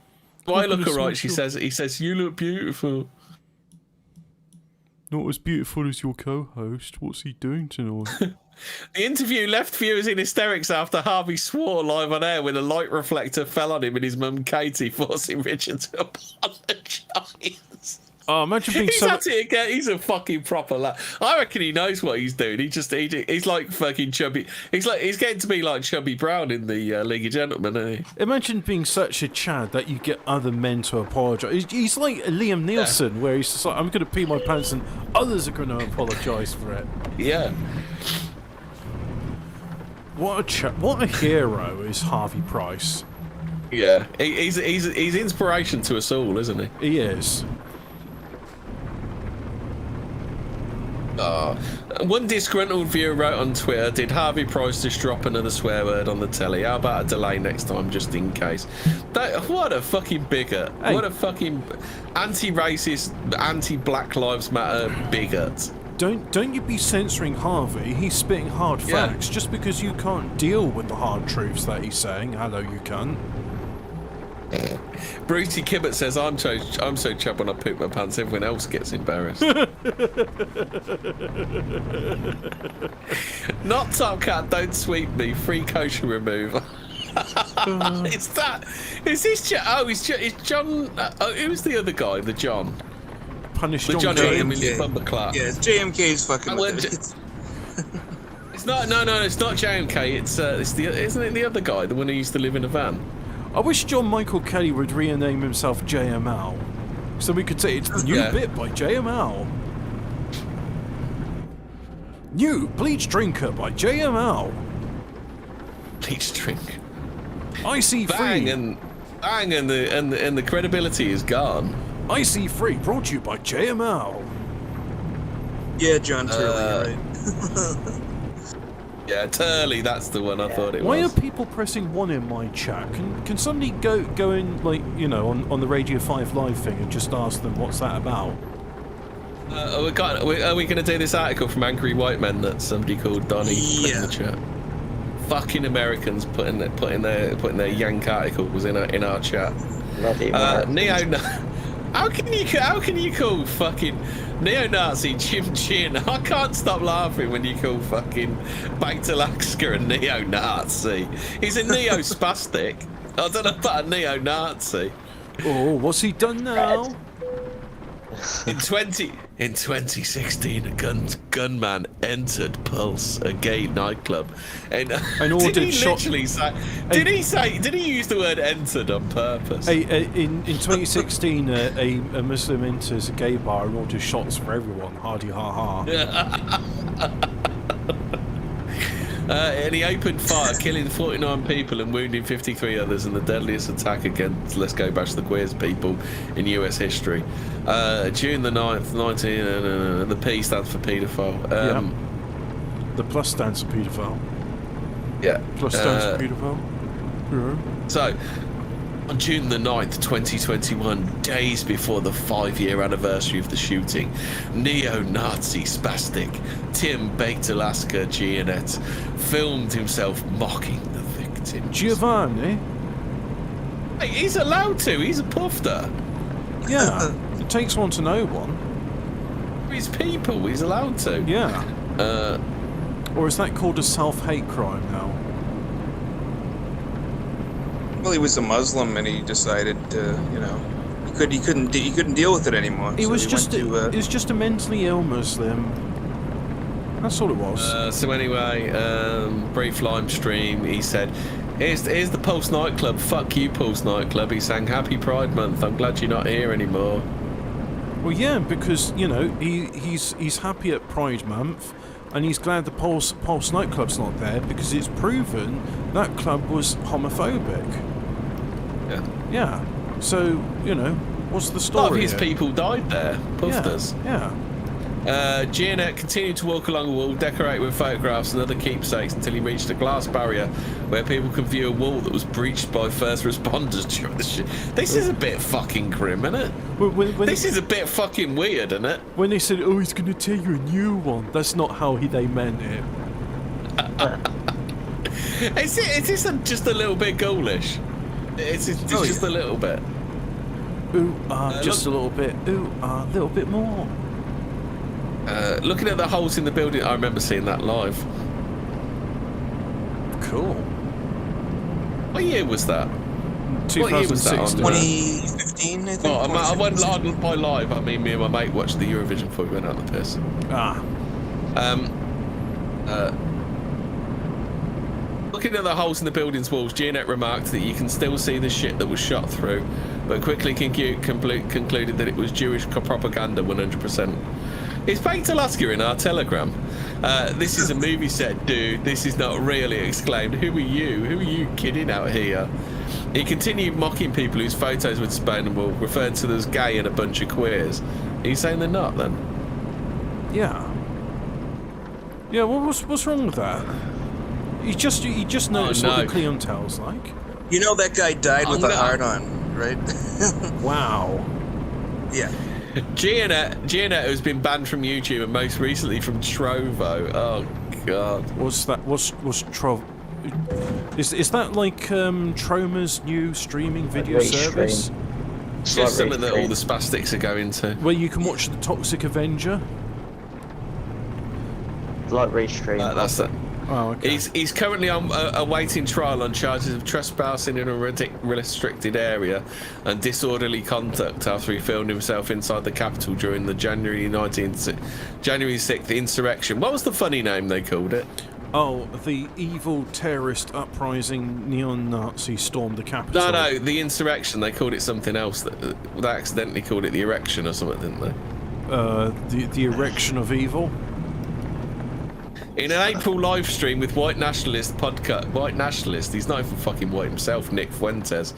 look alright? He says, "You look beautiful." Not as beautiful as your co-host. What's he doing tonight? The interview left viewers in hysterics after Harvey swore live on air when a light reflector fell on him and his mum Katie, forcing Richard to apologise. Oh, imagine being he's at it again. He's a fucking proper lad. I reckon he knows what he's doing. He's like fucking chubby. He's getting to be like Chubby Brown in the League of Gentlemen, isn't he? Imagine being such a Chad that you get other men to apologise. He's like Liam Neeson, where he's just like, I'm going to pee my pants and others are going to apologise for it. Yeah. What a hero is Harvey Price. Yeah, he's inspiration to us all, isn't he? He is. One disgruntled viewer wrote on Twitter, "Did Harvey Price just drop another swear word on the telly? How about a delay next time, just in case?" What a fucking bigot. Hey. What a fucking anti-racist, anti-Black Lives Matter bigot. Don't you be censoring Harvey. He's spitting hard facts. Just because you can't deal with the hard truths that he's saying. Hello, you can't. Brucey Kibbett says, I'm so chubbed when I poop my pants, everyone else gets embarrassed." Not Top Cat, don't sweep me, free kosher remover. Is this it's John, who's the other guy, the John? Punish the John Johnny Bumper Clark. Yeah, it's JMK's fucking with it. It's not, it's not JMK, isn't it the other guy, the one who used to live in a van? I wish John Michael Kelly would rename himself JML, so we could say it's the new bit by JML. New Bleach Drinker by JML. Bleach Drink. Icy Free. And the credibility is gone. Icy Free brought to you by JML. Yeah, John Turley, right? Yeah, Turley, that's the one I thought it was. Why are people pressing 1 in my chat? Can somebody go in, like, you know, on the Radio 5 Live thing and just ask them what's that about? Are we going to do this article from Angry White Men that somebody called Donnie put in the chat? fucking Americans putting their yank articles in our chat. How can you call fucking neo-Nazi Jim Chin? I can't stop laughing when you call fucking Bait-Alaska a neo-Nazi. He's a neo-spastic. I don't know about a neo-Nazi. Oh, what's he done now? In 2016, a gunman entered Pulse, a gay nightclub, and ordered did he use the word entered on purpose? In 2016, a Muslim enters a gay bar and orders shots for everyone. Hardy ha ha. And he opened fire, killing 49 people and wounding 53 others in the deadliest attack against Let's Go Bash the Queers people in US history. June the 9th, the P stands for paedophile. The plus stands for paedophile. Yeah. Plus stands for paedophile. Yeah. So, on June the 9th, 2021, days before the 5-year anniversary of the shooting, neo-Nazi spastic Tim Bait-Alaska Gianet filmed himself mocking the victims. Giovanni? Hey, he's allowed to, he's a puffer. Yeah, it takes one to know one. He's people, he's allowed to. Yeah. Or is that called a self-hate crime now? Well, he was a Muslim, and he decided to, he couldn't deal with it anymore. It was just a mentally ill Muslim. That's all it was. So anyway, brief live stream. He said, "Here's the Pulse nightclub. Fuck you, Pulse nightclub." He sang "Happy Pride Month. I'm glad you're not here anymore." Well, yeah, because he's happy at Pride Month. And he's glad the Pulse nightclub's not there because it's proven that club was homophobic. Yeah. Yeah. So, what's the story? A lot of his here? people died there. Pufters. Yeah. Gianet continued to walk along the wall, decorate with photographs and other keepsakes until he reached a glass barrier where people could view a wall that was breached by first responders during the shit. This is a bit fucking grim, isn't it? This is a bit fucking weird, isn't it? When they said, "Oh, he's going to tear you a new one," that's not how they meant it. Is this just a little bit ghoulish? It's just a little bit. Ooh, just a little bit. Ooh, a little bit more. Looking at the holes in the building, I remember seeing that live. Cool. What year was that? 2016. 2015, I think. Oh, I went by live. I mean, me and my mate watched the Eurovision before we went out the piss. Looking at the holes in the building's walls, Gianet remarked that you can still see the shit that was shot through, but quickly concluded that it was Jewish propaganda 100%. Is Bait-Alaska in our Telegram? This is a movie set, dude. This is not real, he exclaimed. Who are you? Who are you kidding out here? He continued mocking people whose photos were displayed on the wall, referred to them as gay and a bunch of queers. Are you saying they're not, then? Yeah. Yeah, what's wrong with that? He just knows what the clientele's like. You know that guy died with a hard-on, right? Wow. Yeah. Gianet has been banned from YouTube and most recently from Trovo. Oh god. What's Trovo? Is that like Troma's new streaming video service? It's just something that all the spastics are going to. Where you can watch the Toxic Avenger. Like restream. That's it. Oh, okay. He's currently awaiting trial on charges of trespassing in a restricted area and disorderly conduct after he filmed himself inside the Capitol during the January 6th insurrection. What was the funny name they called it? Oh, the evil terrorist uprising neo-Nazi stormed the Capitol. No, the insurrection. They called it something else. They accidentally called it the erection or something, didn't they? The erection of evil. In an April live stream with white nationalist, he's not even fucking white himself, Nick Fuentes.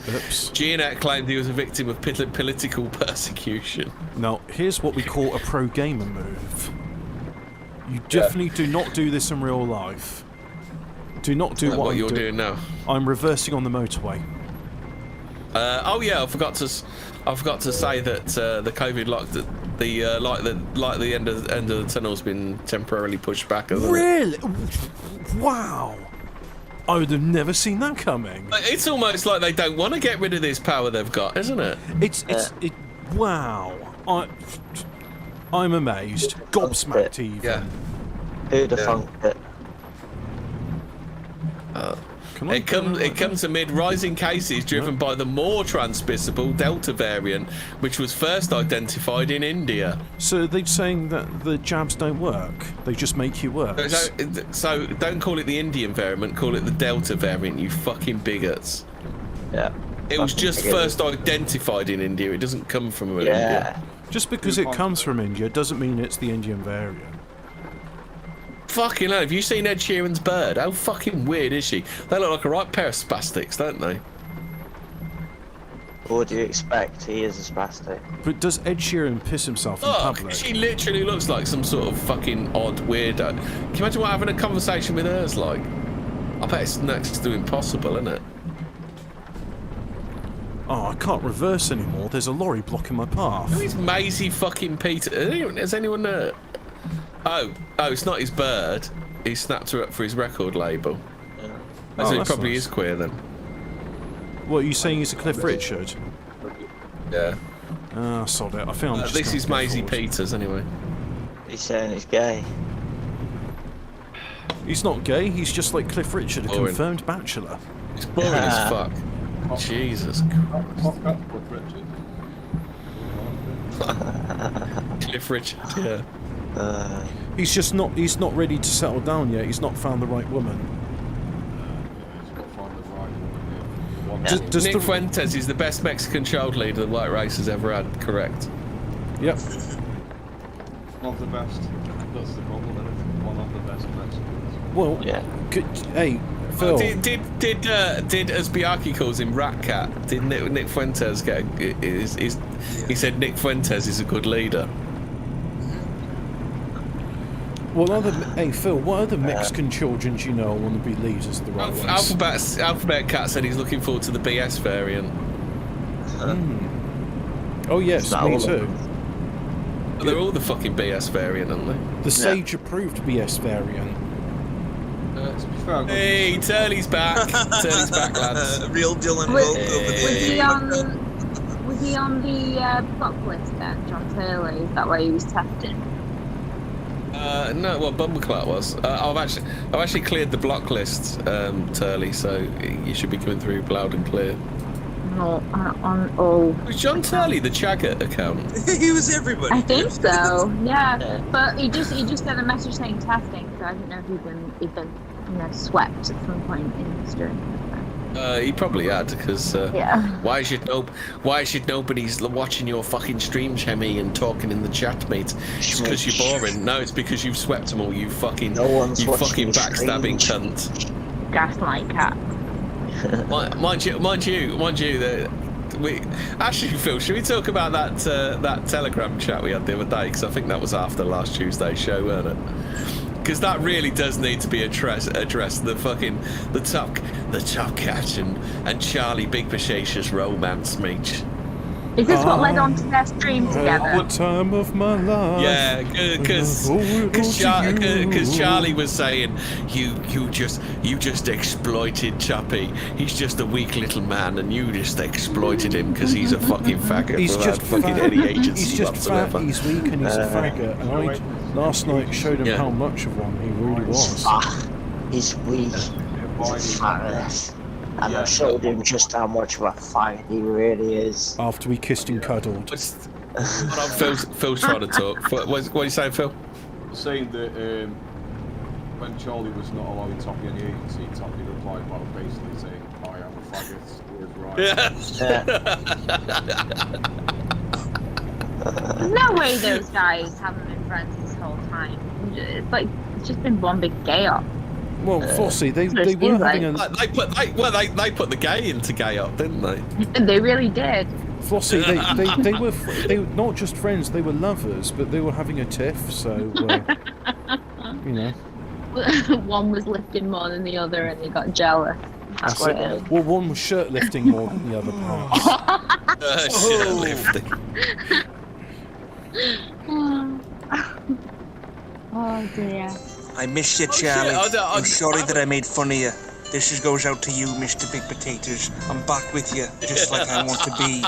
Gianet claimed he was a victim of political persecution. Now, here's what we call a pro-gamer move. You definitely do not do this in real life. Do not do what you're doing now. I'm reversing on the motorway. Oh yeah, I forgot to say that the COVID light at the end of the tunnel's been temporarily pushed back. Really? Wow. I would have never seen that coming. It's almost like they don't want to get rid of this power they've got, isn't it? Wow. I'm amazed. Gobsmacked even. Yeah. Who'd have thunk it? It comes amid rising cases driven by the more transmissible Delta variant, which was first identified in India. So they're saying that the jabs don't work. They just make you worse. So don't call it the Indian variant, call it the Delta variant, you fucking bigots. Yeah. It was just first identified in India. It doesn't come from India. Just because it comes from India doesn't mean it's the Indian variant. Fucking hell, have you seen Ed Sheeran's bird? How fucking weird is she? They look like a right pair of spastics, don't they? What do you expect? He is a spastic. But does Ed Sheeran piss himself in public? She literally looks like some sort of fucking odd weirdo. Can you imagine what having a conversation with her's like? I bet it's next to impossible, isn't it? Oh, I can't reverse anymore. There's a lorry blocking my path. Who is Maisie fucking Peter? Has anyone Oh, it's not his bird. He snapped her up for his record label. Oh, So he that's probably nice. is queer then. What, are you saying he's a Cliff Richard? Yeah. Ah, sod it. I think I'm just This gonna is go Maisie forward. Peters anyway. He's saying he's gay. He's not gay, he's just like Cliff Richard, a Boring. confirmed bachelor. It's boring as fuck. Jesus Christ. Cliff Richard, yeah. He's not ready to settle down yet. He's not found the right woman. Does Nick the- Fuentes is the best Mexican child leader the white race has ever had, correct? Yep. Not the best. That's the problem, isn't it? One of the best Mexicans. Well, hey, Phil. Did as Biaki calls him Rat Cat, did Nick Fuentes get he said Nick Fuentes is a good leader. Hey Phil, what other Mexican children do you know want to be leaders of the right race? Alphabet Cat said he's looking forward to the BS variant. Oh yes, me too. But they're all the fucking BS variant, aren't they? The Sage approved BS variant. Hey, Turley's back. Turley's back, lads. Real Dylan Was, Vogt over there. was he on the block list then, John Turley? Is that why he was tested? No, well, Bumbleclot was. I've actually cleared the block list, Turley, so you should be coming through loud and clear. Not on all. Was John Turley the Chagger account? He was everybody. I think so. Yeah, but he just sent a message saying testing, so I don't know if he'd been swept at some point in history. He probably had, because why should nobody's watching your fucking stream, Chemmy, and talking in the chat, mate? It's because you're boring. No, it's because you've swept them all, you fucking backstabbing cunt. Gaslight cat. Mind you, actually, Phil, should we talk about that Telegram chat we had the other day? Because I think that was after last Tuesday's show, weren't it? Because that really does need to be addressed. The top cat and Charlie Big Pachacious romance, mate. Is this what led on to their stream together? The time of my life. Yeah, because Charlie was saying you just exploited Chappie. He's just a weak little man, and you just exploited him because he's a fucking faggot. He's just fucking fat. any agency He's just fat. whatsoever. He's weak and he's a faggot. And I last night showed him how much of one he really was. He's weak. He's a fat ass. And I showed him just how much of a faggot he really is. After we kissed and cuddled. Phil's trying to talk. What are you saying, Phil? Saying that when Charlie was not allowing Toppy any agency, Toppy replied by basically saying, I am a faggot. There's no way those guys haven't been friends this whole time. It's just been one big gay up. Well, Flossie, they were having a... They put the gay into gay up, didn't they? They really did. Flossie, they were not just friends, they were lovers, but they were having a tiff, so, you know. One was lifting more than the other and they got jealous. That's what it is. Well, one was shirt lifting more than the other parts. Shirt lifting. Oh dear. I miss you, Charlie. I'm sorry that I made fun of you. This goes out to you, Mr. Big Potatoes. I'm back with you, just like I want to be.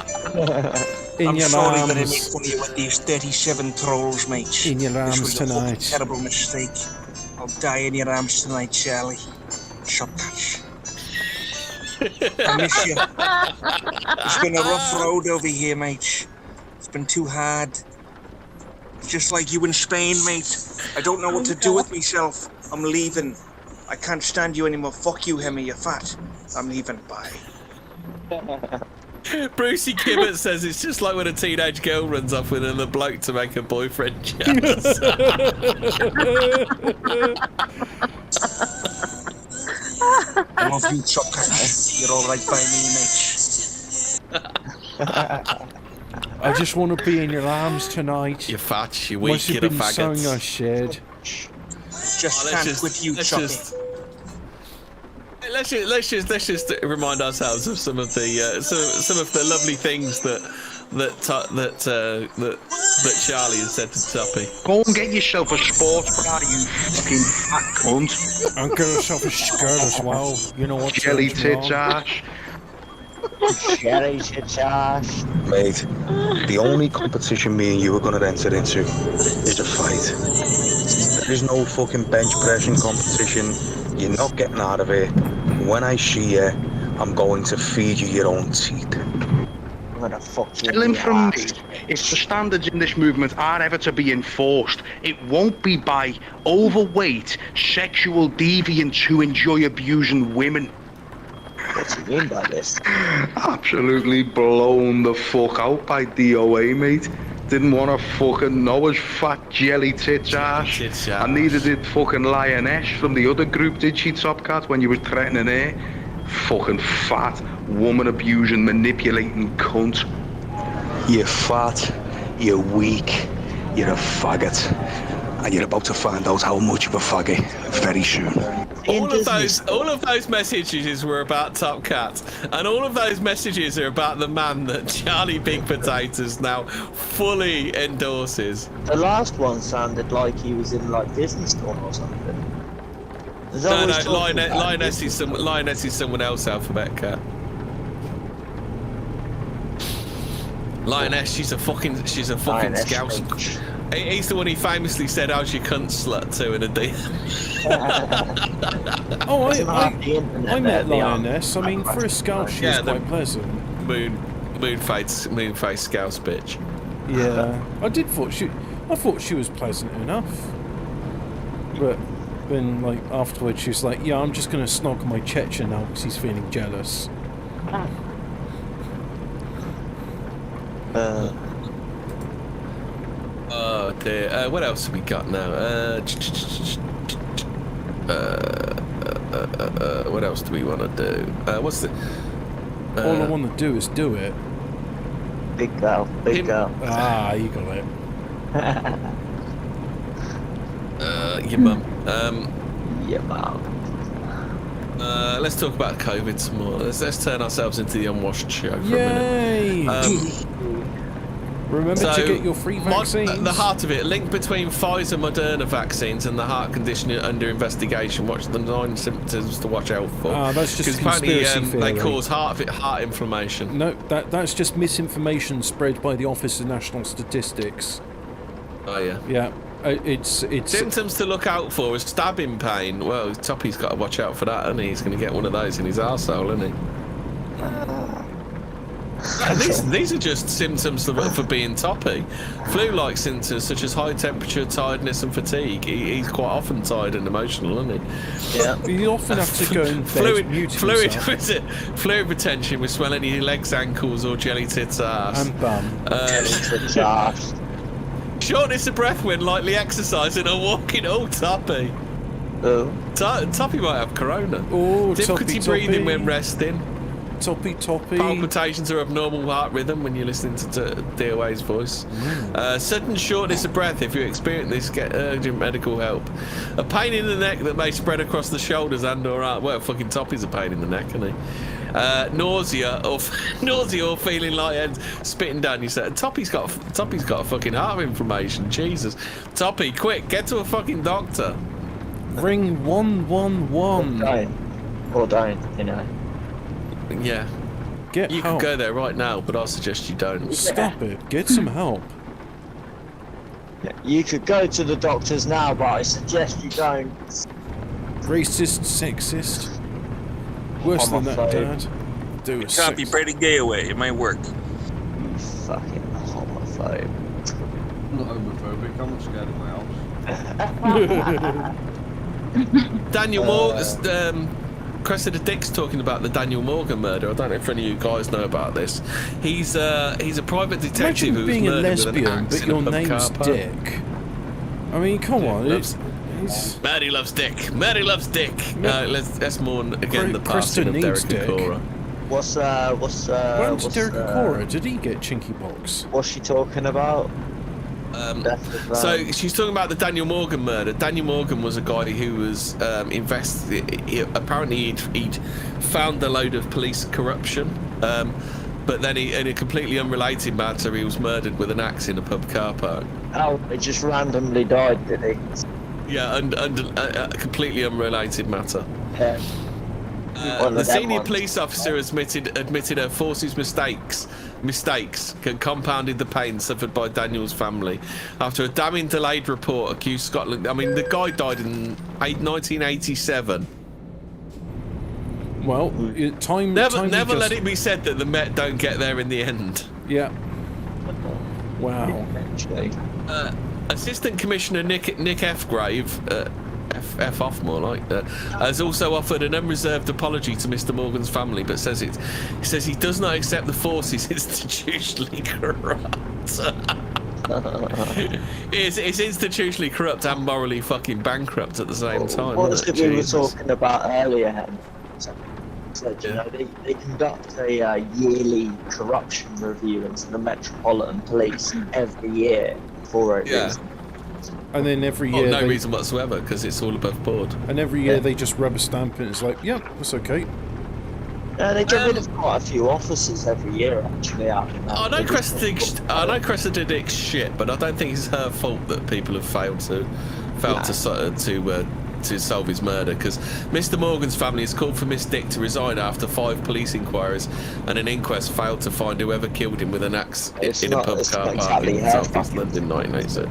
I'm sorry that I made fun of you with these 37 trolls, mate. In your arms this was a tonight. terrible mistake. I'll die in your arms tonight, Charlie. Shotcatch. I miss you. It's been a rough road over here, mate. It's been too hard. It's just like you in Spain, mate. I don't know what to do with myself. I'm leaving. I can't stand you anymore. Fuck you, Hemi, you're fat. I'm leaving. Bye. Brucey Kibbett says it's just like when a teenage girl runs off with another bloke to make her boyfriend jealous. I love you, Shotcatch. You're all right by me, mate. I just want to be in your arms tonight. You fat, you weak, Must have you're a been faggot. something I shared. Just can't with you, Choppy. Let's just remind ourselves of some of the lovely things that Charlie has said to Tuppy. Go and get yourself a sports bra, you fucking fat cunt. And get yourself a skirt as well. You know what? Jelly tits ass. Jelly tits ass. Mate, the only competition me and you are going to enter into is a fight. There is no fucking bench pressing competition. You're not getting out of it. When I see you, I'm going to feed you your own teeth. I'm gonna fuck you. Telling from me, if the standards in this movement are ever to be enforced, it won't be by overweight, sexual deviants who enjoy abusing women. What do you mean by this? Absolutely blown the fuck out by DOA, mate. Didn't want to fucking know his fat jelly tits ass. And neither did fucking Lioness from the other group, did she, Top Cat, when you was threatening her? Fucking fat, woman abusing, manipulating cunt. You're fat, you're weak, you're a faggot. And you're about to find out how much of a faggot very soon. All of those messages were about Top Cat, and all of those messages are about the man that Charlie Big Potatoes now fully endorses. The last one sounded like he was in like Disney Store or something. No, Lioness is someone else, Alphabet Cat. Lioness, she's a fucking scouse. He's the one he famously said, "How's your cunt slut?" to in a D. Oh, I met Lioness. I mean, for a scouse, she was quite pleasant. Moonface scouse bitch. Yeah, I thought she was pleasant enough. But then, like afterwards, she was like, "Yeah, I'm just gonna snog my Chechen now because he's feeling jealous." Oh dear. What else have we got now? What else do we want to do? What's the? All I want to do is do it. Big girl. Ah, you got it. Your mum. Your mum. Let's talk about COVID some more. Let's turn ourselves into the unwashed show for Yay! a minute. Remember to get your free vaccines. The heart of it, link between Pfizer Moderna vaccines and the heart condition under investigation. Watch the 9 symptoms to watch out for. That's just a conspiracy theory. They cause heart inflammation. No, that's just misinformation spread by the Office of National Statistics. Oh yeah. Yeah. It's symptoms to look out for is stabbing pain. Well, Toppy's got to watch out for that, hasn't he? He's going to get one of those in his arsehole, isn't he? These are just symptoms for being Toppy. Flu-like symptoms such as high temperature, tiredness, and fatigue. He's quite often tired and emotional, isn't he? Yeah. You often have to go in bed, fluid retention with swelling in your legs, ankles, or jelly tits ass. And bum. Shortness of breath when lightly exercising or walking. Oh, Toppy. Toppy might have corona. Oh, difficulty breathing when resting. Toppy. Palpitations or abnormal heart rhythm when you're listening to DOA's voice. Sudden shortness of breath. If you experience this, get urgent medical help. A pain in the neck that may spread across the shoulders and or arm. Well, fucking Toppy's a pain in the neck, isn't he? Nausea or feeling lightheaded, spitting down your set. Toppy's got a fucking heart inflammation. Jesus, Toppy, quick, get to a fucking doctor. Ring 111. Or don't, you know. Yeah. You help. could go there right now, but I suggest you don't. Stop it. Get some help. You could go to the doctors now, but I suggest you don't. Racist, sexist. Worse than that, Dad. Do a Copy Brady Gay away. It might work. You fucking homophobe. I'm not homophobic. I'm not scared of my house. Daniel Morgan, Cressida Dick's talking about the Daniel Morgan murder. I don't know if any of you guys know about this. He's a private detective Imagine who was being a murdered with an lesbian, axe but in a your pub name's car park. Dick. I mean, come on. Mary loves Dick. Mary loves Dick. Let's mourn again the passing of Derek Okora. What's Derek Okora? Did he get chinky pox? What's she talking about? So she's talking about the Daniel Morgan murder. Daniel Morgan was a guy who was apparently he'd found a load of police corruption, but then in a completely unrelated matter, he was murdered with an axe in a pub car park. Oh, he just randomly died, did he? Yeah, and a completely unrelated matter. Yeah. The senior police officer admitted her force's mistakes compounded the pain suffered by Daniel's family after a damning delayed report accused Scotland. I mean, the guy died in 1987. Well, time. Never let it be said that the Met don't get there in the end. Yeah. Wow. Assistant Commissioner Nick F. Grave. F off more like that, has also offered an unreserved apology to Mr. Morgan's family, but says he does not accept the force is institutionally corrupt. It's institutionally corrupt and morally fucking bankrupt at the same time. What was it we were talking about earlier, Hen? Said, you know, they conduct a yearly corruption review into the Metropolitan Police every year for a reason. And then every year, no reason whatsoever, because it's all above board. And every year they just rubber stamp it. It's like, yeah, that's okay. They get rid of quite a few officers every year, actually. I know Cressida Dick's shit, but I don't think it's her fault that people have failed to solve his murder. Because Mr. Morgan's family has called for Miss Dick to resign after 5 police inquiries, and an inquest failed to find whoever killed him with an axe in a pub car park in South East London in 1986.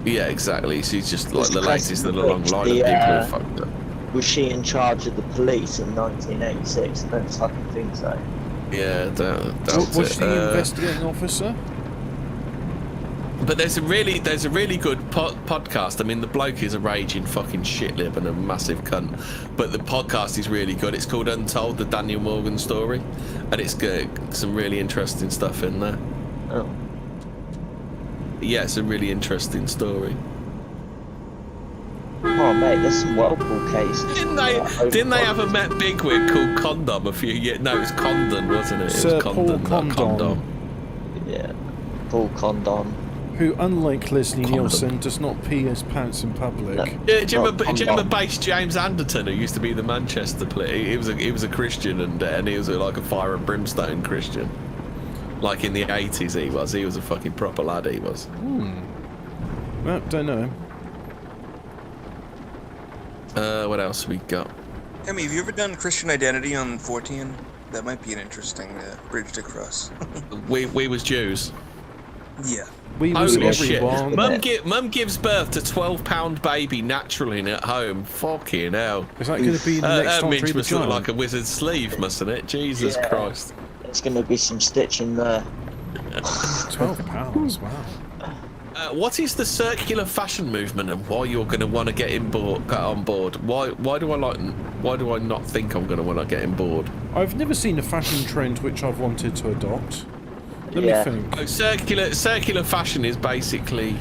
Yeah, exactly. She's just like the latest in a long line of people who fucked up. Was she in charge of the police in 1986? I don't fucking think so. Yeah, was she the investigating officer? But there's a really good podcast. I mean, the bloke is a raging fucking shitlib and a massive cunt, but the podcast is really good. It's called Untold: The Daniel Morgan Story, and it's got some really interesting stuff in there. Oh. Yeah, it's a really interesting story. Oh mate, there's some local cases. Didn't they have a Met bigwig called Condom a few years? No, it was Condon, wasn't it? Sir it was Condon, Paul Condon. Yeah, Paul Condon. Who, unlike Leslie Nielsen, does not pee his pants in public. Yeah, do you remember bass James Anderton, who used to be the Manchester player? He was a Christian, and he was like a fire and brimstone Christian. Like in the 80s, he was a fucking proper lad. He was. Well, don't know. What else we got? Emmy, have you ever done Christian Identity on 14? That might be an interesting bridge to cross. we was Jews. Yeah. Holy shit! Mum gives birth to 12-pound baby naturally at home. Fucking hell! Is that going to be the next Midge must look like a wizard's sleeve, mustn't it? Jesus Christ! There's going to be some stitching there. £12, wow. What is the circular fashion movement, and why you're going to want to get on board? Why do I not think I'm going to want to get on board? I've never seen a fashion trend which I've wanted to adopt. Let me think. Oh, circular fashion is basically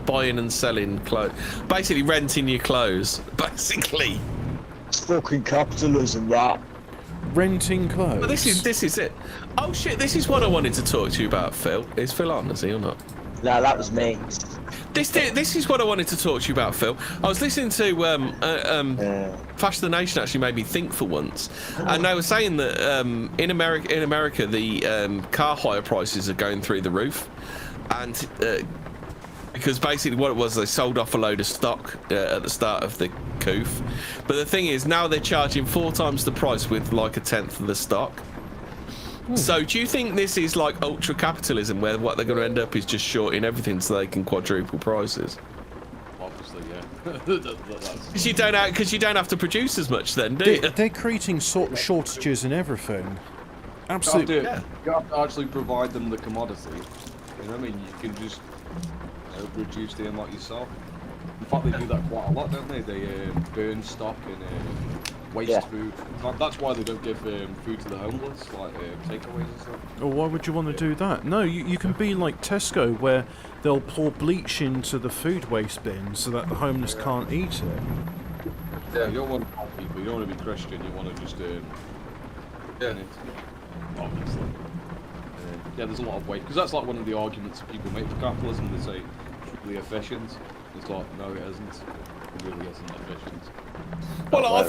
buying and selling clothes, basically renting your clothes. Basically, it's fucking capitalism, that. Renting clothes. Well, this is it. Oh shit! This is what I wanted to talk to you about, Phil. Is Phil on? Is he or not? No, that was me. This is what I wanted to talk to you about, Phil. I was listening to Fashion the Nation actually made me think for once, and they were saying that in America the car hire prices are going through the roof, and because basically what it was, they sold off a load of stock at the start of the coof. But the thing is, now they're charging 4 times the price with like a tenth of the stock. So do you think this is like ultra capitalism, where what they're going to end up is just shorting everything so they can quadruple prices? Obviously, yeah. Because you don't have to produce as much then, do you? They're creating shortages and everything. Absolutely. You have to actually provide them the commodity. You know what I mean? You can just reduce the amount yourself. In fact, they do that quite a lot, don't they? They burn stock and waste food. That's why they don't give food to the homeless, like takeaways and stuff. Oh, why would you want to do that? No, you can be like Tesco, where they'll pour bleach into the food waste bin so that the homeless can't eat it. Yeah, you don't want to help people, you don't want to be Christian, you want to just obviously. Yeah, there's a lot of waste, because that's like one of the arguments people make for capitalism. They say it's really efficient. It's like, no, it isn't. It really isn't efficient. Well, I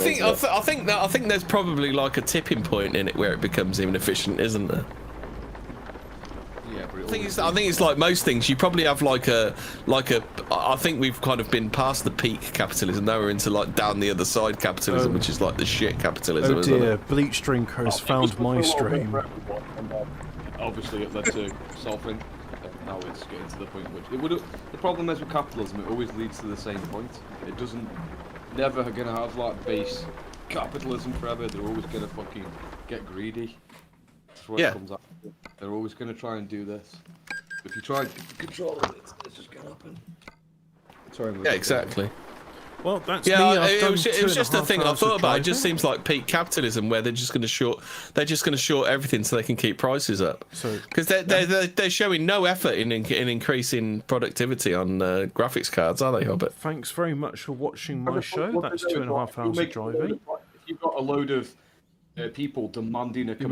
think there's probably like a tipping point in it where it becomes inefficient, isn't there? Yeah, but I think it's like most things. You probably have like a. I think we've kind of been past the peak capitalism. Now we're into like down the other side capitalism, which is like the shit capitalism. Oh dear, Bleach Drinker has found my stream. Obviously, it led to solving. Now it's getting to the point which it would. The problem is with capitalism, it always leads to the same point. It doesn't. Never gonna have like base capitalism forever. They're always gonna fucking get greedy. That's what it comes out. They're always gonna try and do this. If you try to control it, it's just gonna happen. Sorry, yeah, exactly. Well, that's it me. was just a thing I thought about. It just seems like peak capitalism, where they're just going to short everything so they can keep prices up. Because they're showing no effort in increasing productivity on graphics cards, are they, Hobbit? Thanks very much for watching my show. That's 2.5 hours of driving. If you've got a load of people demanding a